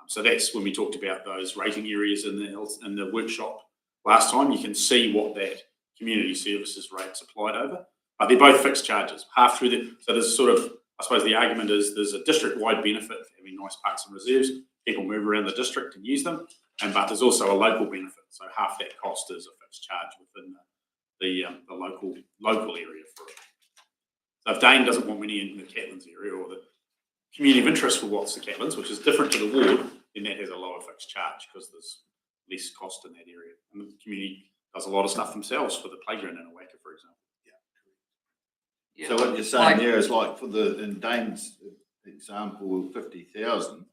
So that's when we talked about those rating areas in the workshop last time. You can see what that community services rate's applied over. But they're both fixed charges, half through the. So there's sort of, I suppose the argument is there's a district-wide benefit for having nice parks and reserves. People move around the district and use them, but there's also a local benefit. So half that cost is a fixed charge within the local area for it. So if Dane doesn't want many in the Catlins area or the community of interest for what's the Catlins, which is different to the ward, then that has a lower fixed charge because there's less cost in that area. And the community does a lot of stuff themselves for the playground in Awaka, for example. Yeah. So what you're saying there is like for in Dane's example of 50,000,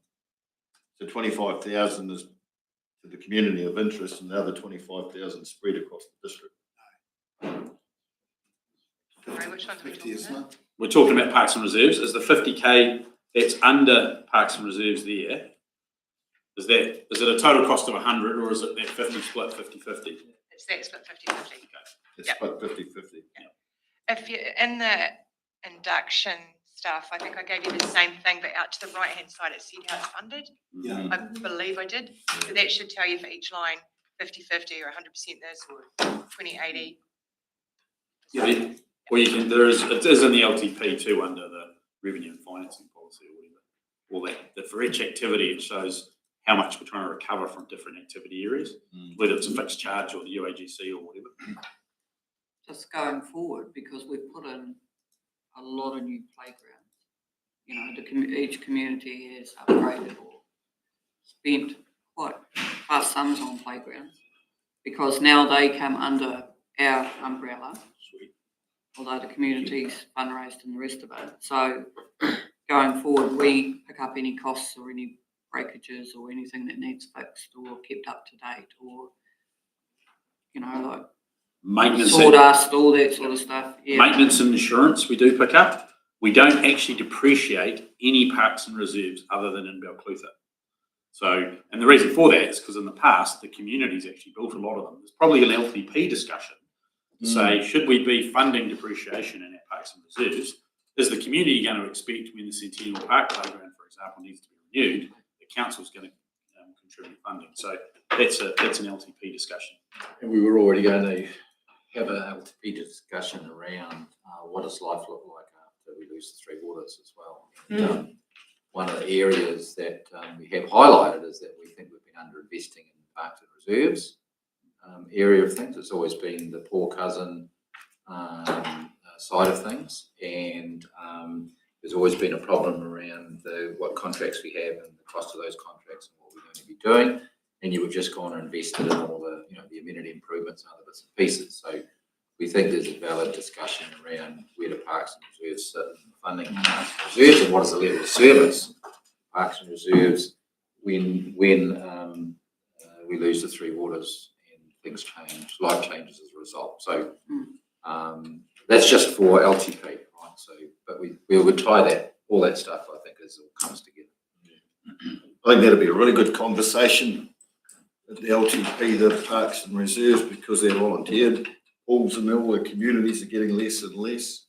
so 25,000 is to the community of interest and the other 25,000 spread across the district. Sorry, which one's we talking about? We're talking about parks and reserves. Is the 50K that's under parks and reserves there? Is it a total cost of 100 or is it that 50 split 50-50? It's that split 50-50. It's split 50-50. If you're in the induction stuff, I think I gave you the same thing, but out to the right-hand side, it said how it's funded. Yeah. I believe I did. So that should tell you for each line, 50-50 or 100% this or 20-80. Yeah. Well, it is in the LTP too under the revenue and financing policy or whatever. All that for each activity, it shows how much we're trying to recover from different activity areas, whether it's a fixed charge or the UAGC or whatever. Just going forward, because we've put in a lot of new playgrounds. You know, each community has upgraded or spent quite vast sums on playgrounds because now they come under our umbrella. Sweet. Although the community's fundraised and the rest of it. So going forward, we pick up any costs or any breakages or anything that needs fixed or kept up to date or, you know, like Maintenance, sawdust, all that sort of stuff. Yeah. Maintenance and insurance we do pick up. We don't actually depreciate any parks and reserves other than in Balclutha. So, and the reason for that is because in the past, the community's actually built a lot of them. There's probably an LTP discussion to say, should we be funding depreciation in our parks and reserves? Is the community going to expect when the Centennial Park playground, for example, needs to be renewed, the council's going to contribute funding? So that's an LTP discussion. And we were already going to have an LTP discussion around what does life look like after we lose the three waters as well. And, one of the areas that we have highlighted is that we think we've been under-investing in parks and reserves area of things. It's always been the poor cousin side of things, and there's always been a problem around what contracts we have and the cost of those contracts and what we're going to be doing. And you have just gone and invested in all the, the amenity improvements and other bits and pieces. So we think there's a valid discussion around where the parks and reserves sit and funding of parks and reserves and what is the level of service parks and reserves when we lose the three waters and things change, life changes as a result. So that's just for LTP, right? So, but we would tie all that stuff, I think, as it all comes together. I think that'd be a really good conversation at the LTP, the parks and reserves, because they're volunteered. Pools and all the communities are getting less and less.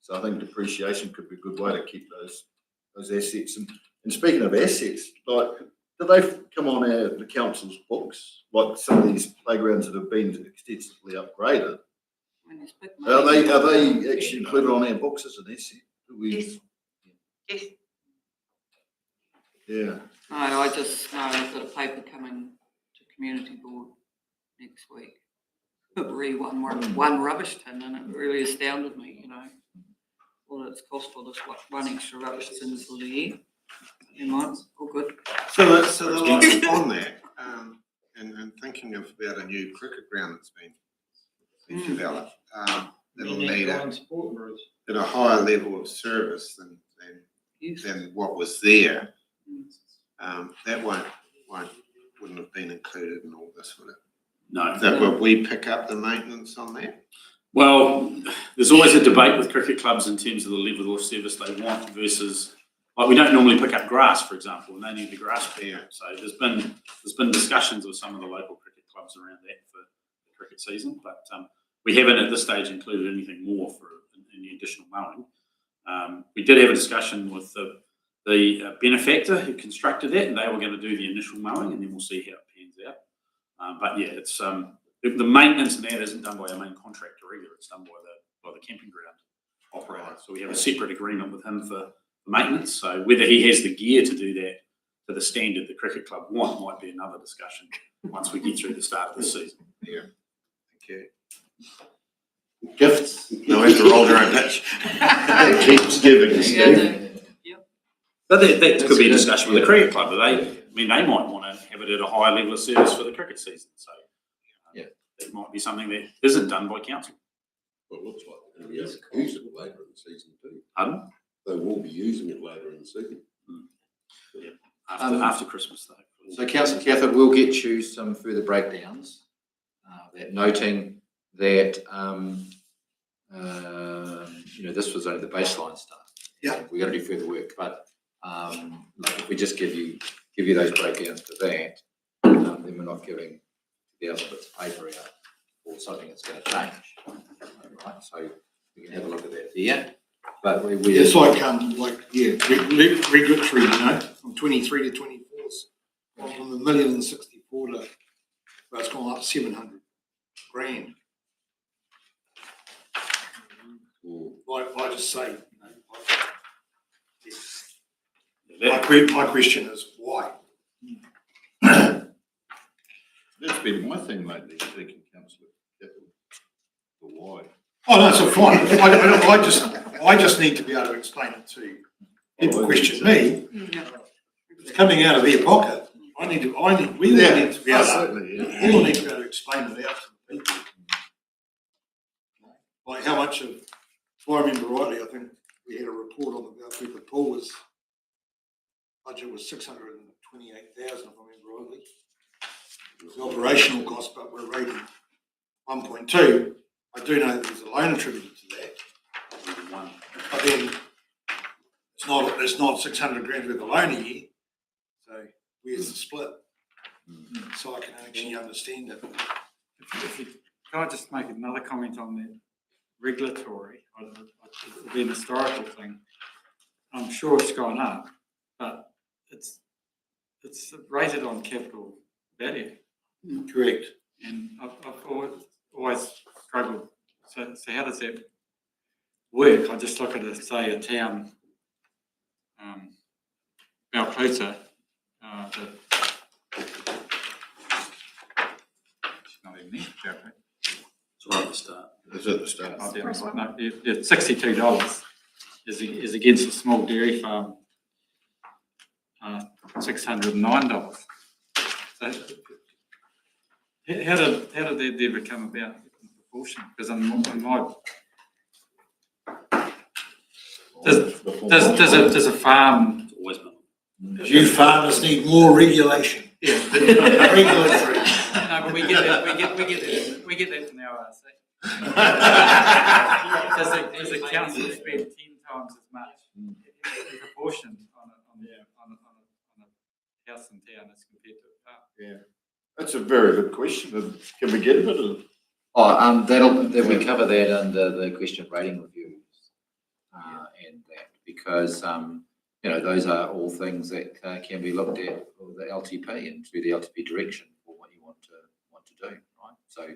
So I think depreciation could be a good way to keep those assets. And speaking of assets, like, do they come on the council's books, like some of these playgrounds that have been extensively upgraded? Are they actually included on our books as an asset? Yes. Yes. Yeah. No, I just know I've got a paper coming to community board next week. One rubbish tin, and it really astounded me, all it's cost for this one extra rubbish tin for the year. Never mind, all good. So the logic on that, and thinking about a new cricket ground that's been developed, that'll need a higher level of service than what was there. That wouldn't have been included in all this, would it? No. Would we pick up the maintenance on that? Well, there's always a debate with cricket clubs in terms of the level of service they want versus, like, we don't normally pick up grass, for example, and they need the grass picked up. So there's been discussions with some of the local cricket clubs around that for the cricket season, but we haven't at this stage included anything more for any additional mowing. We did have a discussion with the benefactor who constructed that, and they were going to do the initial mowing, and then we'll see how it pans out. But yeah, it's the maintenance and that isn't done by our main contractor either. It's done by the camping ground operator. So we have a separate agreement with him for maintenance. So whether he has the gear to do that to the standard the cricket club want might be another discussion once we get through the start of the season. Yeah. Okay. Gifts. No, we have to roll their own pitch. Keeps giving, Steve. But that could be a discussion with the cricket club. They might want to have it at a higher level of service for the cricket season. So that might be something that isn't done by council. Well, it looks like they're going to be able to use it later in the season too. Pardon? They will be using it later in the season. Yeah. After Christmas though. So Councillor Cathcart will get you some further breakdowns, noting that this was only the baseline stuff. Yeah. We're going to do further work, but if we just give you those breakdowns for that, then we're not giving the other bits of paper out or something that's going to change. Right, so we can have a look at that there. But it's regulatory, from 23 to 24, from the 1,064,000 to, well, it's gone up 700 grand. I just say, my question is why? That's been my thing lately, speaking, Councillor. For why? Oh, no, so fine. I just need to be able to explain it to people. Question me. It's coming out of their pocket. We all need to be able to explain it out to the people. Like how much of, if I remember rightly, I think we had a report on the pool was budget was 628,000, if I remember rightly. The operational cost, but we're rating 1.2. I do know that there's a loan attributed to that, but then it's not 600 grand worth of loan a year. So where's the split? So I can actually understand it. Can I just make another comment on that regulatory? It'll be an historical thing. I'm sure it's gone up, but it's rated on capital value. Correct. And I've always struggled. So how does that work? I just look at it, say a town, Balclutha, she's not even there, It's right at the start. Is it the start? Oh, down the bottom, no, yeah, $62 is against a small dairy farm, $609. So how did that ever come about in proportion? Because in my does a farm It's always been. You farmers need more regulation. Regulatory. No, but we get that from our RC. Does the council spend 10 times as much in proportion on a house in town as compared to a farm? Yeah, that's a very good question. Can we get a bit of? Then we cover that under the question rating reviews. And that, because, those are all things that can be looked at for the LTP and through the LTP direction for what you want to do, right? So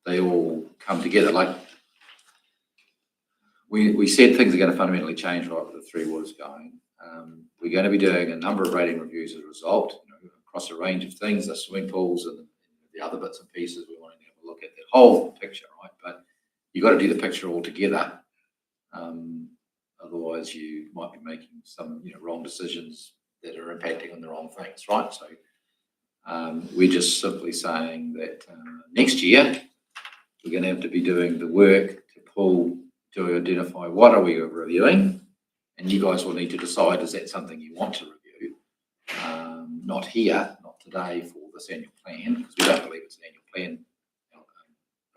they all come together. Like we said, things are going to fundamentally change right with the Three Waters going. We're going to be doing a number of rating reviews as a result, across a range of things, the swimming pools and the other bits and pieces. We want to have a look at the whole picture, right? But you've got to do the picture all together. Otherwise, you might be making some wrong decisions that are impacting on the wrong things, right? So we're just simply saying that next year we're going to have to be doing the work to identify what are we reviewing, and you guys will need to decide, is that something you want to review? Not here, not today for this annual plan, because we don't believe it's an annual plan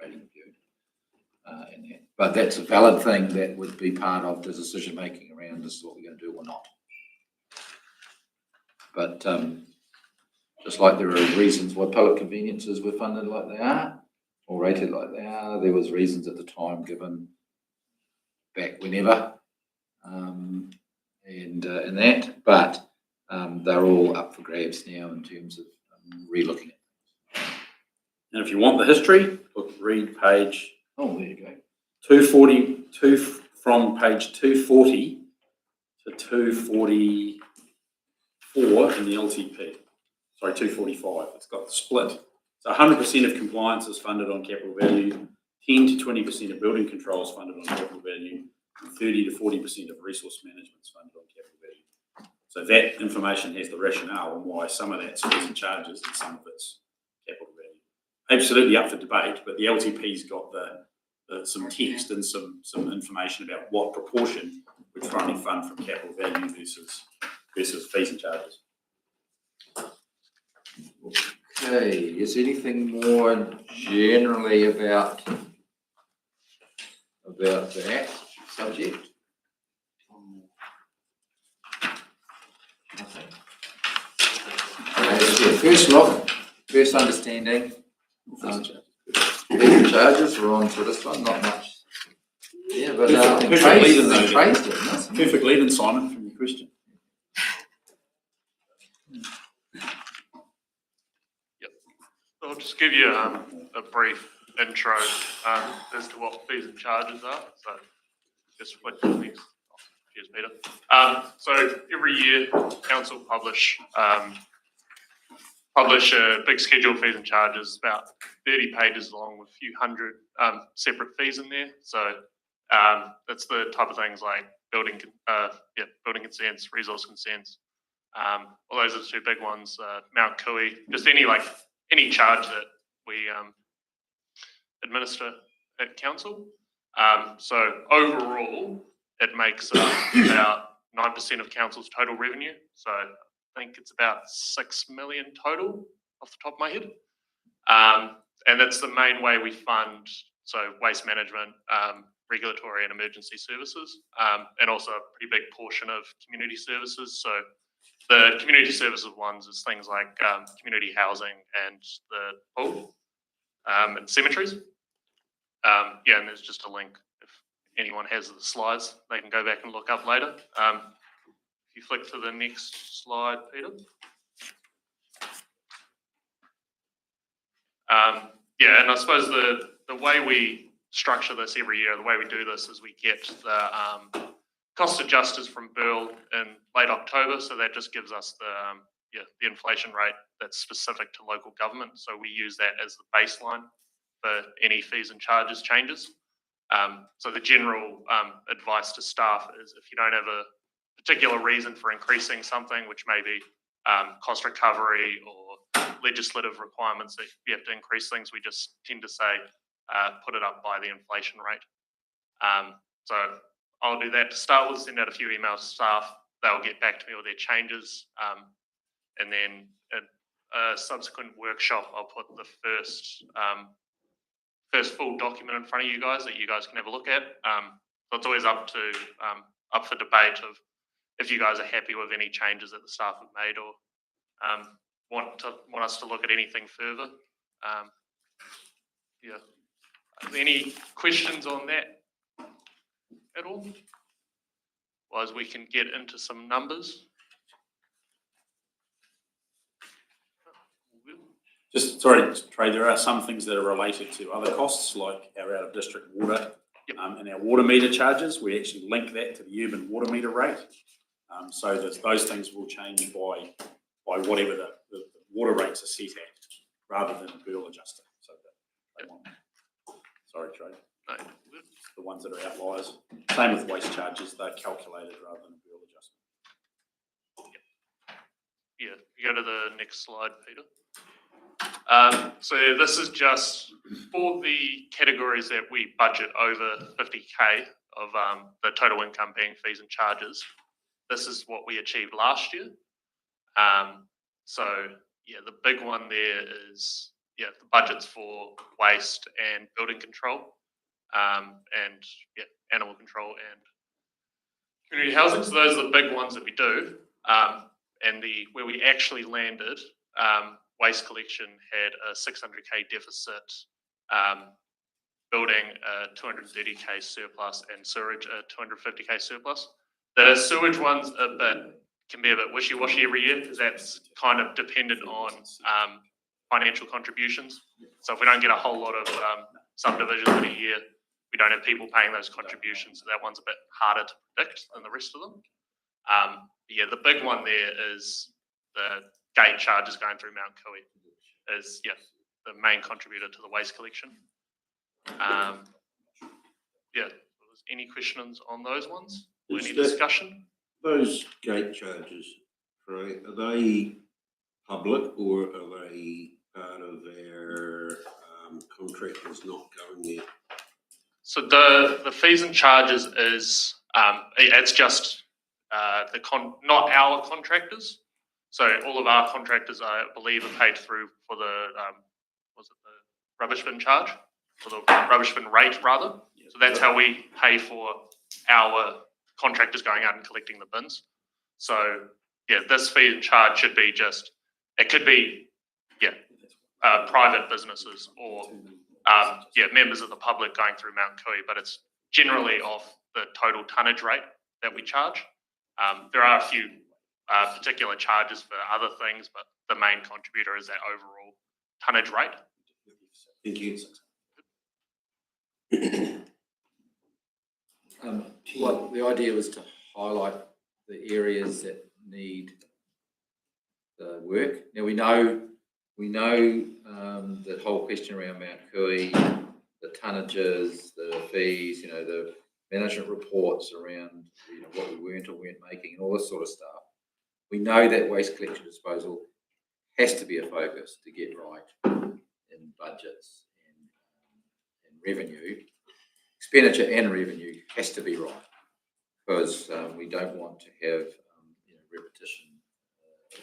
rating review. But that's a valid thing that would be part of the decision making around this is what we're going to do or not. But just like there are reasons why public conveniences were funded like they are or rated like they are, there was reasons at the time given back whenever and that, but they're all up for grabs now in terms of re-looking at things. And if you want the history, read page. Oh, there you go. 242 from page 240 to 244 in the LTP. Sorry, 245. It's got the split. So 100% of compliance is funded on capital value, 10 to 20% of building control is funded on capital value, and 30 to 40% of resource management is funded on capital value. So that information has the rationale on why some of that's fees and charges and some of it's capital value. Absolutely up for debate, but the LTP's got some text and some information about what proportion we're trying to fund from capital value versus fees and charges. Okay, is anything more generally about that subject? First look, first understanding. Fees and charges, we're on to this one, not much. Yeah, but perfect lead in, Simon, from your question. Yep. I'll just give you a brief intro as to what fees and charges are. So just flick to the next. Cheers, Peter. So every year, council publish a big schedule of fees and charges, about 30 pages long with a few hundred separate fees in there. So that's the type of things like building consents, resource consents. Well, those are the two big ones. Mount Cooey, just any charge that we administer at council. So overall, it makes up about 9% of council's total revenue. So I think it's about 6 million total off the top of my head. And that's the main way we fund, so waste management, regulatory and emergency services, and also a pretty big portion of community services. So the community services ones is things like community housing and the pool and cemeteries. And there's just a link. If anyone has the slides, they can go back and look up later. If you flick to the next slide, Peter. And I suppose the way we structure this every year, the way we do this is we get the cost adjusters from Burl in late October. So that just gives us the inflation rate that's specific to local government. So we use that as the baseline for any fees and charges changes. So the general advice to staff is if you don't have a particular reason for increasing something, which may be cost recovery or legislative requirements that you have to increase things, we just tend to say put it up by the inflation rate. So I'll do that to start with, send out a few emails to staff. They'll get back to me with their changes. And then at a subsequent workshop, I'll put the first full document in front of you guys that you guys can have a look at. So it's always up for debate of if you guys are happy with any changes that the staff have made or want us to look at anything further. Yeah. Are there any questions on that at all? Otherwise, we can get into some numbers. Just, sorry, Trey, there are some things that are related to other costs, like our out-of-district water and our water meter charges. We actually link that to the urban water meter rate. So that those things will change by whatever the water rates are set at, rather than a bill adjuster. So that they won't. Sorry, Trey. No. The ones that are outliers. Same with waste charges, they're calculated rather than a bill adjustment. Yeah, you go to the next slide, Peter. So this is just for the categories that we budget over 50K of the total income being fees and charges. This is what we achieved last year. So yeah, the big one there is the budgets for waste and building control, and animal control and community housing. So those are the big ones that we do. And where we actually landed, waste collection had a 600K deficit, building a 230K surplus, and sewerage a 250K surplus. The sewage ones can be a bit wishy-washy every year because that's kind of dependent on financial contributions. So if we don't get a whole lot of subdivisions in a year, we don't have people paying those contributions. So that one's a bit harder to predict than the rest of them. The big one there is the gate charges going through Mount Cooey is the main contributor to the waste collection. Any questions on those ones? Or any discussion? Those gate charges, right, are they public or are they part of their contractors not going there? So the fees and charges is it's just not our contractors. So all of our contractors, I believe, are paid through for the the rubbish bin charge, for the rubbish bin rate rather. So that's how we pay for our contractors going out and collecting the bins. So this fee and charge should be it could be private businesses or members of the public going through Mount Cooey, but it's generally off the total tonnage rate that we charge. There are a few particular charges for other things, but the main contributor is that overall tonnage rate. Thank you. Well, the idea was to highlight the areas that need the work. Now we know the whole question around Mount Cooey, the tonnages, the fees, the management reports around what we weren't or weren't making and all this sort of stuff. We know that waste collection disposal has to be a focus to get right in budgets and revenue. Expenditure and revenue has to be right because we don't want to have repetition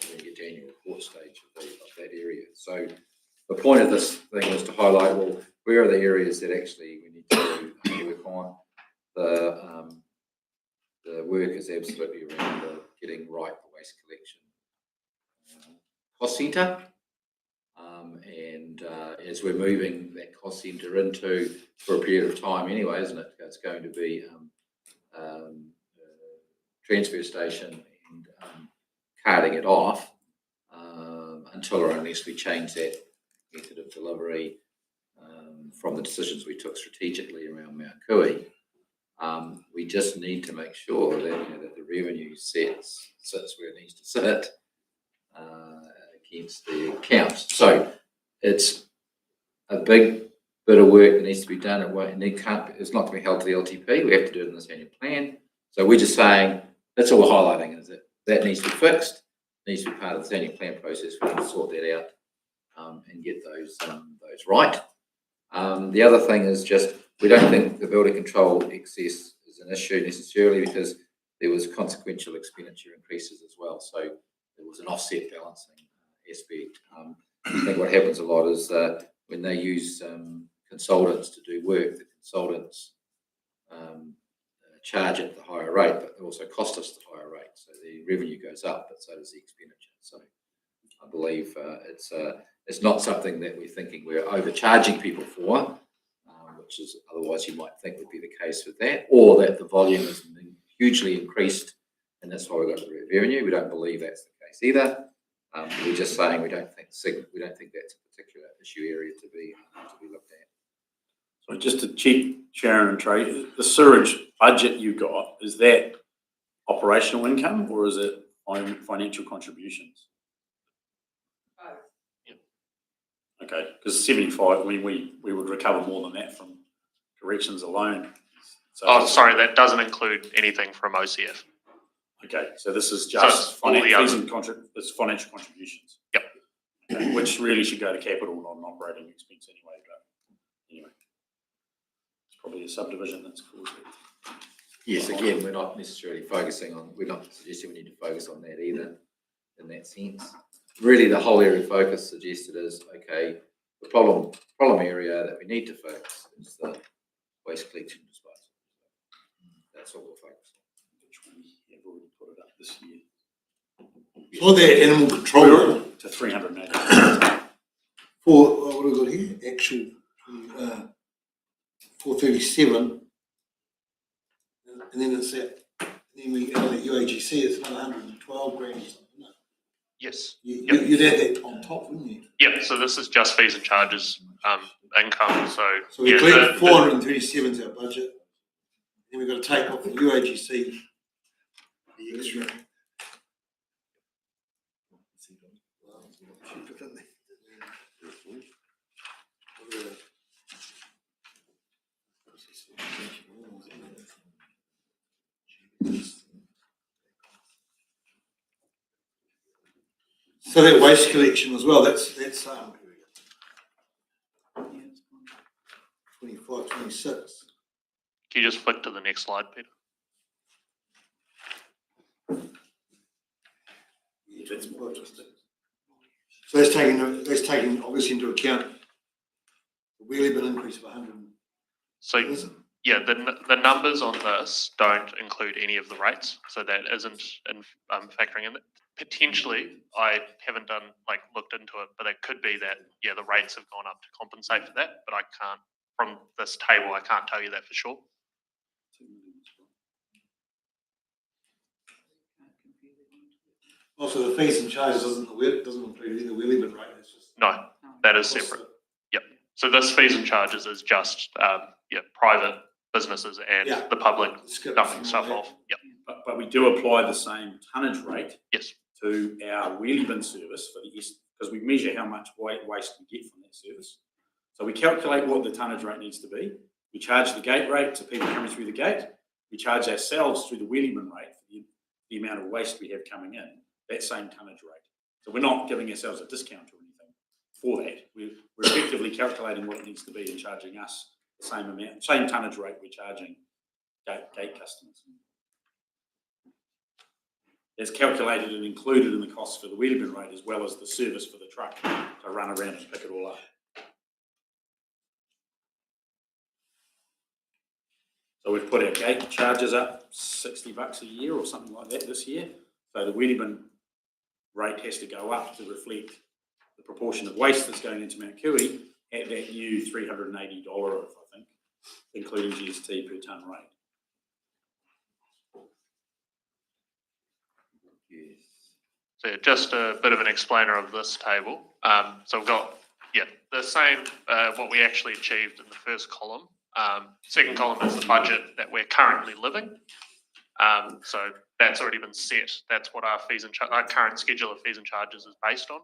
when you get to annual report stage of that area. So the point of this thing was to highlight, well, where are the areas that actually we need to work on? The work is absolutely around getting right the waste collection cost centre. And as we're moving that cost centre into, for a period of time anyway, isn't it? It's going to be transfer station and carting it off until or unless we change that method of delivery from the decisions we took strategically around Mount Cooey. We just need to make sure that, that the revenue sits where it needs to sit against the accounts. So it's a big bit of work that needs to be done. It's not going to be held to the LTP. We have to do it in this annual plan. So we're just saying, that's all we're highlighting, is that needs to be fixed, needs to be part of this annual plan process. We can sort that out and get those right. The other thing is just, we don't think the building control excess is an issue necessarily, because there was consequential expenditure increases as well. So there was an offset balancing aspect. I think what happens a lot is when they use consultants to do work, the consultants charge at the higher rate, but they also cost us the higher rate. So the revenue goes up, but so does the expenditure. So I believe it's not something that we're thinking we're overcharging people for, which is otherwise you might think would be the case with that, or that the volume has been hugely increased and that's why we got the revenue. We don't believe that's the case either. We're just saying we don't think that's a particular issue area to be looked at. So just to check, Sharon and Trey, the sewerage budget you got, is that operational income or is it financial contributions? Okay, because 75, I mean, we would recover more than that from corrections alone. So sorry, that doesn't include anything from OCF. Okay, so this is just financial contributions. Yep. Okay, which really should go to capital, not an operating expense anyway. But anyway, it's probably a subdivision that's caused it. Yes, again, we're not necessarily we're not suggesting we need to focus on that either in that sense. Really, the whole area of focus suggested is, okay, the problem area that we need to fix is the waste collection disposal. That's what we'll focus on. Which we have already put it up this year. For the animal control. To 380. For, what have we got here? Actual, 437. And then it's that, then we add the UAGC, it's another 112 grand or something, isn't it? Yes. You'd add that on top, wouldn't you? Yep, so this is just fees and charges, income, so. So we yeah, collect 437 is our budget. Then we've got to take off the UAGC, the extra. So that waste collection as well, that's 25, 26. Can you just flick to the next slide, Peter? So that's taking obviously into account the wheelie bin increase of 100. So, yeah, the numbers on this don't include any of the rates, so that isn't factoring in. Potentially, I haven't looked into it, but it could be that, yeah, the rates have gone up to compensate for that, but I can't, from this table, I can't tell you that for sure. Also, the fees and charges doesn't include either wheelie bin rate, it's just. No, that is separate. Yep. So this fees and charges is just, private businesses and the public dumping stuff off. Yep. But we do apply the same tonnage rate. Yes. To our wheelie bin service for the because we measure how much waste we get from that service. So we calculate what the tonnage rate needs to be. We charge the gate rate to people coming through the gate. We charge ourselves through the wheelie bin rate for the amount of waste we have coming in, that same tonnage rate. So we're not giving ourselves a discount or anything for that. We're effectively calculating what it needs to be and charging us the same amount, same tonnage rate we're charging gate customers. It's calculated and included in the cost for the wheelie bin rate as well as the service for the truck to run around and pick it all up. So we've put our gate charges up $60 a year or something like that this year. So the wheelie bin rate has to go up to reflect the proportion of waste that's going into Mount Cooey at that new $380, I think, including GST per tonne rate. So just a bit of an explainer of this table. So we've got, the same, what we actually achieved in the first column. Second column is the budget that we're currently living. So that's already been set. That's what our fees and our current schedule of fees and charges is based on.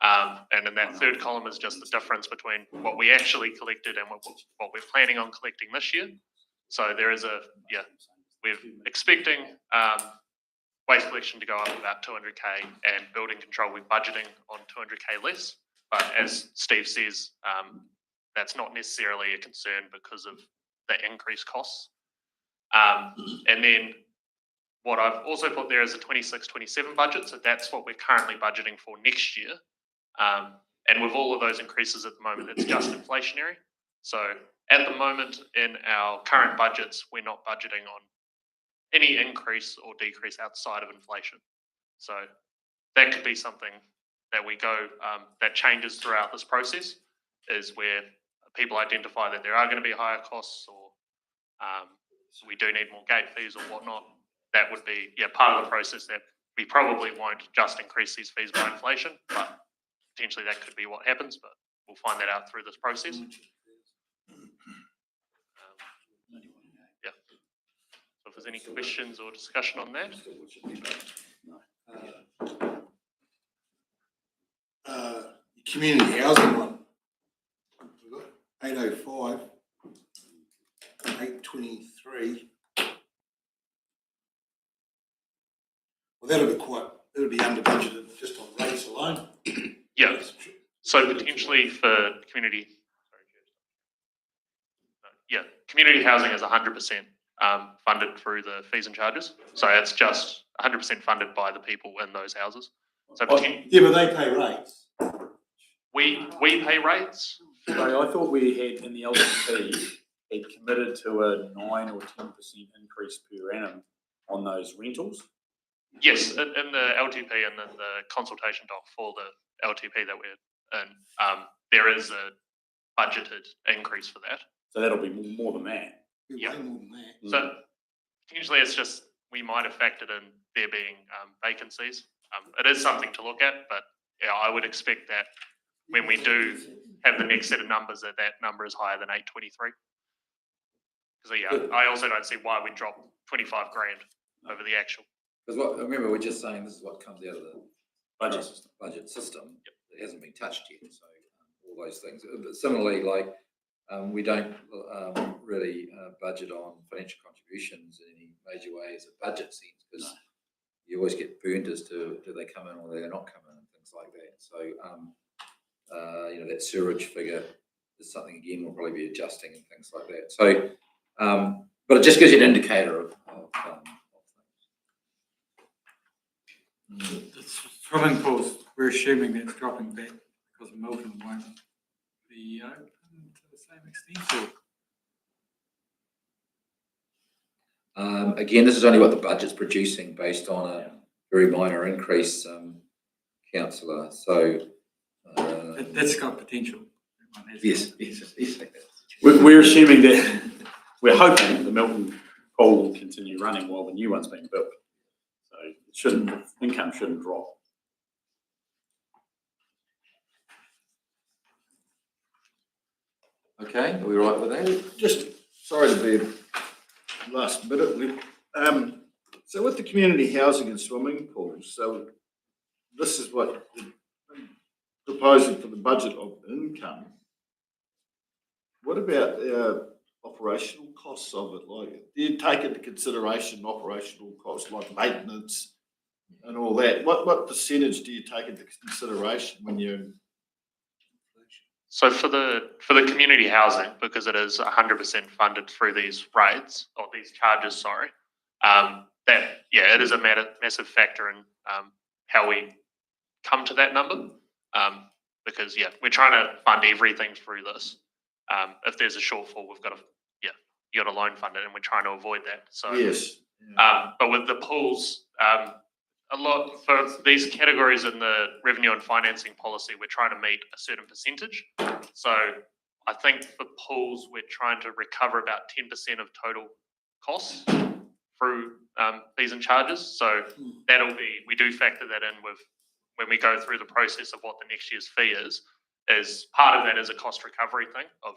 And in that third column is just the difference between what we actually collected and what we're planning on collecting this year. So there is we're expecting waste collection to go up about 200k, and building control we're budgeting on 200k less. But as Steve says, that's not necessarily a concern because of the increased costs. And then what I've also put there is a 26-27 budget. So that's what we're currently budgeting for next year. And with all of those increases at the moment, it's just inflationary. So at the moment in our current budgets, we're not budgeting on any increase or decrease outside of inflation. So that could be something that we go, that changes throughout this process, is where people identify that there are going to be higher costs, or so we do need more gate fees or whatnot. That would be part of the process, that we probably won't just increase these fees by inflation, but potentially that could be what happens, but we'll find that out through this process. So if there's any questions or discussion on that. Community housing one. We've got 805, 823. Well, that'll be under budgeted just on rates alone. Yeah. So potentially for community, community housing is 100% funded through the fees and charges. So it's just 100% funded by the people in those houses. So but they pay rates. We pay rates. So I thought we had in the LTP had committed to a 9 or 10% increase per annum on those rentals. Yes, in the LTP and then the consultation doc for the LTP that we're in, there is a budgeted increase for that. So that'll be more than that. Yeah. Way more than that. So potentially it's just, we might have factored in there being vacancies. It is something to look at, but I would expect that when we do have the next set of numbers, that number is higher than 823. Because I also don't see why we drop 25 grand over the actual. Because remember, we're just saying this is what comes out of the budget system. Yep. It hasn't been touched yet, so all those things. But similarly, like we don't really budget on financial contributions in any major way as a budget sense, because you always get burnt as to do they come in or they're not coming and things like that. So that sewerage figure is something again we'll probably be adjusting and things like that. So, but it just gives you an indicator of things. The swimming pools, we're assuming that's dropping back because Milton won't be open to the same extent. Again, this is only what the budget's producing based on a very minor increase, councillor. So That's got potential. yes. We're assuming that we're hoping the Milton pool will continue running while the new one's being built. So income shouldn't drop. Okay, are we right with that? Just sorry to be last minute. So with the community housing and swimming pools, so this is what the proposal for the budget of income. What about the operational costs of it? Like, do you take into consideration operational costs like maintenance and all that? What percentage do you take into consideration when you're? So for the community housing, because it is 100% funded through these rates or these charges, sorry, it is a massive factor in how we come to that number. Because we're trying to fund everything through this. If there's a shortfall, we've got to you got to loan fund it, and we're trying to avoid that. So Yes. but with the pools, a lot for these categories in the revenue and financing policy, we're trying to meet a certain percentage. So I think for pools, we're trying to recover about 10% of total costs through fees and charges. So that'll be, we do factor that in with when we go through the process of what the next year's fee is part of that is a cost recovery thing of,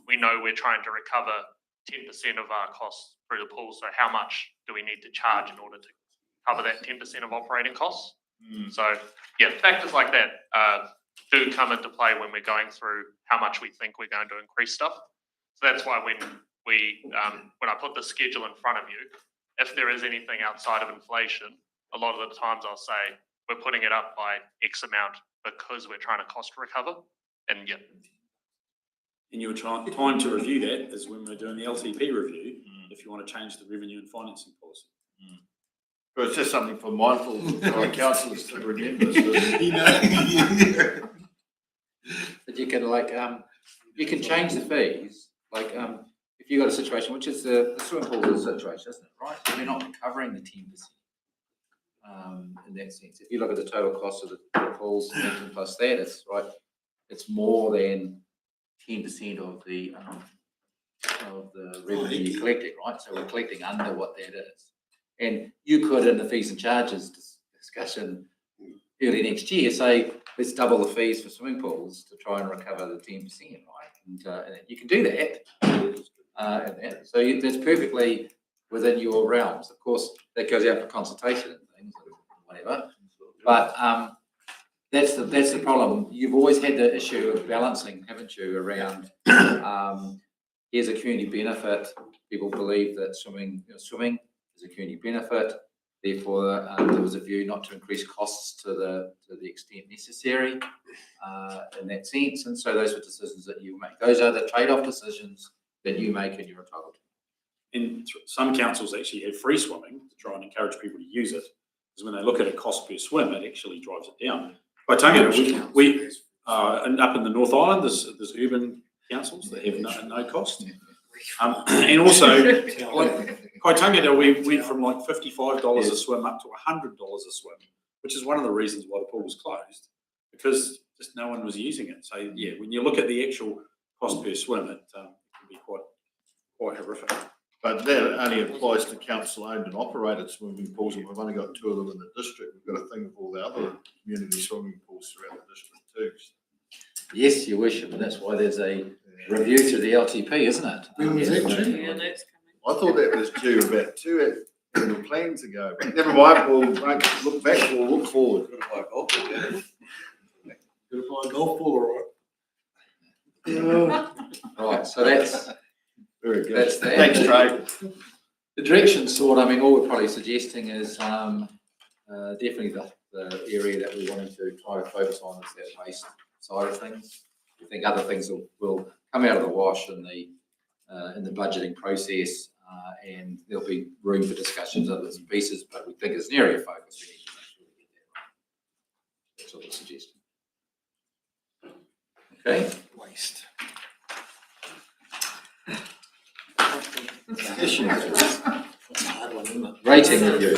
we know we're trying to recover 10% of our costs through the pool. So how much do we need to charge in order to cover that 10% of operating costs? So factors like that do come into play when we're going through how much we think we're going to increase stuff. So that's why when when I put the schedule in front of you, if there is anything outside of inflation, a lot of the times I'll say we're putting it up by X amount because we're trying to cost recover. And yeah, And your time to review that is when we're doing the LTP review, if you want to change the revenue and financing policy. But it's just something for mindful councillors to remember. But you can you can change the fees, if you've got a situation, which is the swimming pool is a situation, isn't it, right? So we're not covering the 10%. In that sense, if you look at the total cost of the pools plus that, it's more than 10% of the revenue you're collecting, right? So we're collecting under what that is. And you could, in the fees and charges discussion early next year, say, let's double the fees for swimming pools to try and recover the 10%, right? And you can do that. So that's perfectly within your realms. Of course, that goes out for consultation and things, or whatever. But that's the problem. You've always had the issue of balancing, haven't you, around here's a community benefit. People believe that swimming is a community benefit. Therefore, there was a view not to increase costs to the extent necessary in that sense. And so those were decisions that you make. Those are the trade-off decisions that you make and you're entitled to. And some councils actually have free swimming to try and encourage people to use it, because when they look at a cost per swim, it actually drives it down. By Tangata, and up in the North Island, there's urban councils that have no cost. And also, Kaitangata, we went from like $55 a swim up to $100 a swim, which is one of the reasons why the pool was closed, because just no one was using it. So yeah, when you look at the actual cost per swim, it can be quite horrific. But that only applies to council-owned and operated swimming pools, and we've only got 2 of them in the district. We've got to think of all the other community swimming pools throughout the district too. Yes, your worship, and that's why there's a review to the LTP, isn't it? Yeah, that's coming. I thought that was due about 2 annual plans ago, but never mind, we'll look back, we'll look forward. Got to buy a golf ball, yeah. Got to buy a golf ball, all right? Right, so that's Very good. that's that. Thanks, Trey. The direction sort, I mean, all we're probably suggesting is definitely the area that we wanted to try to focus on is that waste side of things. We think other things will come out of the wash in the budgeting process, and there'll be room for discussions of bits and pieces, but we think as an area of focus, we need to make sure we get that right. That's all we're suggesting. Okay. Waste. Rating review.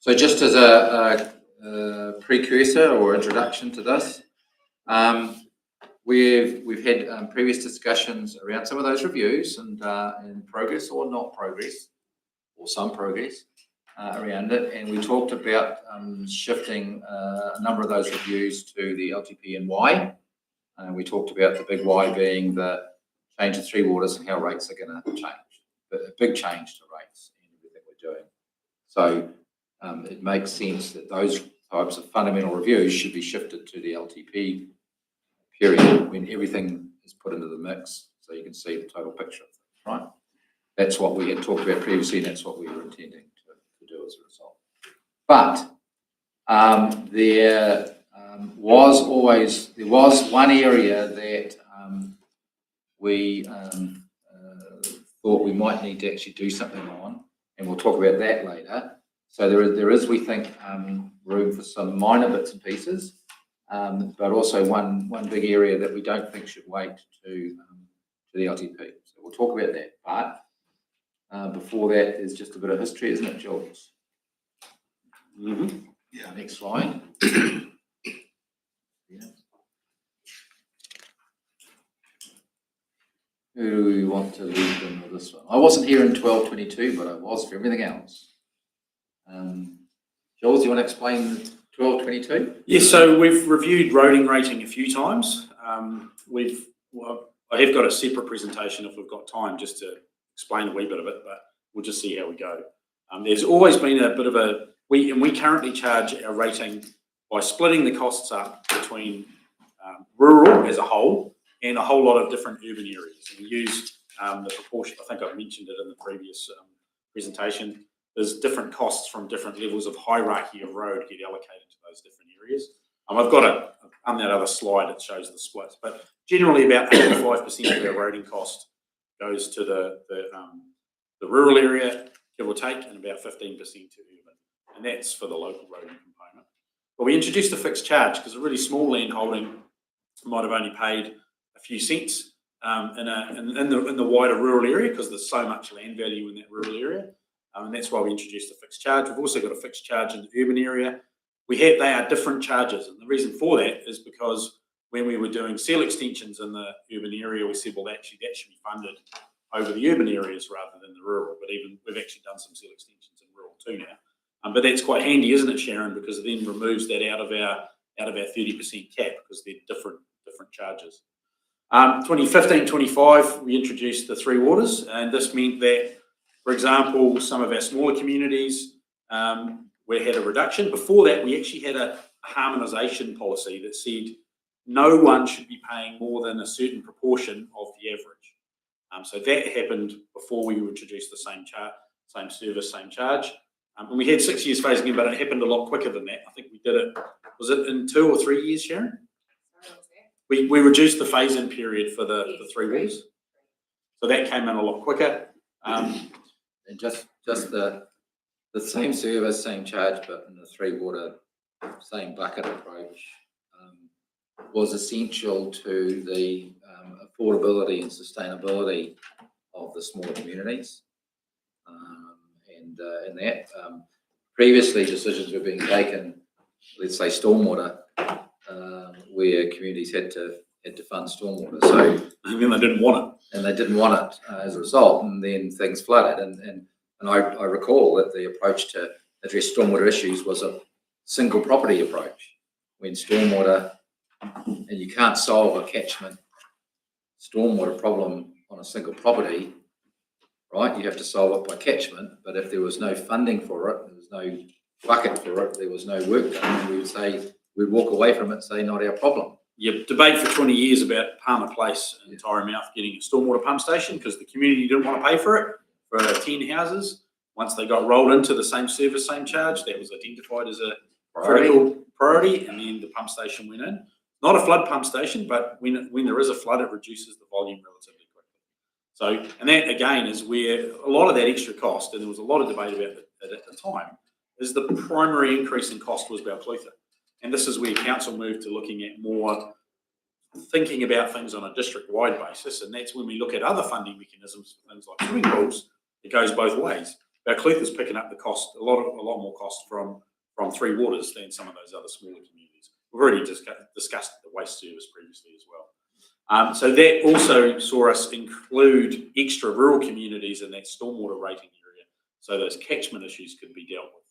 So just as a precursor or introduction to this, we've had previous discussions around some of those reviews and progress or not progress, or some progress around it, and we talked about shifting a number of those reviews to the LTP and why. We talked about the big why being the change of 3 waters and how rates are going to change, but a big change to rates and everything we're doing. So it makes sense that those types of fundamental reviews should be shifted to the LTP period when everything is put into the mix, so you can see the total picture of things, right? That's what we had talked about previously, and that's what we were intending to do as a result. But there was one area that we thought we might need to actually do something on, and we'll talk about that later. So there is, we think, room for some minor bits and pieces, but also one big area that we don't think should wait to the LTP. So we'll talk about that. But before that, there's just a bit of history, isn't it, Jules? Mm-hmm. Yeah. Next slide. Yeah. Who do we want to lead in with this one? I wasn't here in 1222, but I was for everything else. Jules, you want to explain 1222? Yes, so we've reviewed roading rating a few times. I have got a separate presentation if we've got time just to explain a wee bit of it, but we'll just see how we go. There's always been a bit of we currently charge our rating by splitting the costs up between rural as a whole and a whole lot of different urban areas. And we use the proportion, I think I've mentioned it in the previous presentation, there's different costs from different levels of hierarchy of road get allocated to those different areas. I've got on that other slide, it shows the splits, but generally about 85% of our roading cost goes to the rural area, give or take, and about 15% to urban. And that's for the local roading component. But we introduced a fixed charge because a really small land holding might have only paid a few cents in the wider rural area because there's so much land value in that rural area. And that's why we introduced a fixed charge. We've also got a fixed charge in the urban area. They are different charges. And the reason for that is because when we were doing seal extensions in the urban area, we said, well, actually, that should be funded over the urban areas rather than the rural. But even we've actually done some seal extensions in rural too now. But that's quite handy, isn't it, Sharon? Because it then removes that out of our 30% cap because they're different charges. 2015-25, we introduced the 3 waters, and this meant that, for example, some of our smaller communities we had a reduction. Before that, we actually had a harmonisation policy that said no one should be paying more than a certain proportion of the average. So that happened before we introduced the same service, same charge. And we had 6 years phasing in, but it happened a lot quicker than that. I think we did it, was it in 2 or 3 years, Sharon? We reduced the phase-in period for the 3 waters. So that came in a lot quicker. And just the same service, same charge, but in the 3 water, same bucket approach was essential to the affordability and sustainability of the smaller communities. And that previously decisions were being taken, let's say stormwater, where communities had to fund stormwater. So and then they didn't want it. And they didn't want it as a result, and then things flooded. And I recall that the approach to address stormwater issues was a single property approach. When stormwater, and you can't solve a catchment stormwater problem on a single property, right? You have to solve it by catchment, but if there was no funding for it, there was no bucket for it, there was no work done, and we would say, we'd walk away from it and say, not our problem. Debate for 20 years about Palmer Place and Tyramouth getting a stormwater pump station because the community didn't want to pay for it for 10 houses. Once they got rolled into the same service, same charge, that was identified as a critical priority, and then the pump station went in. Not a flood pump station, but when there is a flood, it reduces the volume relatively quickly. So, and that again is where a lot of that extra cost, and there was a lot of debate about it at the time, is the primary increase in cost was Balclutha. And this is where council moved to looking at more thinking about things on a district-wide basis, and that's when we look at other funding mechanisms for things like swimming pools. It goes both ways. Balclutha's picking up the cost, a lot more cost from 3 waters than some of those other smaller communities. We've already discussed the waste service previously as well. So that also saw us include extra rural communities in that stormwater rating area, so those catchment issues could be dealt with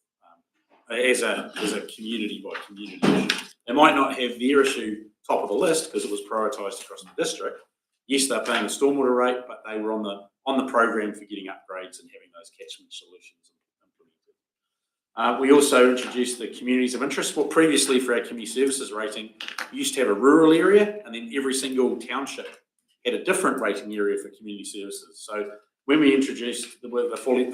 as a community by community issue. They might not have their issue top of the list because it was prioritised across the district. Yes, they're paying a stormwater rate, but they were on the program for getting upgrades and having those catchment solutions implemented. We also introduced the communities of interest. Well, previously for our community services rating, we used to have a rural area, and then every single township had a different rating area for community services. So when we introduced the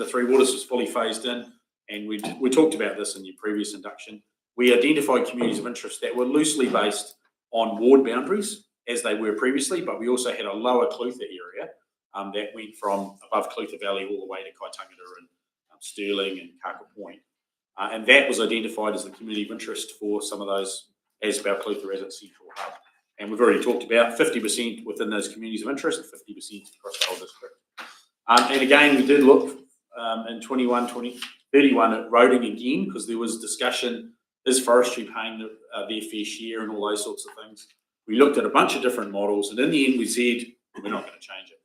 3 waters was fully phased in, and we talked about this in your previous induction, we identified communities of interest that were loosely based on ward boundaries as they were previously, but we also had a lower Clutha area that went from above Clutha Valley all the way to Kaitangata and Stirling and Kaka Point. And that was identified as the community of interest for some of those as Balclutha as its central hub. And we've already talked about 50% within those communities of interest and 50% across the whole district. And again, we did look in 21-31 at roading again, because there was discussion, is forestry paying their fair share and all those sorts of things. We looked at a bunch of different models, and in the end we said, we're not going to change it.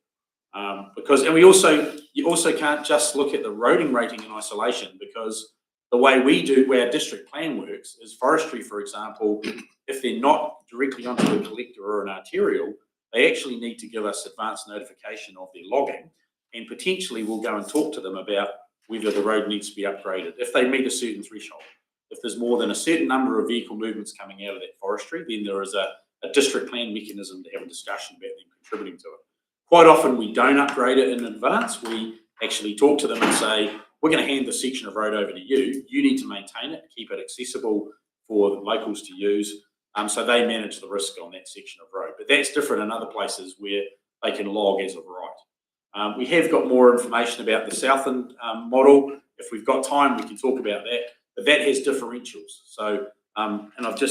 You also can't just look at the roading rating in isolation, because the way where our district plan works is forestry, for example, if they're not directly onto a collector or an arterial, they actually need to give us advance notification of their logging, and potentially we'll go and talk to them about whether the road needs to be upgraded if they meet a certain threshold. if there's more than a certain number of vehicle movements coming out of that forestry, then there is a district plan mechanism to have a discussion about them contributing to it. Quite often we don't upgrade it in advance. We actually talk to them and say, we're going to hand this section of road over to you. You need to maintain it, keep it accessible for the locals to use. So they manage the risk on that section of road. But that's different in other places where they can log as of right. We have got more information about the Southland model. If we've got time, we can talk about that. But that has differentials. So, and I've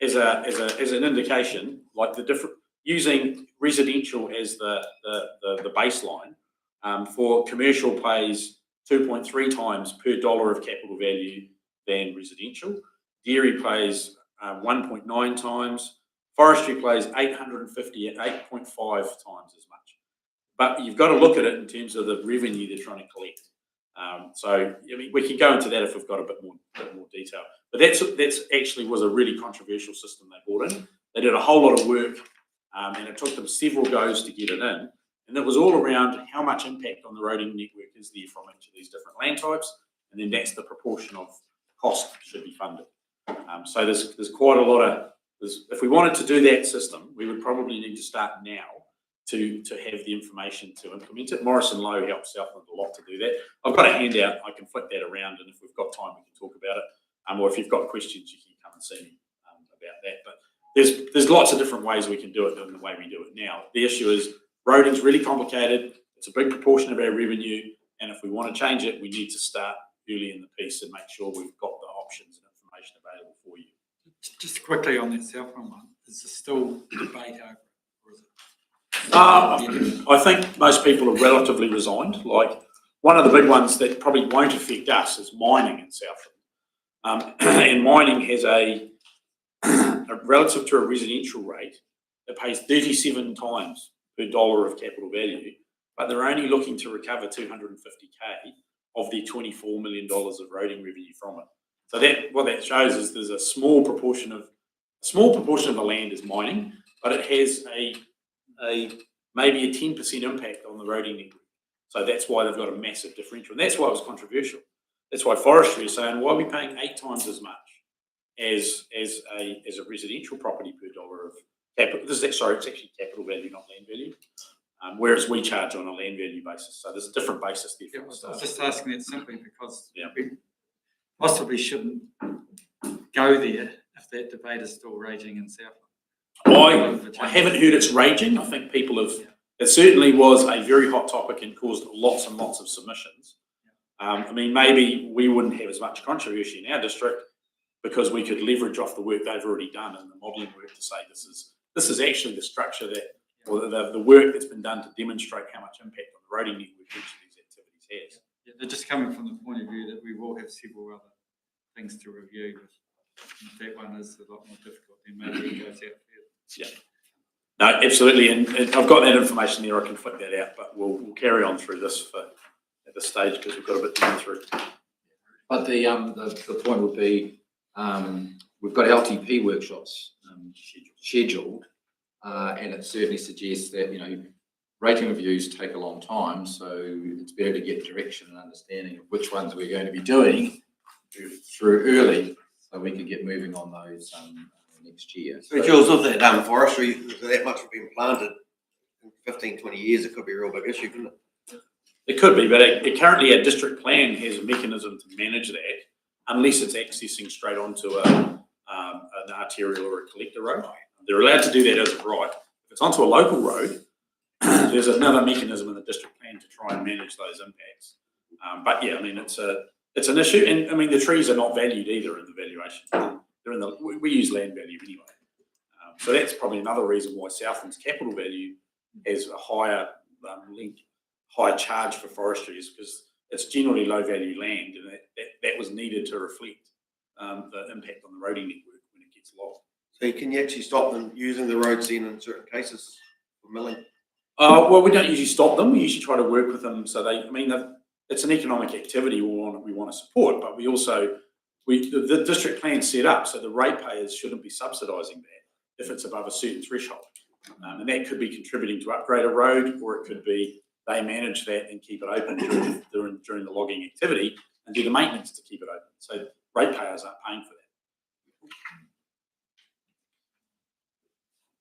as an indication, like the different using residential as the baseline for commercial pays 2.3 times per dollar of capital value than residential. Dairy pays 1.9 times. Forestry pays 850 at 8.5 times as much. But you've got to look at it in terms of the revenue they're trying to collect. So I mean, we can go into that if we've got a bit more detail. But that's actually was a really controversial system they brought in. They did a whole lot of work, and it took them several goes to get it in. And it was all around how much impact on the roading network is there from each of these different land types, and then that's the proportion of cost that should be funded. So there's quite a lot of if we wanted to do that system, we would probably need to start now to have the information to implement it. Morrison Lowe helps Southland a lot to do that. I've got a handout, I can flick that around, and if we've got time, we can talk about it. Or if you've got questions, you can come and see me about that. But there's lots of different ways we can do it than the way we do it now. The issue is roading's really complicated. It's a big proportion of our revenue, and if we want to change it, we need to start early in the piece and make sure we've got the options and information available for you. Just quickly on that Southland one, is there still debate over it, or is it? I think most people are relatively resigned. Like one of the big ones that probably won't affect us is mining in Southland. And mining has a relative to a residential rate, it pays 37 times per dollar of capital value, but they're only looking to recover 250K of their $24 million of roading revenue from it. So what that shows is there's a small proportion of the land is mining, but it has maybe a 10% impact on the roading network. So that's why they've got a massive differential. And that's why it was controversial. That's why forestry is saying, why are we paying 8 times as much as a residential property per dollar of capital? It's actually capital value, not land value. Whereas we charge on a land value basis. So there's a different basis there. Yeah, I was just asking that simply because we possibly shouldn't go there if that debate is still raging in Southland. I haven't heard it's raging. I think people have. It certainly was a very hot topic and caused lots and lots of submissions. I mean, maybe we wouldn't have as much controversy in our district because we could leverage off the work they've already done and the modelling work to say this is actually the structure that, or the work that's been done to demonstrate how much impact on the roading network each of these activities has. Yeah, they're just coming from the point of view that we will have several other things to review. If that one is a lot more difficult, then maybe it goes out further. Yeah. No, absolutely, and I've got that information there. I can flick that out, but we'll carry on through this at this stage because we've got a bit to go through. But the point would be we've got LTP workshops scheduled, and it certainly suggests that rating reviews take a long time, so it's better to get direction and understanding of which ones we're going to be doing through early, so we can get moving on those next year. So Jules, of that forestry, if that much has been planted in 15, 20 years, it could be a real big issue, couldn't it? It could be, but currently our district plan has a mechanism to manage that unless it's accessing straight onto an arterial or a collector road. They're allowed to do that as of right. If it's onto a local road, there's another mechanism in the district plan to try and manage those impacts. But yeah, I mean, it's an issue, and I mean the trees are not valued either in the valuation. We use land value anyway. So that's probably another reason why Southland's capital value has a higher high charge for forestry, is because it's generally low value land, and that was needed to reflect the impact on the roading network when it gets logged. So can you actually stop them using the roads then in certain cases for milling? Well, we don't usually stop them. We usually try to work with them so it's an economic activity we want to support, but we also the district plan set up so the ratepayers shouldn't be subsidising that if it's above a certain threshold, and that could be contributing to upgrade a road, or it could be they manage that and keep it open during the logging activity and do the maintenance to keep it open. So ratepayers aren't paying for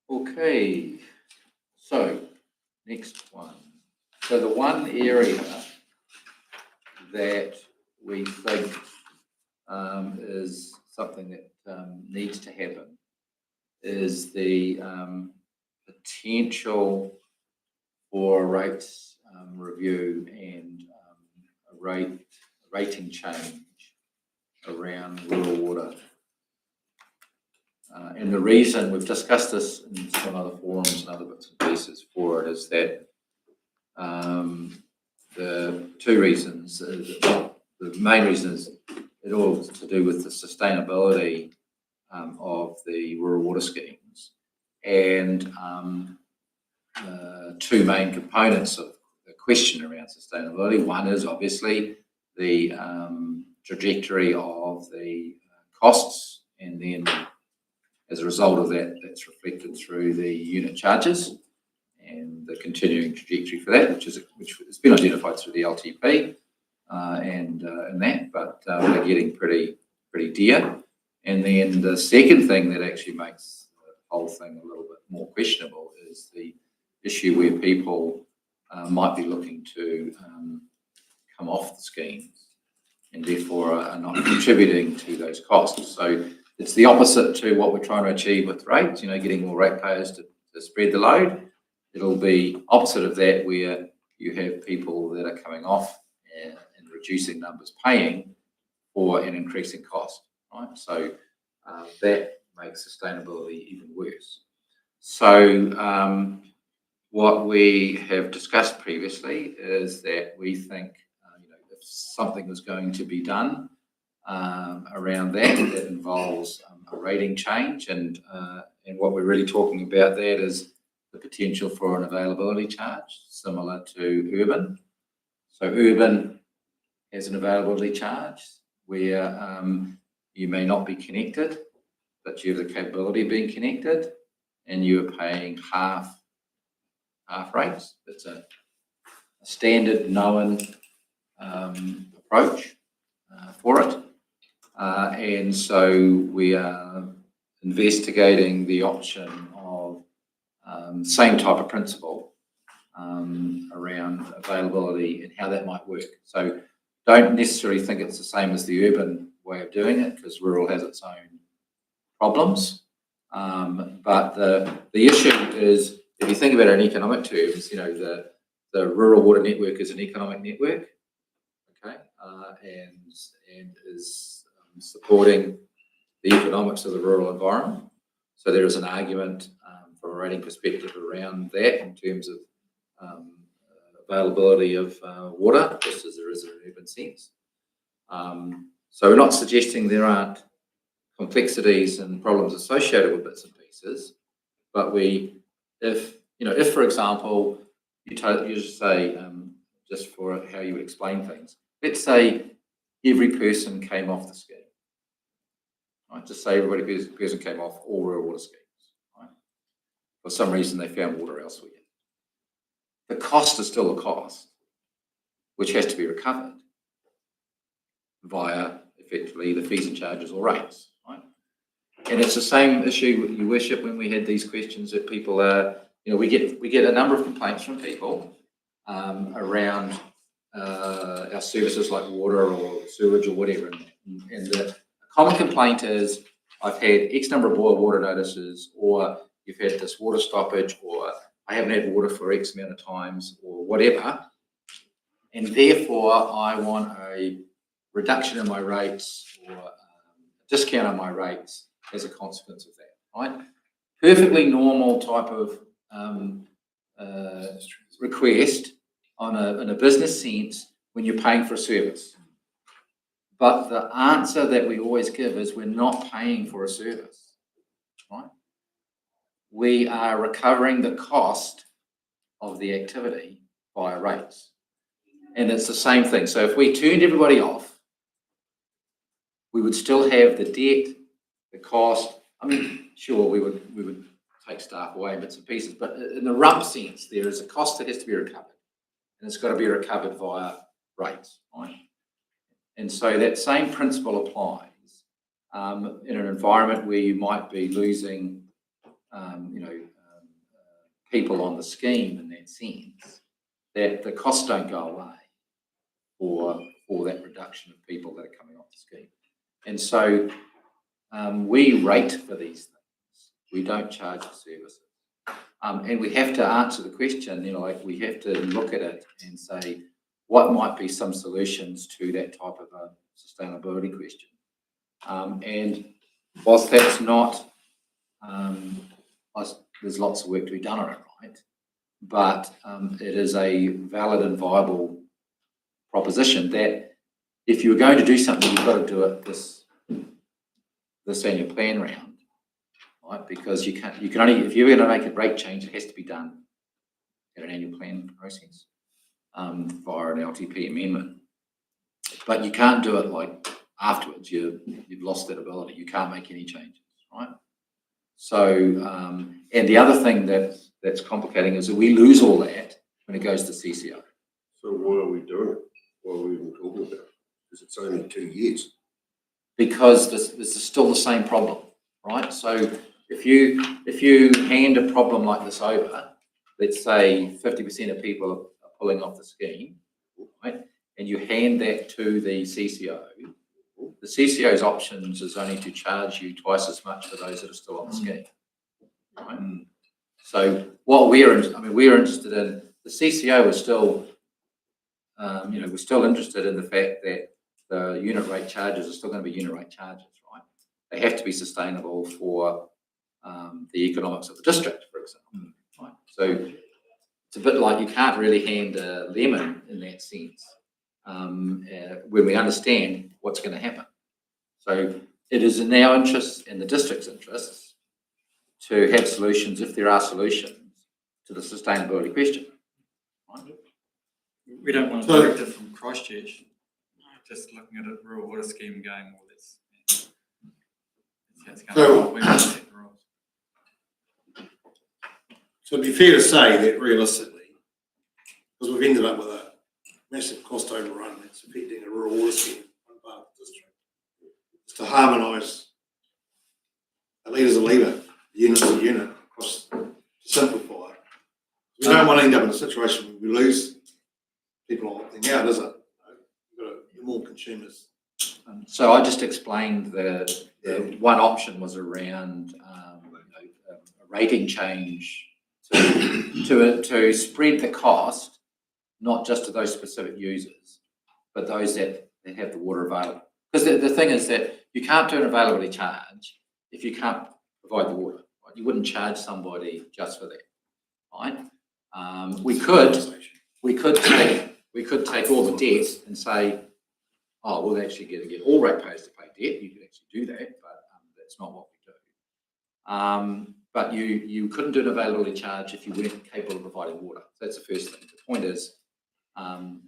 that. Okay, so next one. So the one area that we think is something that needs to happen is the potential for a rates review and a rating change around rural water. And the reason, we've discussed this in some other forums and other bits and pieces for it, is that the two reasons, the main reason is it all has to do with the sustainability of the rural water schemes, and two main components of the question around sustainability. One is obviously the trajectory of the costs, and then as a result of that, that's reflected through the unit charges and the continuing trajectory for that, which has been identified through the LTP and that, but they're getting pretty dear. And then the second thing that actually makes the whole thing a little bit more questionable is the issue where people might be looking to come off the schemes and therefore are not contributing to those costs. So it's the opposite to what we're trying to achieve with rates, getting more ratepayers to spread the load. It'll be opposite of that, where you have people that are coming off and reducing numbers paying for an increasing cost, right? So that makes sustainability even worse. So what we have discussed previously is that we think if something is going to be done around that involves a rating change, and what we're really talking about that is the potential for an availability charge similar to urban. So urban has an availability charge where you may not be connected, but you have the capability of being connected, and you are paying half rates. It's a standard known approach for it. And so we are investigating the option of same type of principle around availability and how that might work. So don't necessarily think it's the same as the urban way of doing it, because rural has its own problems. But the issue is, if you think about it in economic terms, the rural water network is an economic network, okay, and is supporting the economics of the rural environment. So there is an argument from a rating perspective around that in terms of availability of water, just as there is in an urban sense. So we're not suggesting there aren't complexities and problems associated with bits and pieces, but if for example, you just say, just for how you explain things, let's say every person came off the scheme. Right? Just say every person came off all rural water schemes. Right? For some reason, they found water elsewhere. The cost is still a cost, which has to be recovered via effectively the fees and charges or rates. Right? And it's the same issue, Your Worship, when we had these questions that people are, we get a number of complaints from people around our services like water or sewage or whatever. And the common complaint is, I've had X number of boil water notices, or you've had this water stoppage, or I haven't had water for X amount of times, or whatever. And therefore, I want a reduction in my rates or a discount on my rates as a consequence of that, right? Perfectly normal type of request in a business sense when you're paying for a service. But the answer that we always give is we're not paying for a service, right? We are recovering the cost of the activity via rates. And it's the same thing. So if we turned everybody off, we would still have the debt, the cost. I mean, sure, we would take staff away, bits and pieces, but in the rump sense, there is a cost that has to be recovered. And it's got to be recovered via rates, right? And so that same principle applies in an environment where you might be losing, people on the scheme in that sense, that the costs don't go away for that reduction of people that are coming off the scheme. And so we rate for these things. We don't charge for services. And we have to answer the question, we have to look at it and say, what might be some solutions to that type of a sustainability question? And whilst that's not, there's lots of work to be done on it, right? But it is a valid and viable proposition that if you were going to do something, you've got to do it this annual plan round, right? Because you can only, if you're going to make a rate change, it has to be done at an annual plan process via an LTP amendment. But you can't do it like afterwards. You've lost that ability. You can't make any changes, right? So, and the other thing that's complicating is that we lose all that when it goes to CCO. So why are we doing it? Why are we even talking about it? Because it's only 2 years. Because this is still the same problem, right? So if you hand a problem like this over, let's say 50% of people are pulling off the scheme, right? And you hand that to the CCO, the CCO's options is only to charge you twice as much for those that are still on the scheme, right? So what we're interested in, the CCO is still, we're still interested in the fact that the unit rate charges are still going to be unit rate charges, right? They have to be sustainable for the economics of the district, for example, right? So it's a bit like you can't really hand a lemon in that sense when we understand what's going to happen. So it is in our interests and the district's interests to have solutions, if there are solutions, to the sustainability question. Right? We don't want to direct it from Christchurch, just looking at a rural water scheme and going, well, that's how it's going to work. We want to set the rules. So it'd be fair to say that realistically, because we've ended up with a massive cost overrun that's affecting a rural water scheme in one part of the district, is to harmonise a leader's a leader, a unit's a unit, across, to simplify it. We don't want to end up in a situation where we lose people opting out, is it? You've got more consumers. So I just explained the one option was around a rating change to spread the cost, not just to those specific users, but those that have the water available. Because the thing is that you can't do an availability charge if you can't provide the water. Right? You wouldn't charge somebody just for that, right? We could take all the debt and say, oh, we're actually going to get all ratepayers to pay debt. You could actually do that, but that's not what we do. But you couldn't do an availability charge if you weren't capable of providing water. So that's the first thing. The point is,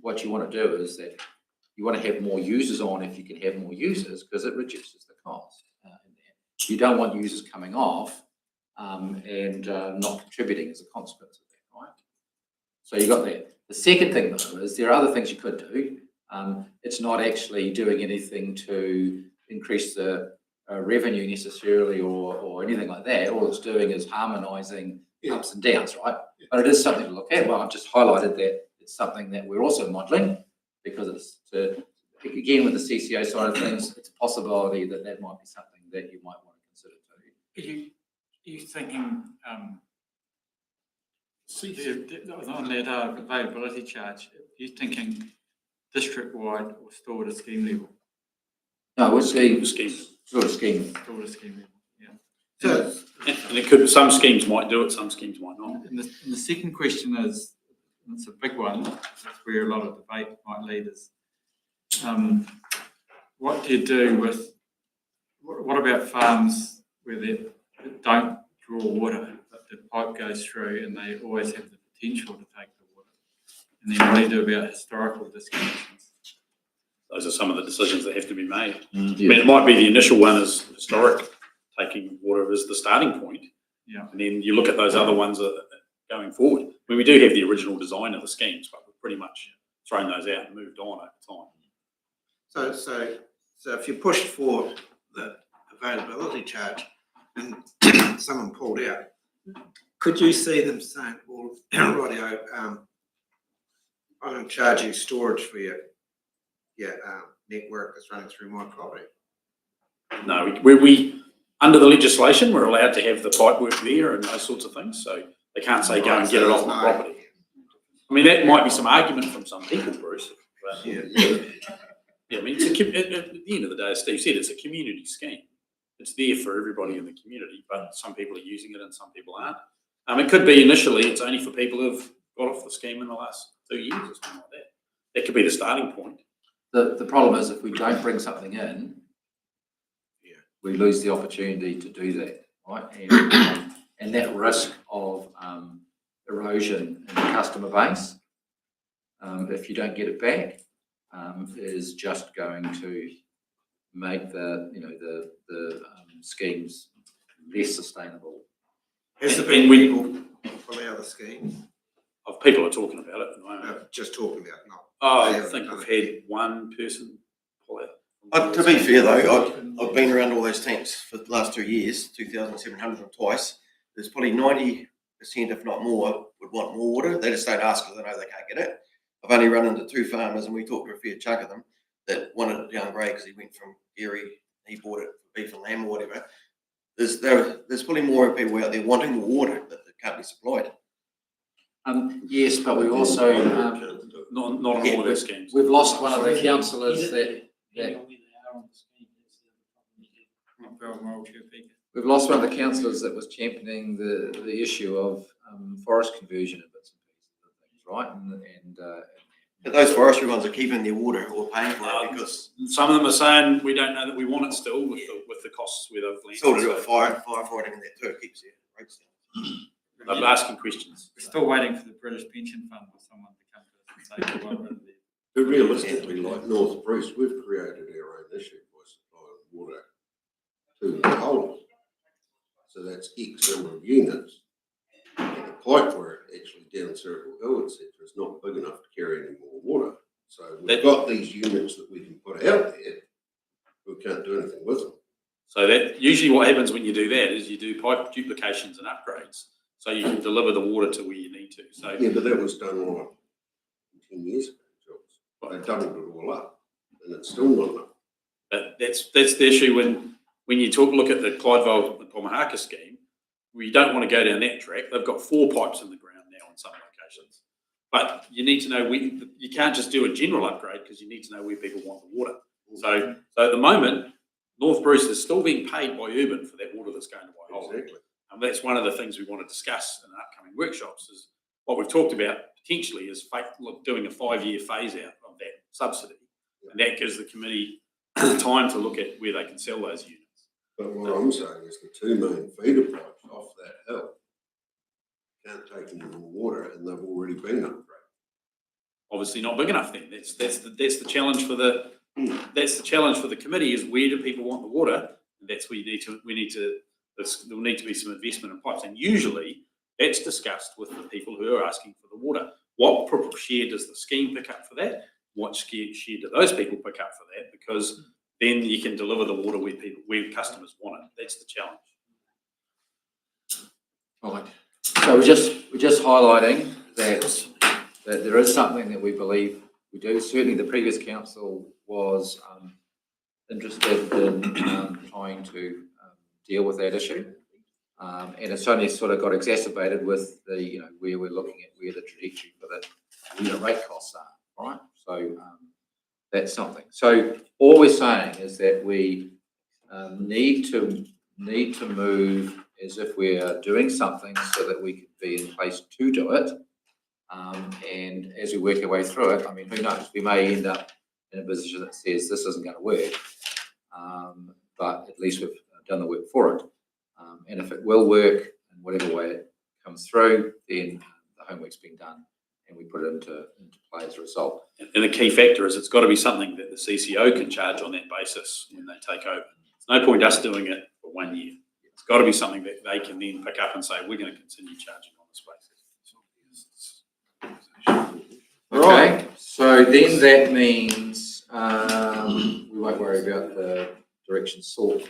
what you want to do is that you want to have more users on if you can have more users, because it reduces the cost. You don't want users coming off and not contributing as a consequence of that, right? So you got that. The second thing, though, is there are other things you could do. It's not actually doing anything to increase the revenue necessarily or anything like that. All it's doing is harmonising ups and downs, right? But it is something to look at. Well, I've just highlighted that it's something that we're also modelling, because it's again with the CCO side of things, it's a possibility that might be something that you might want to consider too. Are you thinking on that availability charge, are you thinking district-wide or stored at scheme level? No, it's scheme. Stored at scheme level, yeah. So, and it could, some schemes might do it, some schemes might not. And the second question is, and it's a big one, that's where a lot of debate might lead, is what do you do with, what about farms where they don't draw water, but the pipe goes through and they always have the potential to take the water? And then what do you do about historical disconnections? Those are some of the decisions that have to be made. Yeah. I mean, it might be the initial one is historic, taking water as the starting point. Yeah. And then you look at those other ones going forward. I mean, we do have the original design of the schemes, but we've pretty much thrown those out and moved on over time. So if you pushed for the availability charge and someone pulled out, could you see them saying, well, rightio, I'm going to charge you storage for your network that's running through my property? No, we under the legislation, we're allowed to have the pipe work there and those sorts of things, so they can't say go and get it off my property. I mean, that might be some argument from some people, Bruce, but yeah, I mean, it's at the end of the day, as Steve said, it's a community scheme. It's there for everybody in the community, but some people are using it and some people aren't. It could be initially it's only for people who've got off the scheme in the last 2 years or something like that. That could be the starting point. The problem is if we don't bring something in, we lose the opportunity to do that, right? And that risk of erosion in the customer base, if you don't get it back, is just going to make the schemes less sustainable. Has there been people pull out of the scheme? People are talking about it at the moment. Just talking about it, not. I think we've had one person pull out. To be fair though, I've been around all those tanks for the last 2 years, 2,700 and twice. There's probably 90%, if not more, would want more water. They just don't ask because they know they can't get it. I've only run into 2 farmers, and we talked to a fair chunk of them that wanted it downgrade because he went from dairy, he bought it for beef and lamb or whatever. There's probably more people out there wanting more water that can't be supplied. Yes, but we also not on all their schemes. we've lost one of the councillors we've lost one of the councillors that was championing the issue of forest conversion and bits and pieces of things, right? But those forestry ones are keeping their water or paying for it because some of them are saying we don't know that we want it still with the costs where they've landed. Still to do with firefighting and that too keeps their rates down. I'm asking questions. We're still waiting for the British Pension Fund or someone to come to us and say, we want rid of it. But realistically, like North Bruce, we've created our own issue by supplying water to the whole. So that's X number of units. And the pipe work actually down Circle Hill, etc., is not big enough to carry any more water. So we've got these units that we can put out there, but we can't do anything with them. So that usually what happens when you do that is you do pipe duplications and upgrades, so you can deliver the water to where you need to. So yeah, but that was done like 10 years ago. They doubled it all up, and it's still not enough. But that's the issue when you look at the Clydevale and Pomahaka scheme. We don't want to go down that track. They've got 4 pipes in the ground now in some locations, but you need to know you can't just do a general upgrade because you need to know where people want the water. So at the moment, North Bruce is still being paid by Urban for that water that's going to Waihola. Exactly. And that's one of the things we want to discuss in the upcoming workshops. Is what we've talked about potentially is doing a 5-year phase out of that subsidy, and that gives the committee time to look at where they can sell those units. But what I'm saying is the 2 main feeder pipes off that hill can't take any more water, and they've already been upgraded. Obviously not big enough then. That's the challenge for the committee is where do people want the water? And that's where there'll need to be some investment in pipes. And usually that's discussed with the people who are asking for the water. What share does the scheme pick up for that? What share do those people pick up for that? Because then you can deliver the water where customers want it. That's the challenge. Right. So we're just highlighting that there is something that we believe we do. Certainly the previous council was interested in trying to deal with that issue. And it's only sort of got exacerbated with where we're looking at where the trajectory for the unit rate costs are, right? So that's something. So all we're saying is that we need to move as if we are doing something so that we can be in place to do it. And as we work our way through it, I mean, who knows? We may end up in a position that says this isn't going to work, but at least we've done the work for it. And if it will work in whatever way it comes through, then the homework's been done and we put it into play as a result. And the key factor is it's got to be something that the CCO can charge on that basis when they take over. There's no point us doing it for 1 year. It's got to be something that they can then pick up and say, we're going to continue charging on this basis. Okay, so then that means we won't worry about the direction sought,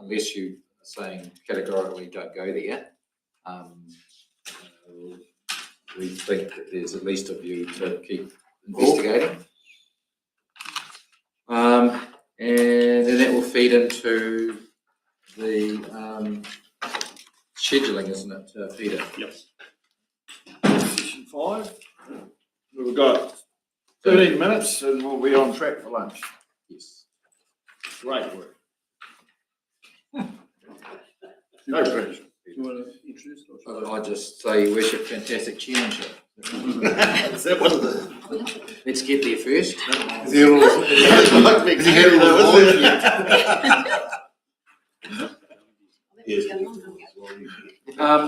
unless you are saying categorically don't go there. We think that there's at least a view to keep investigating. And then that will feed into the scheduling, isn't it, Peter? Yep. Session 5. We've got 13 minutes and we'll be on track for lunch. Yes. Great work. No pressure. Do you want to introduce it? I just say you wish a fantastic chairmanship. Is that one of the? Let's get there first. Is he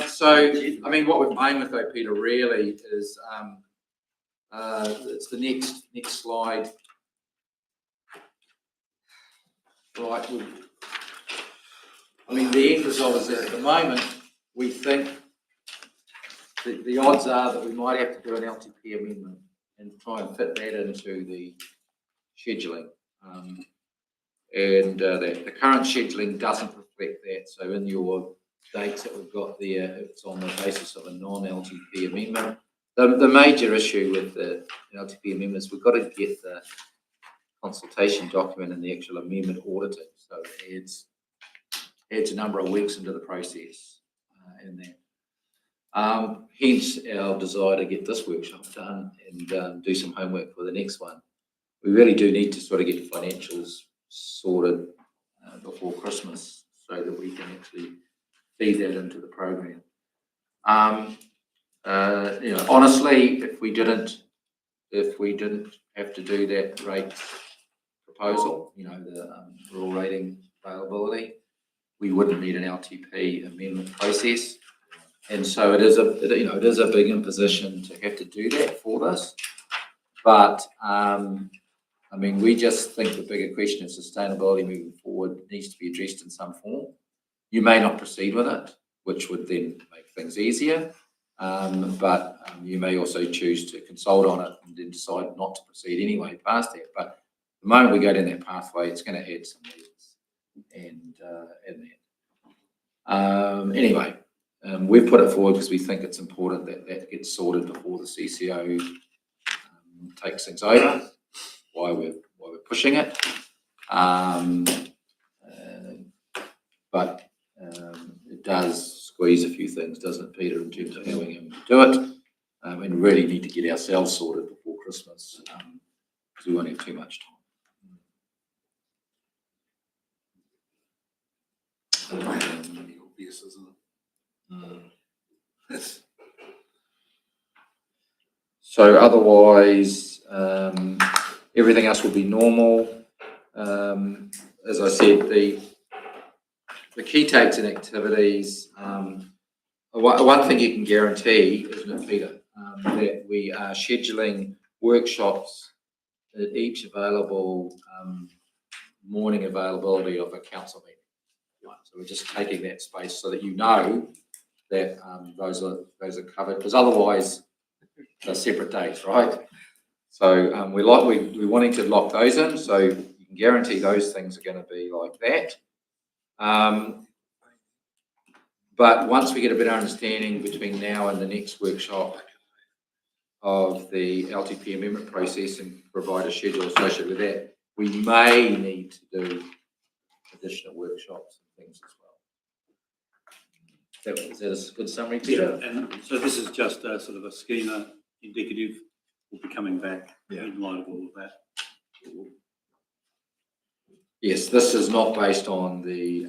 So, I mean, what we're playing with though, Peter, really is, it's the next slide. Right. I mean, the end result is that at the moment, we think that the odds are that we might have to do an LTP amendment and try and fit that into the scheduling. The current scheduling doesn't reflect that. So in your dates that we've got there, it's on the basis of a non-LTP amendment. The major issue with the LTP amendments, we've got to get the consultation document and the actual amendment audited. So it adds a number of weeks into the process in that. Hence our desire to get this workshop done and do some homework for the next one. We really do need to sort of get the financials sorted before Christmas so that we can actually feed that into the program. Honestly, if we didn't have to do that rate proposal, the rural rating availability, we wouldn't need an LTP amendment process. And so it is a big imposition to have to do that for this. But we just think the bigger question of sustainability moving forward needs to be addressed in some form. You may not proceed with it, which would then make things easier. But you may also choose to consult on it and then decide not to proceed anyway past that. But the moment we go down that pathway, it's going to add some needs and that. Anyway. We've put it forward because we think it's important that that gets sorted before the CCO takes things over. Why we're pushing it, but it does squeeze a few things, doesn't it, Peter, in terms of having him do it, and really need to get ourselves sorted before Christmas because we won't have too much time. Obvious, isn't it? So otherwise, everything else will be normal. As I said, the key takes and activities. One thing you can guarantee, isn't it, Peter, that we are scheduling workshops at each available morning availability of a council meeting. Right. So we're just taking that space so that that those are covered, because otherwise they're separate days, right? So we're wanting to lock those in, so you can guarantee those things are going to be like that. But once we get a better understanding between now and the next workshop of the LTP amendment process and provide a schedule associated with that, we may need to do additional workshops and things as well. Is that a good summary, Peter? Yeah, and so this is just a sort of a schema indicative. We'll be coming back in light of all of that. Yes, this is not based on the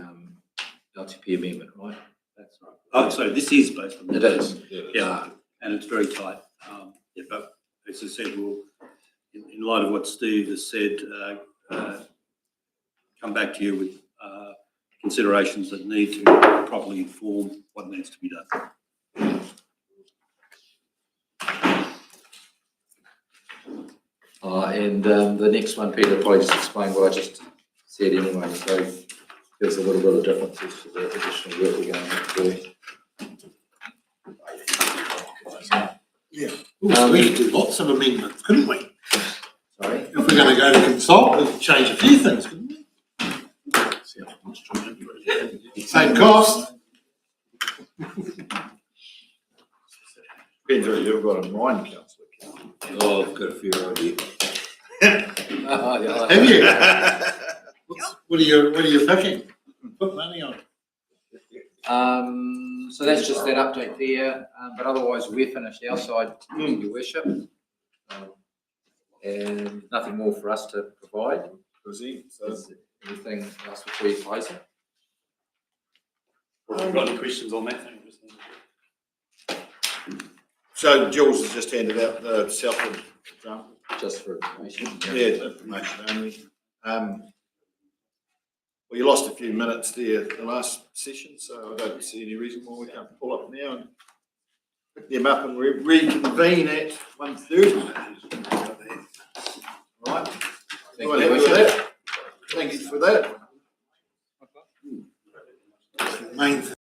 LTP amendment, right? That's right. Oh, so this is based on. It is. Yeah, and it's very tight. But as I said, we'll, in light of what Steve has said, come back to you with considerations that need to properly inform what needs to be done. And the next one, Peter, probably just explain what I just said anyway. So there's a little bit of differences to the additional work we're going to have to do. Yeah. We could do lots of amendments, couldn't we? Sorry? If we're going to go to consult, we could change a few things, couldn't we? Same cost. Depends what you've got in mind, councillor. Oh, I've got a few ideas. Have you? What are you thinking? Put money on. So that's just that update there, but otherwise we're finished our side, your worship. And nothing more for us to provide. Present, Is there anything else before you close it? Have you got any questions on that thing? So Jules has just handed out the Southwood example. Just for information. Yeah, information only. Well, you lost a few minutes there the last session, so I don't see any reason why we can't pull up now and pick them up and reconvene at 1:30. All right. Thank you, Bishop. Thank you for that. Main thing.